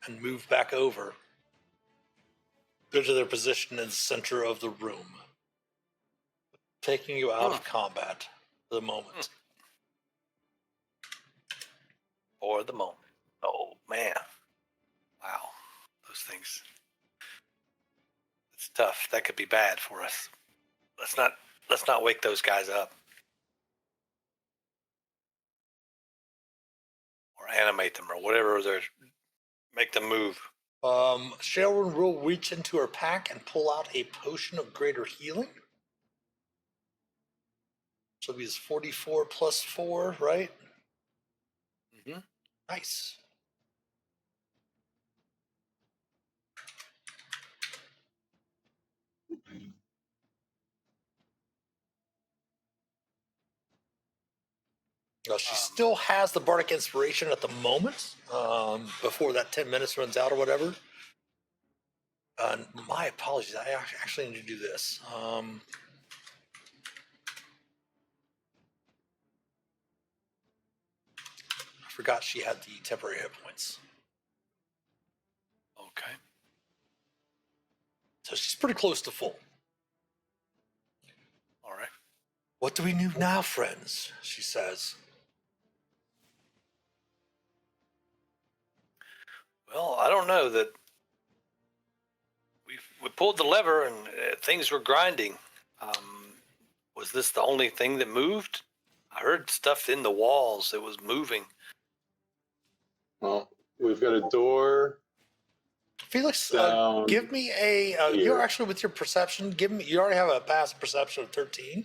and move back over. Go to their position in the center of the room, taking you out of combat for the moment. For the moment. Oh, man. Wow. Those things. It's tough. That could be bad for us. Let's not wake those guys up. Or animate them or whatever they're make them move. Sharon will reach into her pack and pull out a potion of greater healing. So it'll be 44 plus 4, right? Mm-hmm. Nice. She still has the bardic inspiration at the moment, before that 10 minutes runs out or whatever. My apologies. I actually need to do this. I forgot she had the temporary hit points. Okay. So she's pretty close to full. All right. What do we do now, friends? She says. Well, I don't know that we pulled the lever and things were grinding. Was this the only thing that moved? I heard stuff in the walls that was moving. Well, we've got a door. Felix, Down give me a. You're actually with your perception. Give me. You already have a passive perception of 13.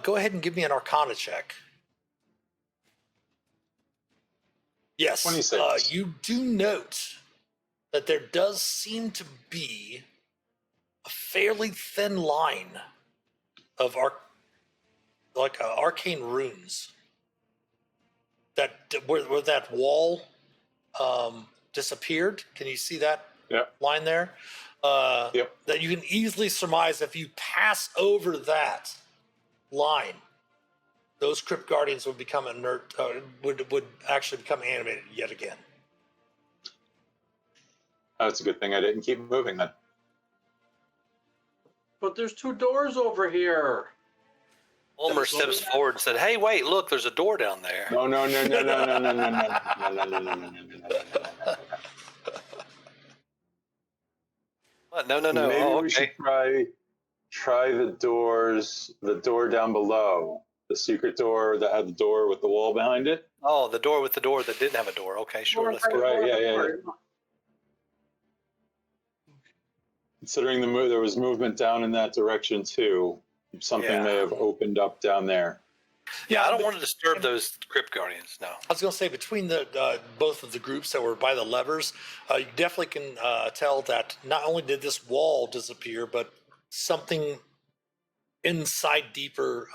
Go ahead and give me an Arcana check. Yes. 26. You do note that there does seem to be a fairly thin line of arcane runes that where that wall disappeared. Can you see that line there? Yep. That you can easily surmise if you pass over that line, those Crypt Guardians would become inert, would actually become animated yet again. That's a good thing I didn't keep moving then. But there's two doors over here. Ulmor steps forward and said, "Hey, wait! Look, there's a door down there." No. No. What? No. Maybe Oh, we okay. should try the door down below. The secret door that had the door with the wall behind it. Oh, the door with the door that didn't have a door. Okay, sure. Let's go. Right, yeah. Considering there was movement down in that direction too. Something may have opened up down there. Yeah, I don't but- want to disturb those crypt guardians. No. I was going to say between the both of the groups that were by the levers, you definitely can tell that not only did this wall disappear, but something inside deeper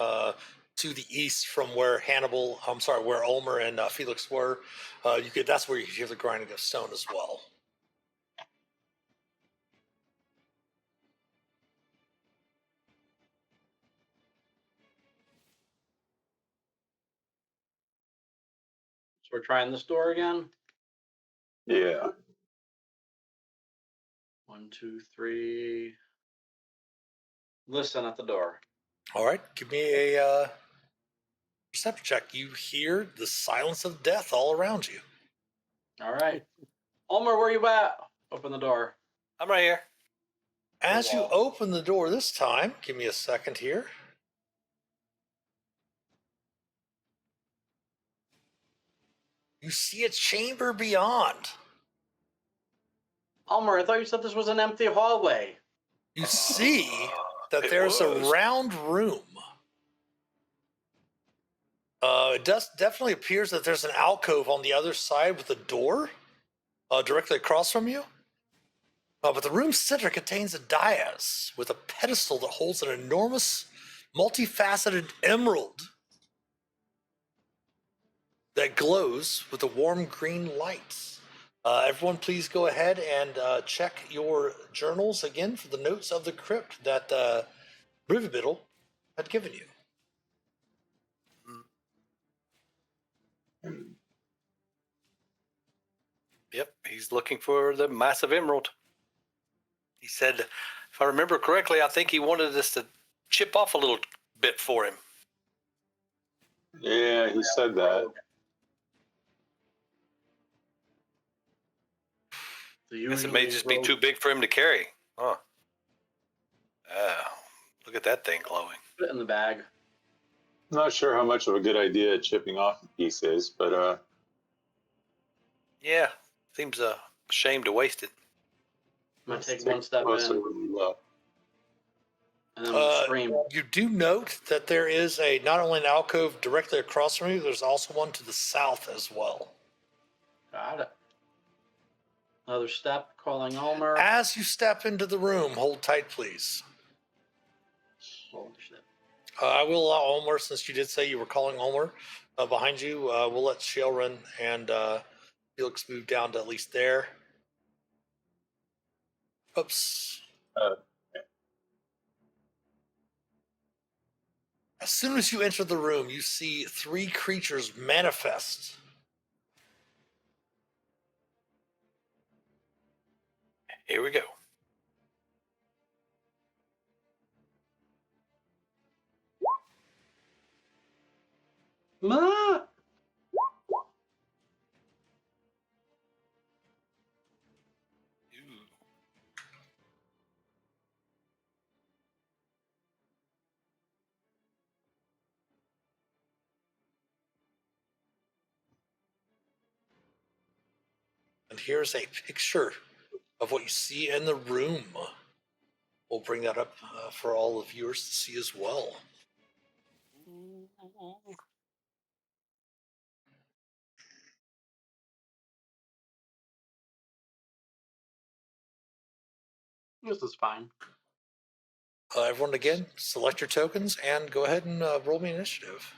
to the east from where where Ulmor and Phelix were. That's where you hear the grinding of stone as well. So we're trying this door again. Yeah. 1, 2, 3. Listen at the door. All right, give me a perception check. You hear the silence of death all around you. All right. Ulmor, where you at? Open the door. I'm right here. As you wall. open the door this time, give me a second here. You see a chamber beyond. Ulmor, I thought you said this was an empty hallway. You see that It there's a was. round room. It definitely appears that there's an alcove on the other side with a door directly across from you. But the room's center contains a dais with a pedestal that holds an enormous, multifaceted emerald that glows with a warm green light. Everyone, please go ahead and check your journals again for the notes of the crypt that Riverbiddle had given you. Yep, he's looking for the massive emerald. He said, if I remember correctly, I think he wanted us to chip off a little bit for him. Yeah, he said that. The Guess it may just be too big for him to carry. Huh. Oh, look at that thing glowing. Put it in the bag. Not sure how much of a good idea chipping off a piece is, but Yeah, seems a shame to waste it. I'm gonna let's take take one step a closer in, look. and then we'll scream. You do note that there is not only an alcove directly across from you, there's also one to the south as well. Got it. Another step, calling Ulmor. As you step into the room, hold tight, please. Holy shit. I will allow Ulmor, since you did say you were calling Ulmor behind you. We'll let Shaelrin and Felix move down to at least there. Oops. Uh, As soon as you enter the room, you see three creatures manifest. Here we go. Ma! Ooh. And here's a picture of what you see in the room. We'll bring that up for all the viewers to see as well. This is fine. Everyone, again, select your tokens and go ahead and roll me initiative.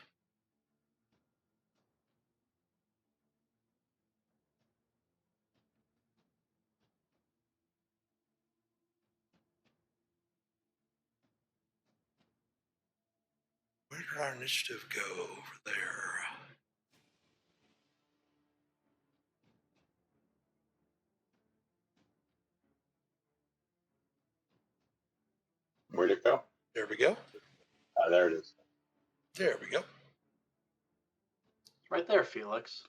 Where did our initiative go over there? where'd it go? There we go. Ah, there it is. There we go. It's right there, Felix.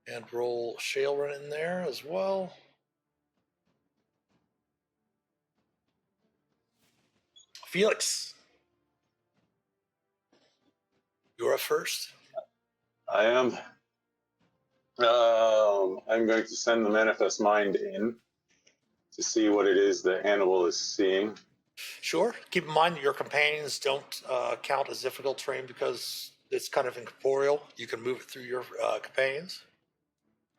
And roll Shaelrin in there as well. Felix, you're up first. I am. I'm going to send the manifest mind in. to see what it is that Hannibal is seeing. Sure. Keep in mind that your companions don't count as difficult terrain because it's kind of incorporeal. You can move it through your companions.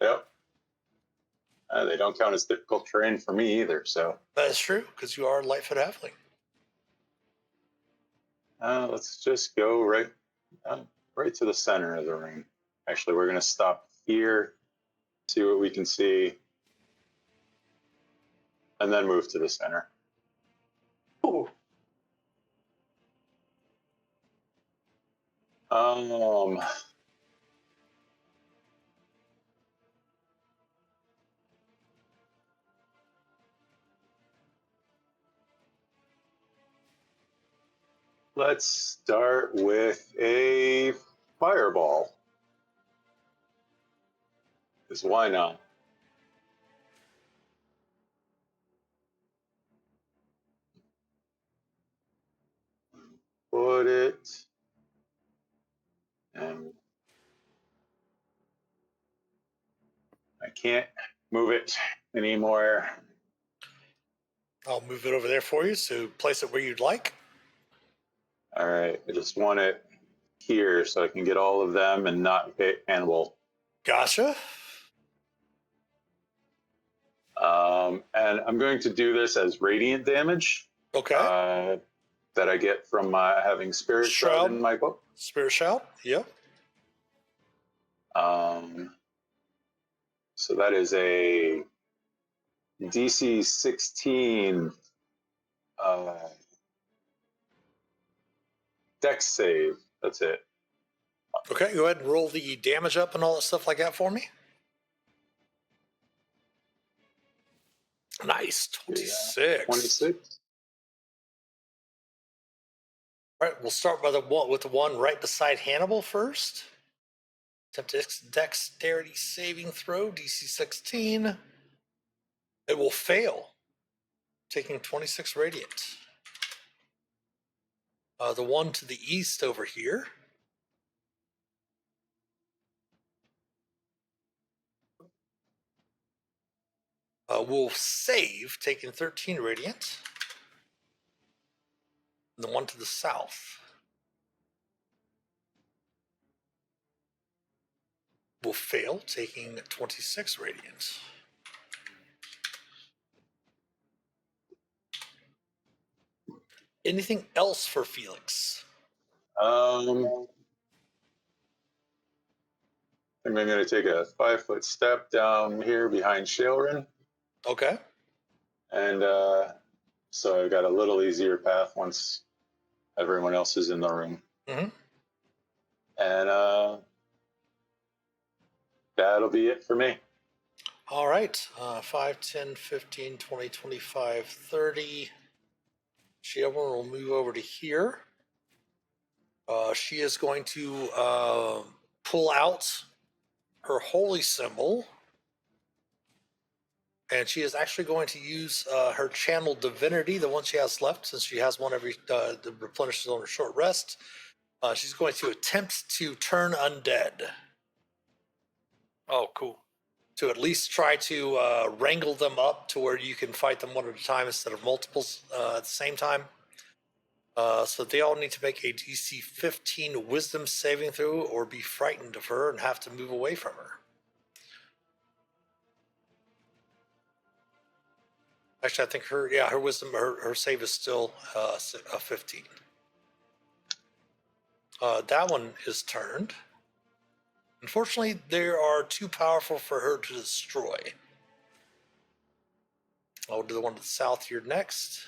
Yep. They don't count as difficult terrain for me either, so. That is true because you are a Lightfoot halfling. Let's just go right to the center of the ring. Actually, we're going to stop here, see what we can see, and then move to the center. Ooh. Let's start with a fireball. Because why not? Put it. And I can't move it anymore. I'll move it over there for you, so place it where you'd like. All right, I just want it here so I can get all of them and not hit Hannibal. Gotcha. And I'm going to do this as radiant damage. Okay. That I get from having Spirit Shroud in my book. Spirit Shroud, yep. So that is a DC 16 Dex save. That's it. Okay, go ahead and roll the damage up and all that stuff like that for me. Nice, 26. 26. All right, we'll start with the one right beside Hannibal first. Attempt dexterity saving throw, DC 16. It will fail, taking 26 radiant. The one to the east over here. Will save, taking 13 radiant. And the one to the south will fail, taking 26 radiant. Anything else for Phelix? I'm going to take a 5-foot step down here behind Shaelrin. Okay. And so I got a little easier path once everyone else is in the room. Mm-hmm. And that'll be it for me. All right. 5, 10, 15, 20, 25, 30. Shaelrin will move over to here. She is going to pull out her holy symbol. And she is actually going to use her channel divinity, the one she has left, since she has one every that replenishes on her short rest. She's going to attempt to turn undead. Oh, cool. To at least try to wrangle them up to where you can fight them one at a time instead of multiples at the same time. So they all need to make a DC 15 wisdom saving throw or be frightened of her and have to move away from her. Actually, I think her wisdom, her save is still a 15. That one is turned. Unfortunately, they are too powerful for her to destroy. I'll do the one to the south here next.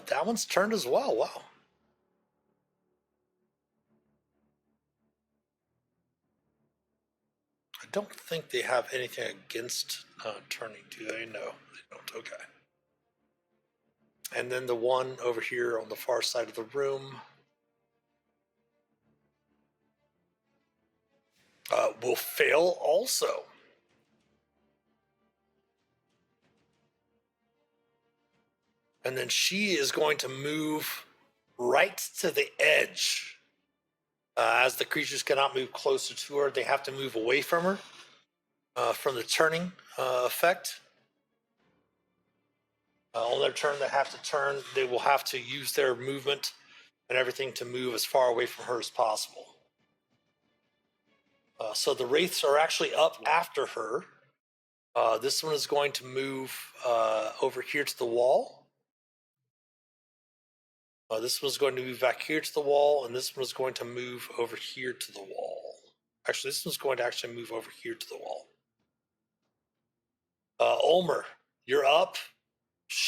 That one's turned as well. Wow. I don't think they have anything against turning, do they? No, they don't. Okay. And then the one over here on the far side of the room will fail also. And then she is going to move right to the edge As the creatures cannot move closer to her, they have to move away from her from the turning effect. On their turn, they have to turn. They will have to use their movement and everything to move as far away from her as possible. So the wraiths are actually up after her. This one is going to move over here to the wall. This one's going to move back here to the wall, and this one's going to move over here to the wall. Actually, this one's going to actually move over here to the wall. Ulmor, you're up.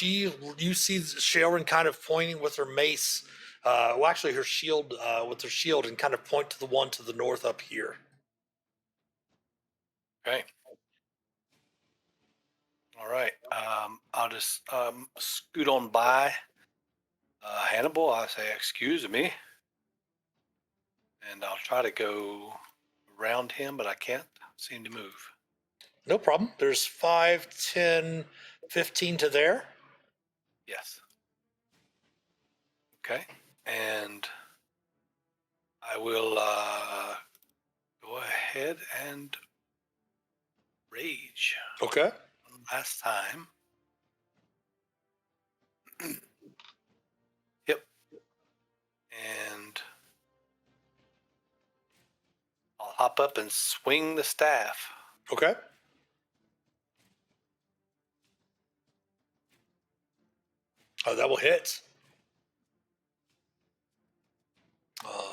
You see Sharon kind of pointing with her mace, well, actually her shield, with her shield, and kind of point to the one to the north up here. Okay. All right. I'll just scoot on by Hannibal. I'll say, excuse me. And I'll try to go around him, but I can't seem to move. No problem. There's 5, 10, 15 to there. Yes. Okay. And I will go ahead and rage. Okay. Last time. Yep. And I'll hop up and swing the staff. Okay. That will hit.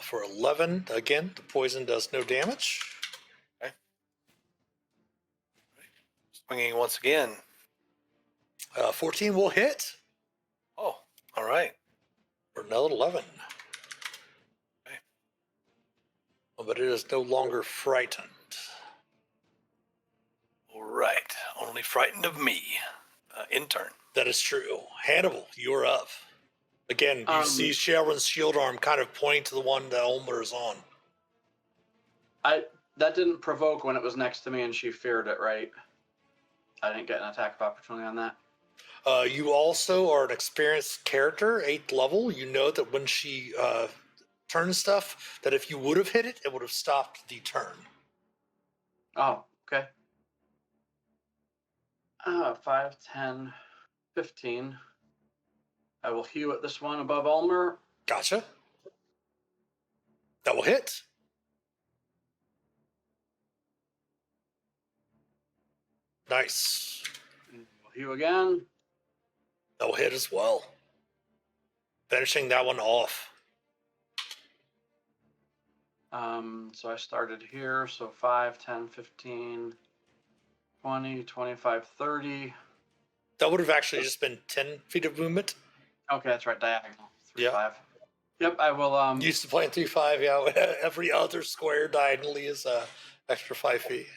For 11, again, the poison does no damage. Okay. Swinging once again. 14 will hit. Oh, all right. For another 11. Okay. But it is no longer frightened. All right. Only frightened of me. In turn. That is true. Hannibal, you're up. Again, you see Sharon's shield arm kind of pointing to the one that Ulmor is on. That didn't provoke when it was next to me and she feared it, right? I didn't get an attack of opportunity on that. You also are an experienced character, 8th level. You know that when she turns stuff, that if you would have hit it, it would have stopped the turn. Oh, okay. 5, 10, 15. I will hew at this one above Ulmor. Gotcha. That will hit. Nice. We'll hew again. That will hit as well. Finishing that one off. So I started here. So 5, 10, 15, 20, 25, 30. That would have actually just been 10 feet of movement. Okay, that's right. Diagonal. 3, Yeah. 5. Yep, I will. Used to playing 3-5, yeah. Every other square diagonally is extra 5 feet.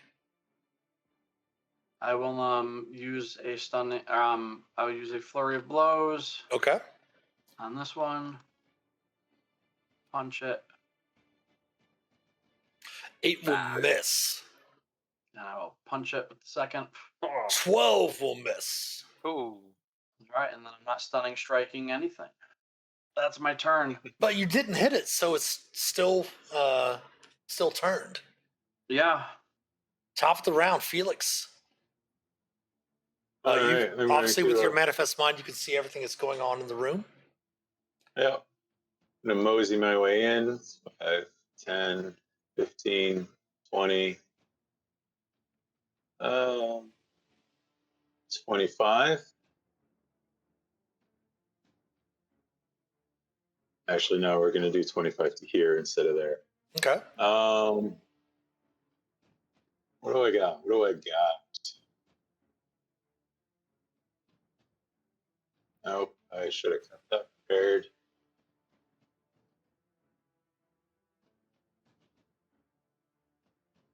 I will use a stunning. I will use a flurry of blows Okay. on this one. Punch it. 8 will miss. And I will punch it with the second. 12 will miss. Ooh. All right, and then I'm not stunning, striking anything. That's my turn. But you didn't hit it, so it's still turned. Yeah. Top of the round, Phelix. All right, I'm Obviously, going with to, your manifest mind, you can see everything that's going on in the room. Yeah. I'm going to mosey my way in. 5, 10, 15, 20, 25. Actually, no, we're going to do 25 to here instead of there. Okay. What do I got? What do I got? Nope, I should have kept that prepared.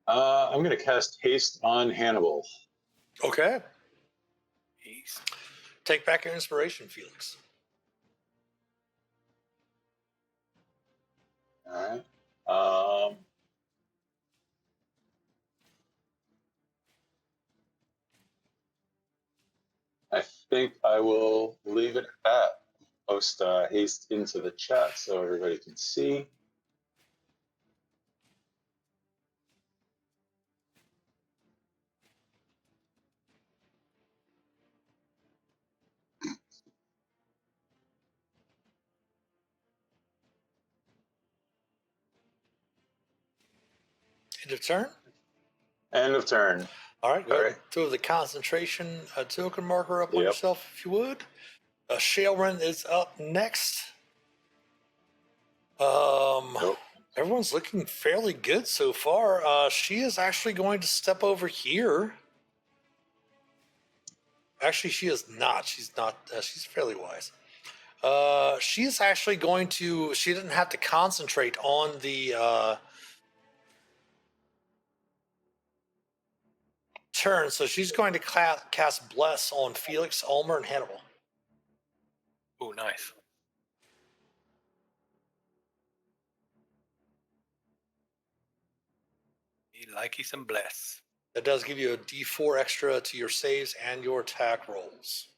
I'm going to cast Haste on Hannibal. Okay. Jeez. Take back your inspiration, Phelix. All right. I think I will leave it at that. Post haste into the chat so everybody can see. End of turn. End of turn. All right, go ahead and Alright. throw the concentration token marker up on Yep. yourself if you would. Shaelren is up next. Nope. Everyone's looking fairly good so far. She is actually going to step over here. Actually, she is not. She's not. She's fairly wise. She's actually going to. She didn't have to concentrate on the turn, so she's going to cast Bless on Phelix, Ulmor, and Hannibal. Oh, nice. He like you some bless. That does give you a D4 extra to your saves and your attack rolls.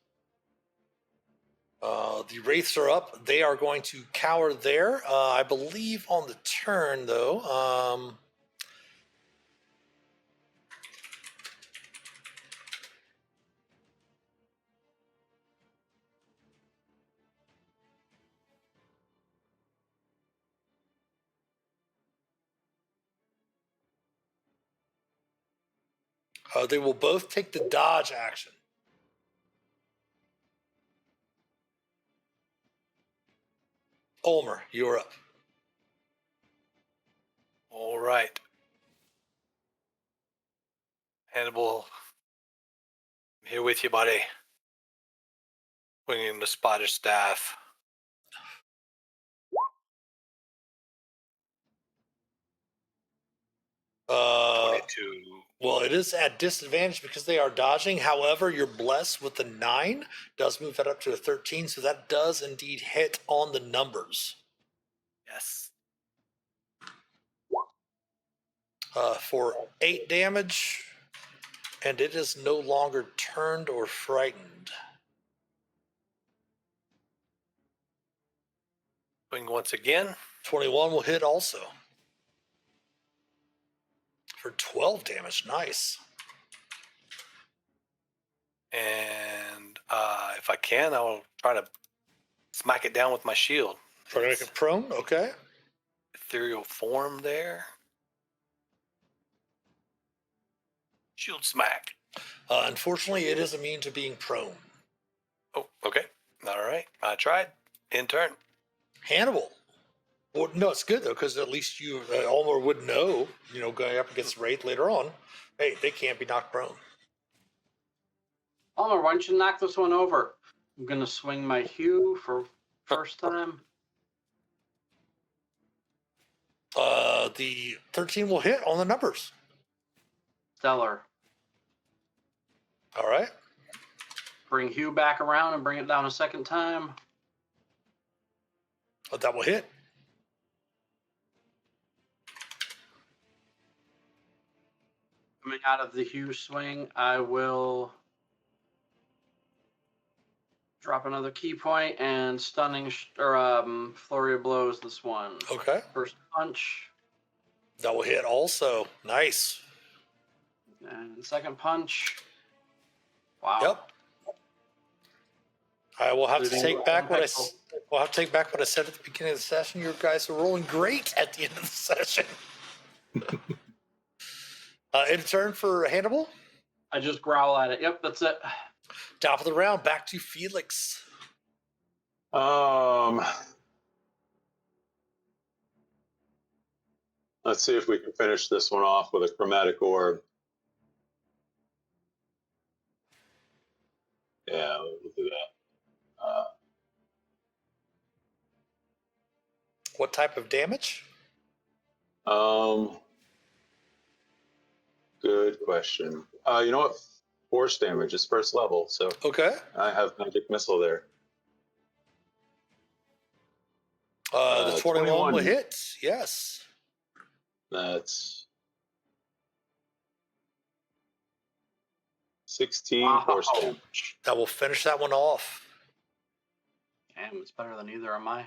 The Wraiths are up. They are going to cower there. I believe on the turn, though. They will both take the dodge action. Ulmor, you're up. All right. Hannibal, I'm here with you, buddy. Swinging the spotted staff. Uh, 22. well, it is at disadvantage because they are dodging. However, your bless with the 9 does move that up to a 13, so that does indeed hit on the numbers. Yes. For 8 damage, and it is no longer turned or frightened. Swing once again. 21 will hit also. For 12 damage, nice. And if I can, I'll try to smack it down with my shield. Try to make it prone, okay. Ethereal form there. Shield smack. Unfortunately, it is immune to being prone. Oh, okay. All right. I tried. In turn. Hannibal. Well, no, it's good though, because at least you, Ulmor would know, going up against Wraith later on, hey, they can't be knocked prone. Ulmor, why don't you knock this one over? I'm going to swing my hue for first time. The 13 will hit on the numbers. Stellar. All right. Bring hue back around and bring it down a second time. That will hit. Coming out of the hue swing, I will drop another key point and stunning flurry of blows this one. Okay. First punch. That will hit also. Nice. And second punch. Wow. Yep. I will have to take back what We'll have to take back what I said at the beginning of the session. You guys are rolling great at the end of the session. In turn for Hannibal. I just growl at it. Yep, that's it. Top of the round, back to Phelix. Let's see if we can finish this one off with a chromatic orb. Yeah, we'll do that. What type of damage? Good question. You know what? Force damage is first level, so Okay. I have magic missile there. The 21 will hit. Yes. That's 16 force damage. That will finish that one off. Damn, it's better than either of my.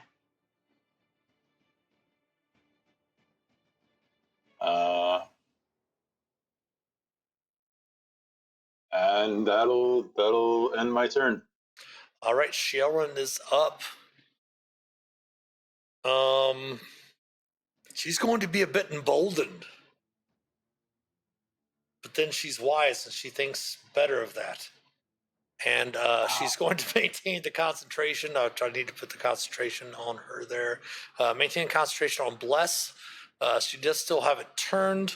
And that'll end my turn. All right, Shaelren is up. She's going to be a bit emboldened. but then she's wise and she thinks better of that. And she's going to maintain the concentration. I need to put the concentration on her there. Maintain concentration on Bless. She does still have it turned.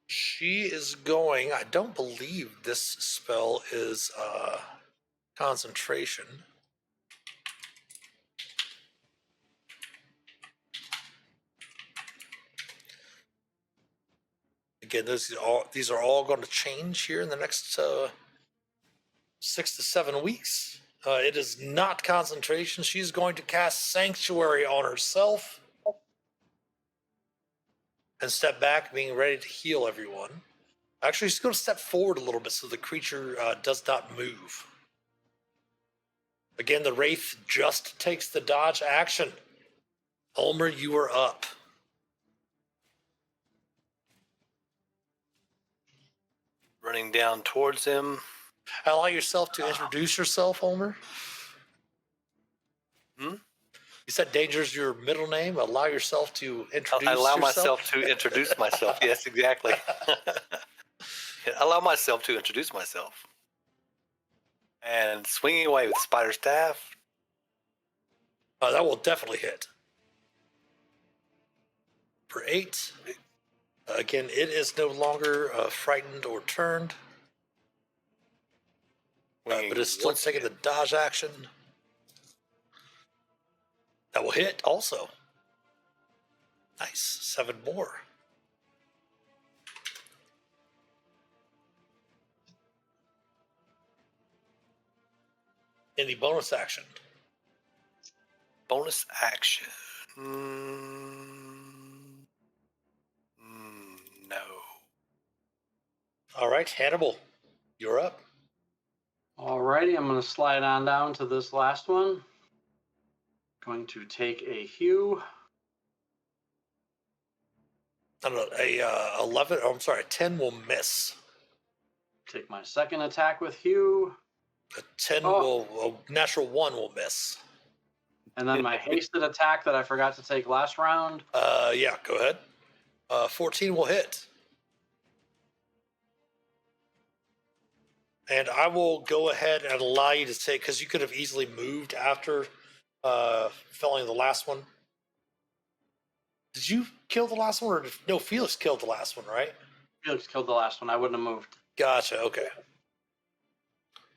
She is going. I don't believe this spell is concentration. Again, these are all going to change here in the next 6 to 7 weeks. It is not concentration. She's going to cast Sanctuary on herself and step back, being ready to heal everyone. Actually, she's going to step forward a little bit so the creature does not move. Again, the Wraith just takes the dodge action. Ulmor, you are up. Running down towards him. Allow yourself to introduce yourself, Ulmor. Hmm? You said Danger's your middle name. Allow yourself to introduce yourself. Allow myself to introduce myself. Yes, exactly. Allow myself to introduce myself. And swinging away with Spider Staff. That will definitely hit. For 8. Again, it is no longer frightened or turned. But it's still taking the dodge action. That will hit also. Nice. 7 more. Any bonus action? Bonus action. No. All right, Hannibal, you're up. Alrighty, I'm going to slide on down to this last one. Going to take a hue. I don't know, a 11. Oh, I'm sorry, a 10 will miss. Take my second attack with hue. A 10 will, a natural 1 will miss. And then my hasted attack that I forgot to take last round. Yeah, go ahead. 14 will hit. And I will go ahead and allow you to take, because you could have easily moved after felling the last one. Did you kill the last one, or no? Phelix killed the last one, right? Felix killed the last one. I wouldn't have moved. Gotcha. Okay.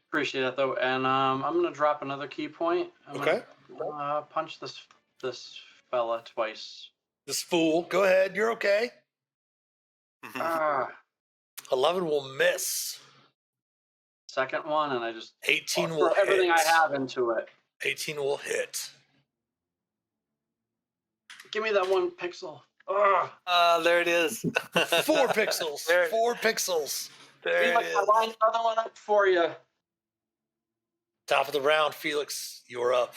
Appreciate it though, and I'm gonna drop another key point. I'm Okay. Gonna, punch this fella twice. This fool. Go ahead. You're okay. 11 will miss. Second one, and I just 18 throw will hit. everything I have into it. 18 will hit. Give me that 1 pixel. There it is. 4 pixels. There- 4 pixels. There it I is. lined another one up for you. Top of the round, Phelix. You're up.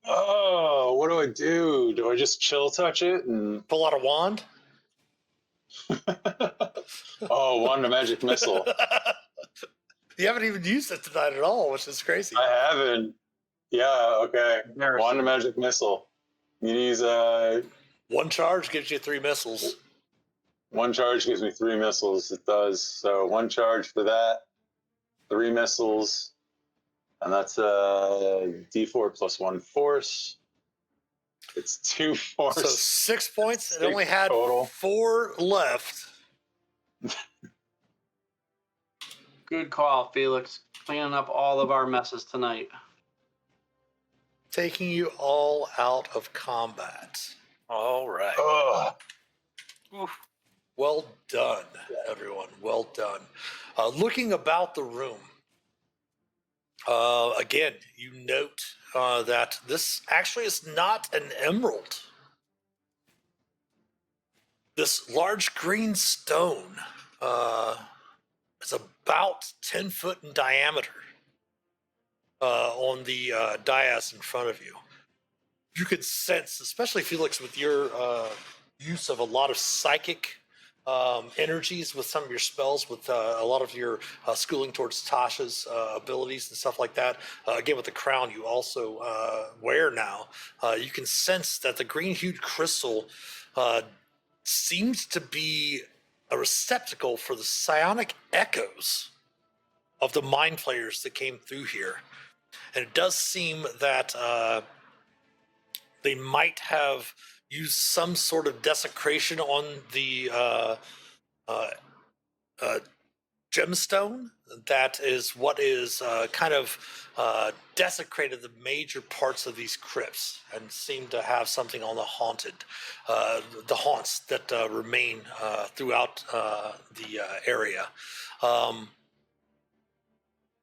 Oh, what do I do? Do I just chill touch it and Pull out a wand. wand of magic missile? You haven't even used it tonight at all, which is crazy. I haven't. Yeah, okay. Embarrassing. Wand of magic missile. You use 1 charge gives you 3 missiles. 1 charge gives me 3 missiles. It does. So 1 charge for that, 3 missiles, and that's D4 plus 1 force. It's 2 force. So 6 points. It 6 only had total. 4 left. Good call, Felix. Cleaning up all of our messes tonight. Taking you all out of combat. All right. Ugh. Oof. Well done, everyone. Well done. Looking about the room, again, you note that this actually is not an emerald. This large green stone is about 10 foot in diameter on the dais in front of you. You can sense, especially Felix, with your use of a lot of psychic energies with some of your spells, with a lot of your schooling towards Tasha's abilities and stuff like that. Again, with the crown you also wear now, you can sense that the green-hued crystal seems to be a receptacle for the psionic echoes of the mind players that came through here. And it does seem that they might have used some sort of desecration on the gemstone. That is what is kind of desecrated the major parts of these crypts, and seem to have something on the haunts that remain throughout the area.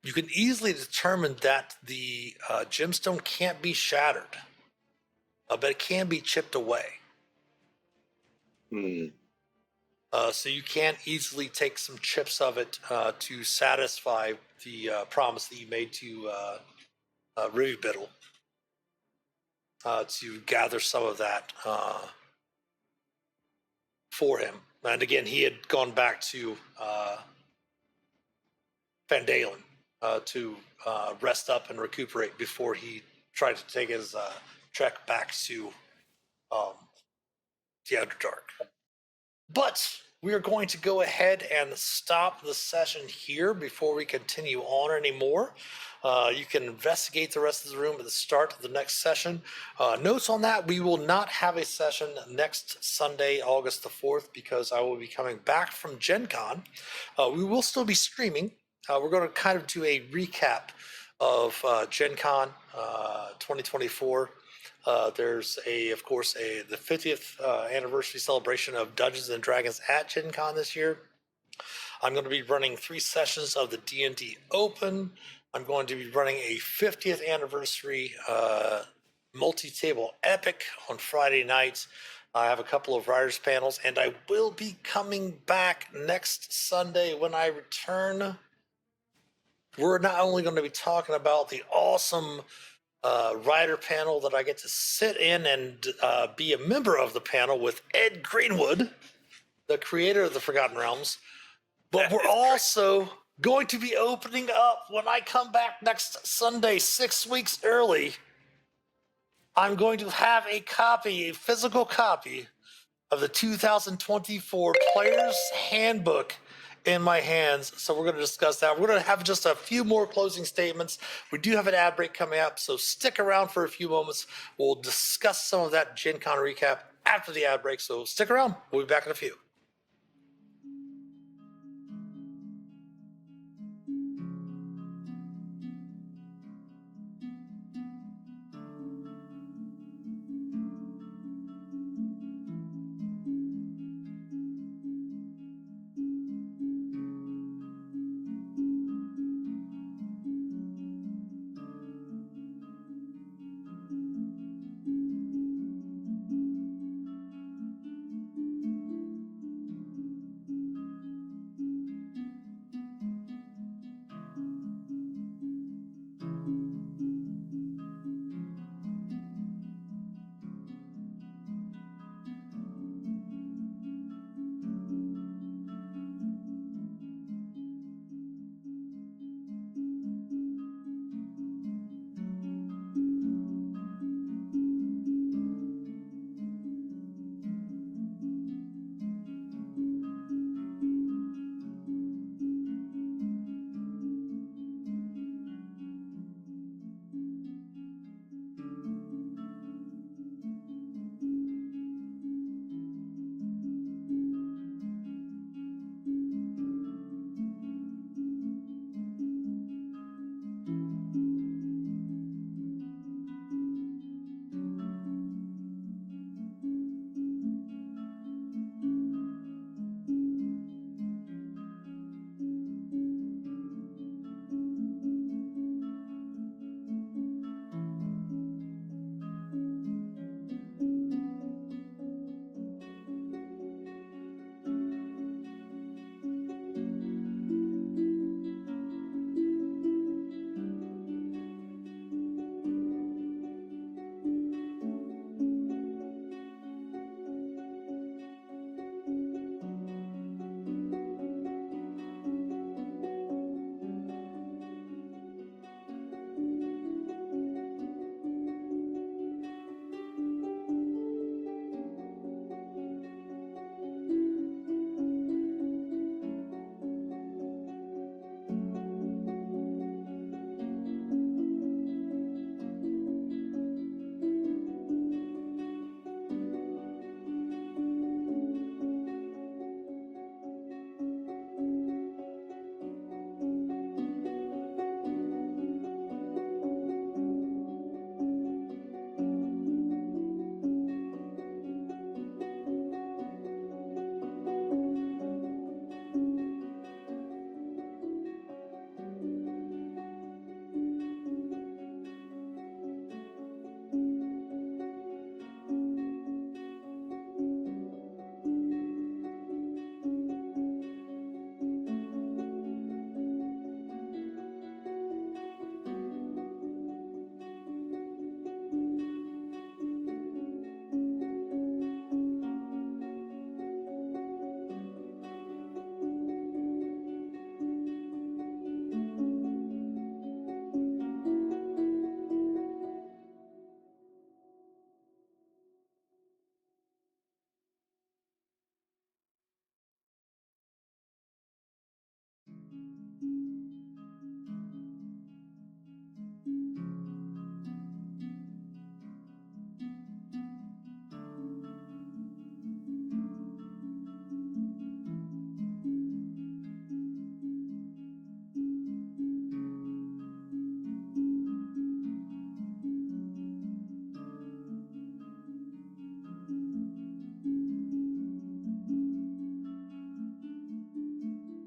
You can easily determine that the gemstone can't be shattered, but it can be chipped away. So you can easily take some chips of it to satisfy the promise that you made to Rivibiddle to gather some of that for him. And again, he had gone back to Phandelver to rest up and recuperate before he tried to take his trek back to the Underdark. But we are going to go ahead and stop the session here before we continue on anymore. You can investigate the rest of the room at the start of the next session. Notes on that, we will not have a session next Sunday, August the 4th, because I will be coming back from Gen Con. We will still be streaming. We're going to kind of do a recap of Gen Con 2024. There's of course, the 50th anniversary celebration of Dungeons and Dragons at Gen Con this year. I'm going to be running 3 sessions of the D&D Open. I'm going to be running a 50th anniversary multi-table epic on Friday nights. I have a couple of writers panels, and I will be coming back next Sunday when I return. We're not only going to be talking about the awesome writer panel that I get to sit in and be a member of the panel with Ed Greenwood, the creator of the Forgotten Realms, but we're also going to be opening up when I come back next Sunday, 6 weeks early. I'm going to have a physical copy of the 2024 Player's Handbook in my hands. So we're going to discuss that. We're going to have just a few more closing statements. We do have an ad break coming up, so stick around for a few moments. We'll discuss some of that Gen Con recap after the ad break, so stick around. We'll be back in a few.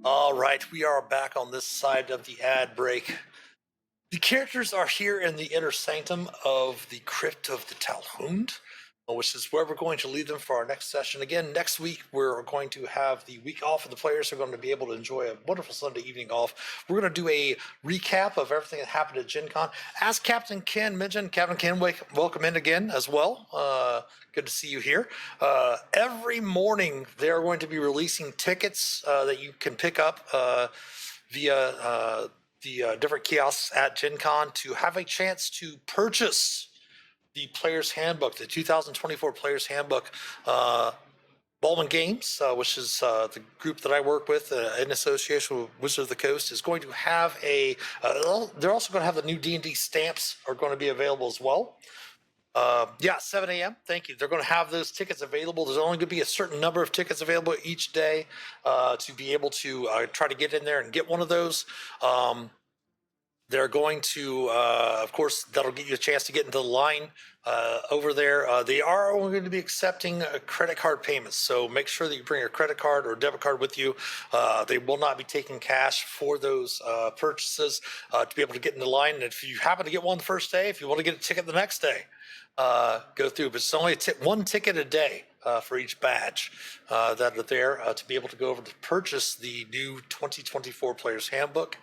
All right, we are back on this side of the ad break. The characters are here in the inner sanctum of the Crypt of the Talhund, which is where we're going to leave them for our next session. Again, next week, we're going to have the week off, and the players are going to be able to enjoy a wonderful Sunday evening off. We're going to do a recap of everything that happened at Gen Con. As Captain Ken mentioned, Captain Ken, welcome in again as well. Good to see you here. Every morning, they're going to be releasing tickets that you can pick up via the different kiosks at Gen Con to have a chance to purchase the Player's Handbook, the 2024 Player's Handbook. Baldwin Games, which is the group that I work with in association with Wizard of the Coast, is going to have a. They're also going to have the new D&D stamps are going to be available as well. 7 a.m. Thank you. They're going to have those tickets available. There's only going to be a certain number of tickets available each day to be able to try to get in there and get one of those. They're going to, of course, that'll give you a chance to get into the line over there. They are only going to be accepting credit card payments, so make sure that you bring your credit card or debit card with you. They will not be taking cash for those purchases to be able to get in the line. And if you happen to get one the first day, if you want to get a ticket the next day, go through. But it's only one ticket a day for each badge that are there to be able to go over to purchase the new 2024 Player's Handbook.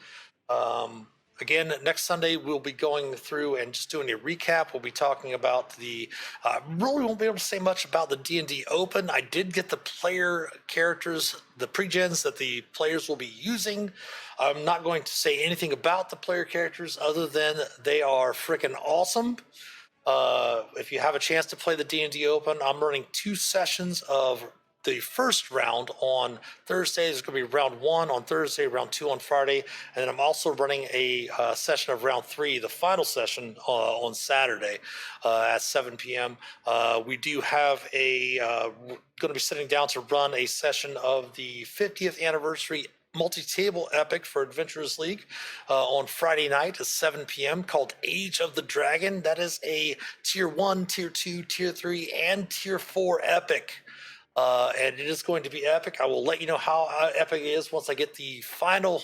Again, next Sunday, we'll be going through and just doing a recap. We'll be talking about really won't be able to say much about the D&D Open. I did get the player characters, the pre-gens that the players will be using. I'm not going to say anything about the player characters other than they are freaking awesome. If you have a chance to play the D&D Open, I'm running 2 sessions of the first round on Thursday. There's going to be round 1 on Thursday, round 2 on Friday, and then I'm also running a session of round 3, the final session on Saturday at 7 p.m. We do have going to be sitting down to run a session of the 50th anniversary multi-table epic for Adventurers League on Friday night at 7 p.m. called Age of the Dragon. That is a tier 1, tier 2, tier 3, and tier 4 epic. And it is going to be epic. I will let you know how epic it is once I get the final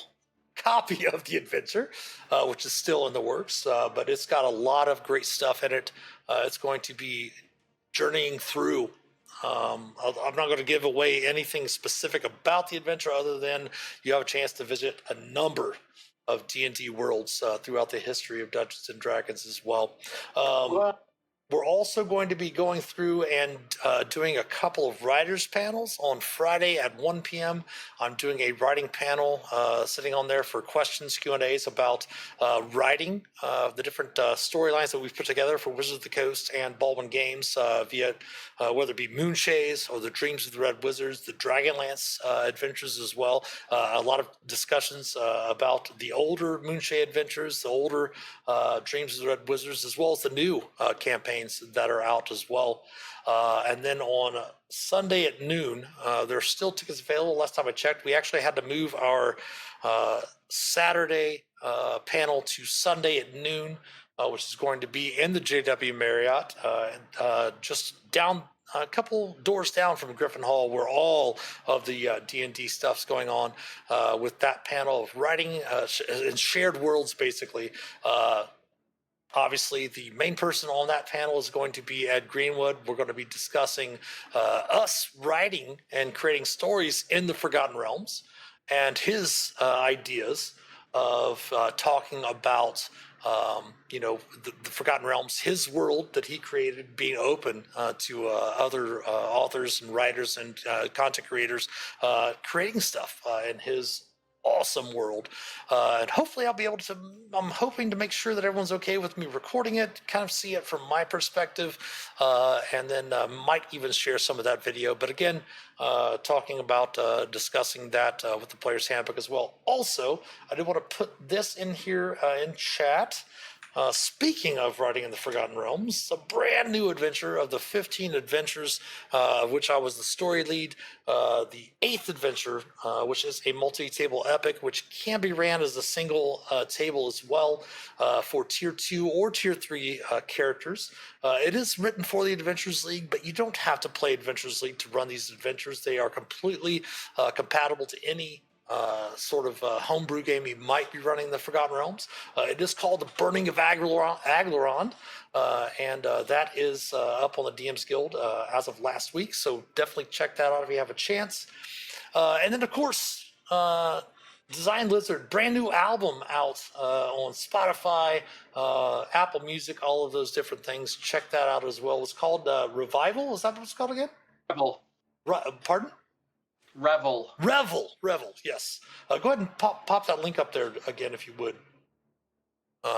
copy of the adventure, which is still in the works. But it's got a lot of great stuff in it. It's going to be journeying through. I'm not going to give away anything specific about the adventure other than you have a chance to visit a number of D&D worlds throughout the history of Dungeons and Dragons as well. We're also going to be going through and doing a couple of writers panels on Friday at 1 p.m. I'm doing a writing panel sitting on there for questions, Q&As about writing the different storylines that we've put together for Wizards of the Coast and Baldwin Games via whether it be Moonshaes or the Dreams of the Red Wizards, the Dragonlance adventures as well. A lot of discussions about the older Moonshae adventures, the older Dreams of the Red Wizards, as well as the new campaigns that are out as well. And then on Sunday at noon, there are still tickets available. Last time I checked, we actually had to move our Saturday panel to Sunday at noon, which is going to be in the JW Marriott, just down a couple doors down from Griffin Hall, where all of the D&D stuff's going on with that panel of writing and shared worlds, basically. Obviously, the main person on that panel is going to be Ed Greenwood. We're going to be discussing us writing and creating stories in the Forgotten Realms and his ideas of talking about, the Forgotten Realms, his world that he created being open to other authors and writers and content creators creating stuff in his awesome world, and hopefully I'll be able to. I'm hoping to make sure that everyone's okay with me recording it, kind of see it from my perspective, and then might even share some of that video. But again, talking about discussing that with the Player's Handbook as well. Also, I did want to put this in here in chat. Speaking of writing in the Forgotten Realms, a brand new adventure of the 15 adventures, of which I was the story lead. The 8th adventure, which is a multi-table epic, which can be ran as a single table as well for tier 2 or tier 3 characters. It is written for the Adventurers League, but you don't have to play Adventurers League to run these adventures. They are completely compatible to any sort of homebrew game you might be running in the Forgotten Realms. It is called The Burning of Aglarond, and that is up on the DM's Guild as of last week, so definitely check that out if you have a chance. And then, of course, Design Lizard, brand new album out on Spotify, Apple Music, all of those different things. Check that out as well. It's called Revival. Is that what it's called again? Revel. Pardon? Revel. Revel. Yes. Go ahead and pop that link up there again if you would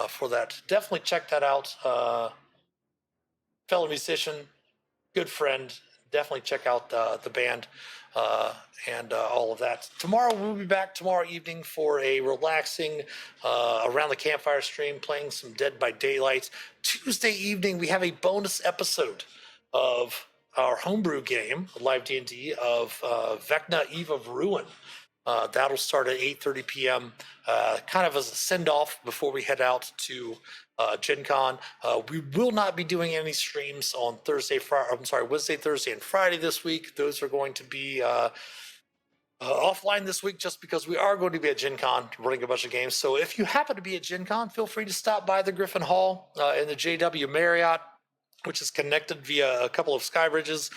for that. Definitely check that out. Fellow musician, good friend. Definitely check out the band and all of that. Tomorrow we'll be back tomorrow evening for a relaxing around the campfire stream, playing some Dead by Daylight. Tuesday evening we have a bonus episode of our homebrew game, live D&D of Vecna Eve of Ruin. That'll start at 8:30 p.m. Kind of as a send-off before we head out to Gen Con. We will not be doing any streams on Wednesday, Thursday, and Friday this week. Those are going to be offline this week just because we are going to be at Gen Con running a bunch of games. So if you happen to be at Gen Con, feel free to stop by the Griffin Hall in the JW Marriott, which is connected via a couple of sky bridges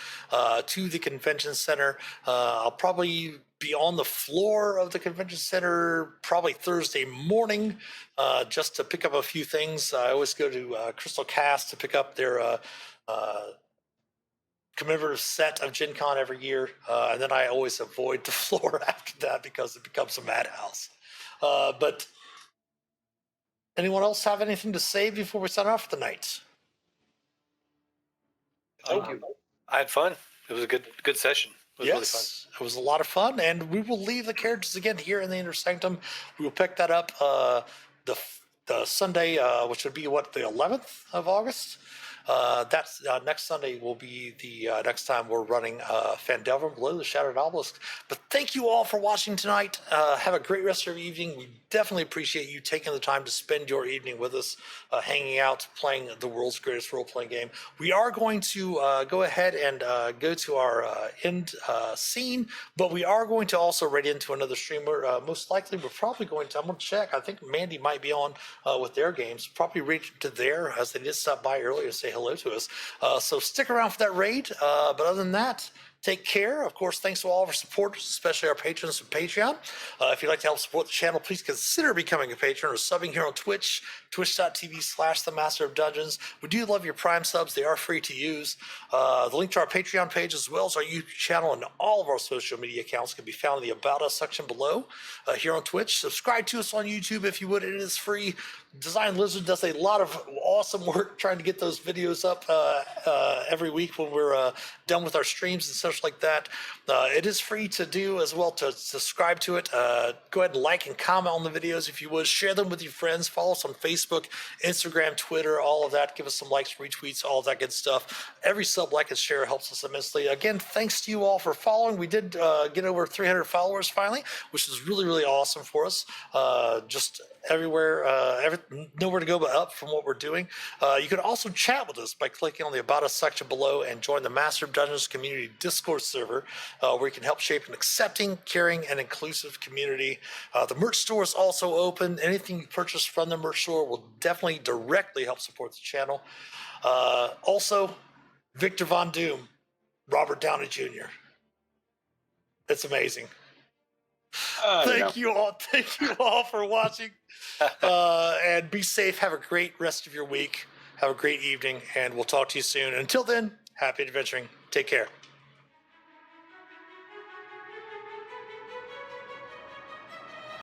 to the convention center. I'll probably be on the floor of the convention center probably Thursday morning just to pick up a few things. I always go to Crystal Cast to pick up their commemorative set of Gen Con every year. And then I always avoid the floor after that because it becomes a madhouse. But anyone else have anything to say before we sign off for the night? Thank you. I had fun. It was a good session. It was really fun. It was a lot of fun, and we will leave the characters again here in the Inner Sanctum. We will pick that up the Sunday, which would be the 11th of August. That's next Sunday will be the next time we're running Phandelver and Below, the Shattered Obelisk. But thank you all for watching tonight. Have a great rest of your evening. We definitely appreciate you taking the time to spend your evening with us, hanging out, playing the world's greatest role-playing game. We are going to go ahead and go to our end scene, but we are going to also read into another streamer. Most likely, we're probably going to, I'm going to check. I think Mandy might be on with their games. Probably reach to there as they did stop by earlier to say hello to us. So stick around for that raid. But other than that, take care. Of course, thanks to all of our supporters, especially our patrons from Patreon. If you'd like to help support the channel, please consider becoming a patron or subbing here on Twitch, twitch.tv/themasterofdungeons. We do love your Prime subs. They are free to use. The link to our Patreon page as well as our YouTube channel and all of our social media accounts can be found in the About Us section below here on Twitch. Subscribe to us on YouTube if you would. It is free. Design Lizard does a lot of awesome work trying to get those videos up every week when we're done with our streams and such like that. It is free to do as well to subscribe to it. Go ahead and like and comment on the videos if you would. Share them with your friends. Follow us on Facebook, Instagram, Twitter, all of that. Give us some likes, retweets, all of that good stuff. Every sub, like, and share helps us immensely. Again, thanks to you all for following. We did get over 300 followers finally, which is really, really awesome for us. Just everywhere, nowhere to go but up from what we're doing. You can also chat with us by clicking on the About Us section below and join the Master of Dungeons community Discord server, where you can help shape an accepting, caring, and inclusive community. The merch store is also open. Anything you purchase from the merch store will definitely directly help support the channel. Also, Victor Von Doom, Robert Downey Jr. It's amazing. Thank you all for watching. And be safe. Have a great rest of your week. Have a great evening, and we'll talk to you soon. Until then, happy adventuring. Take care.